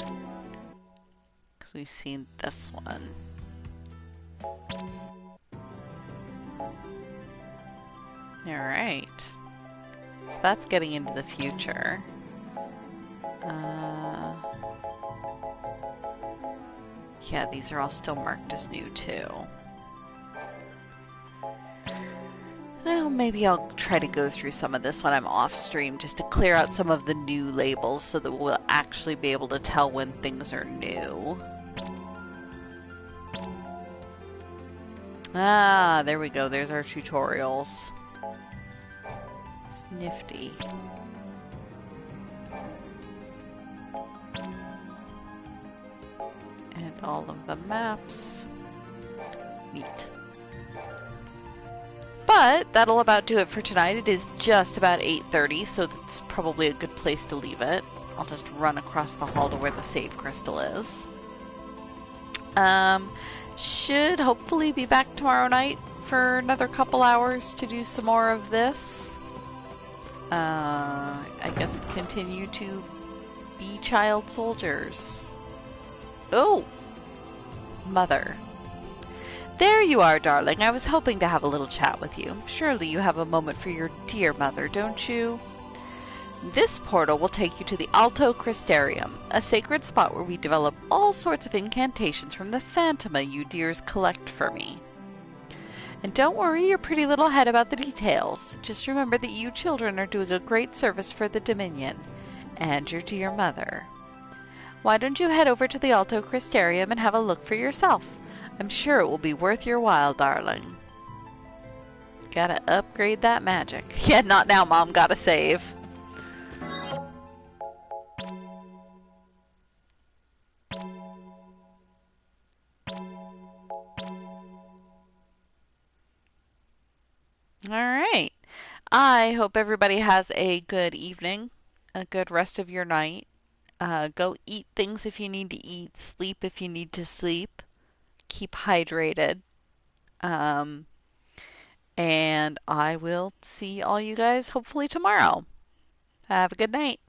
Because we've seen this one. Alright. So that's getting into the future. Yeah, these are all still marked as new too. Well, maybe I'll try to go through some of this when I'm off stream just to clear out some of the new labels so that we'll actually be able to tell when things are new. Ah, there we go. There's our tutorials. It's nifty. And all of the maps. Neat. But that'll about do it for tonight. It is just about 8:30, so that's probably a good place to leave it. I'll just run across the hall to where the save crystal is. Should hopefully be back tomorrow night for another couple hours to do some more of this. I guess continue to be child soldiers. Oh! Mother. There you are, darling. I was hoping to have a little chat with you. Surely you have a moment for your dear mother, don't you? This portal will take you to the Alto Crystarium, a sacred spot where we develop all sorts of incantations from the phantoma you dears collect for me. And don't worry your pretty little head about the details. Just remember that you children are doing a great service for the Dominion, and your dear mother. Why don't you head over to the Alto Crystarium and have a look for yourself? I'm sure it will be worth your while, darling. Gotta upgrade that magic. Yeah, not now, Mom. Gotta save. Alright. I hope everybody has a good evening, a good rest of your night. Go eat things if you need to eat, sleep if you need to sleep. Keep hydrated. And I will see all you guys hopefully tomorrow. Have a good night.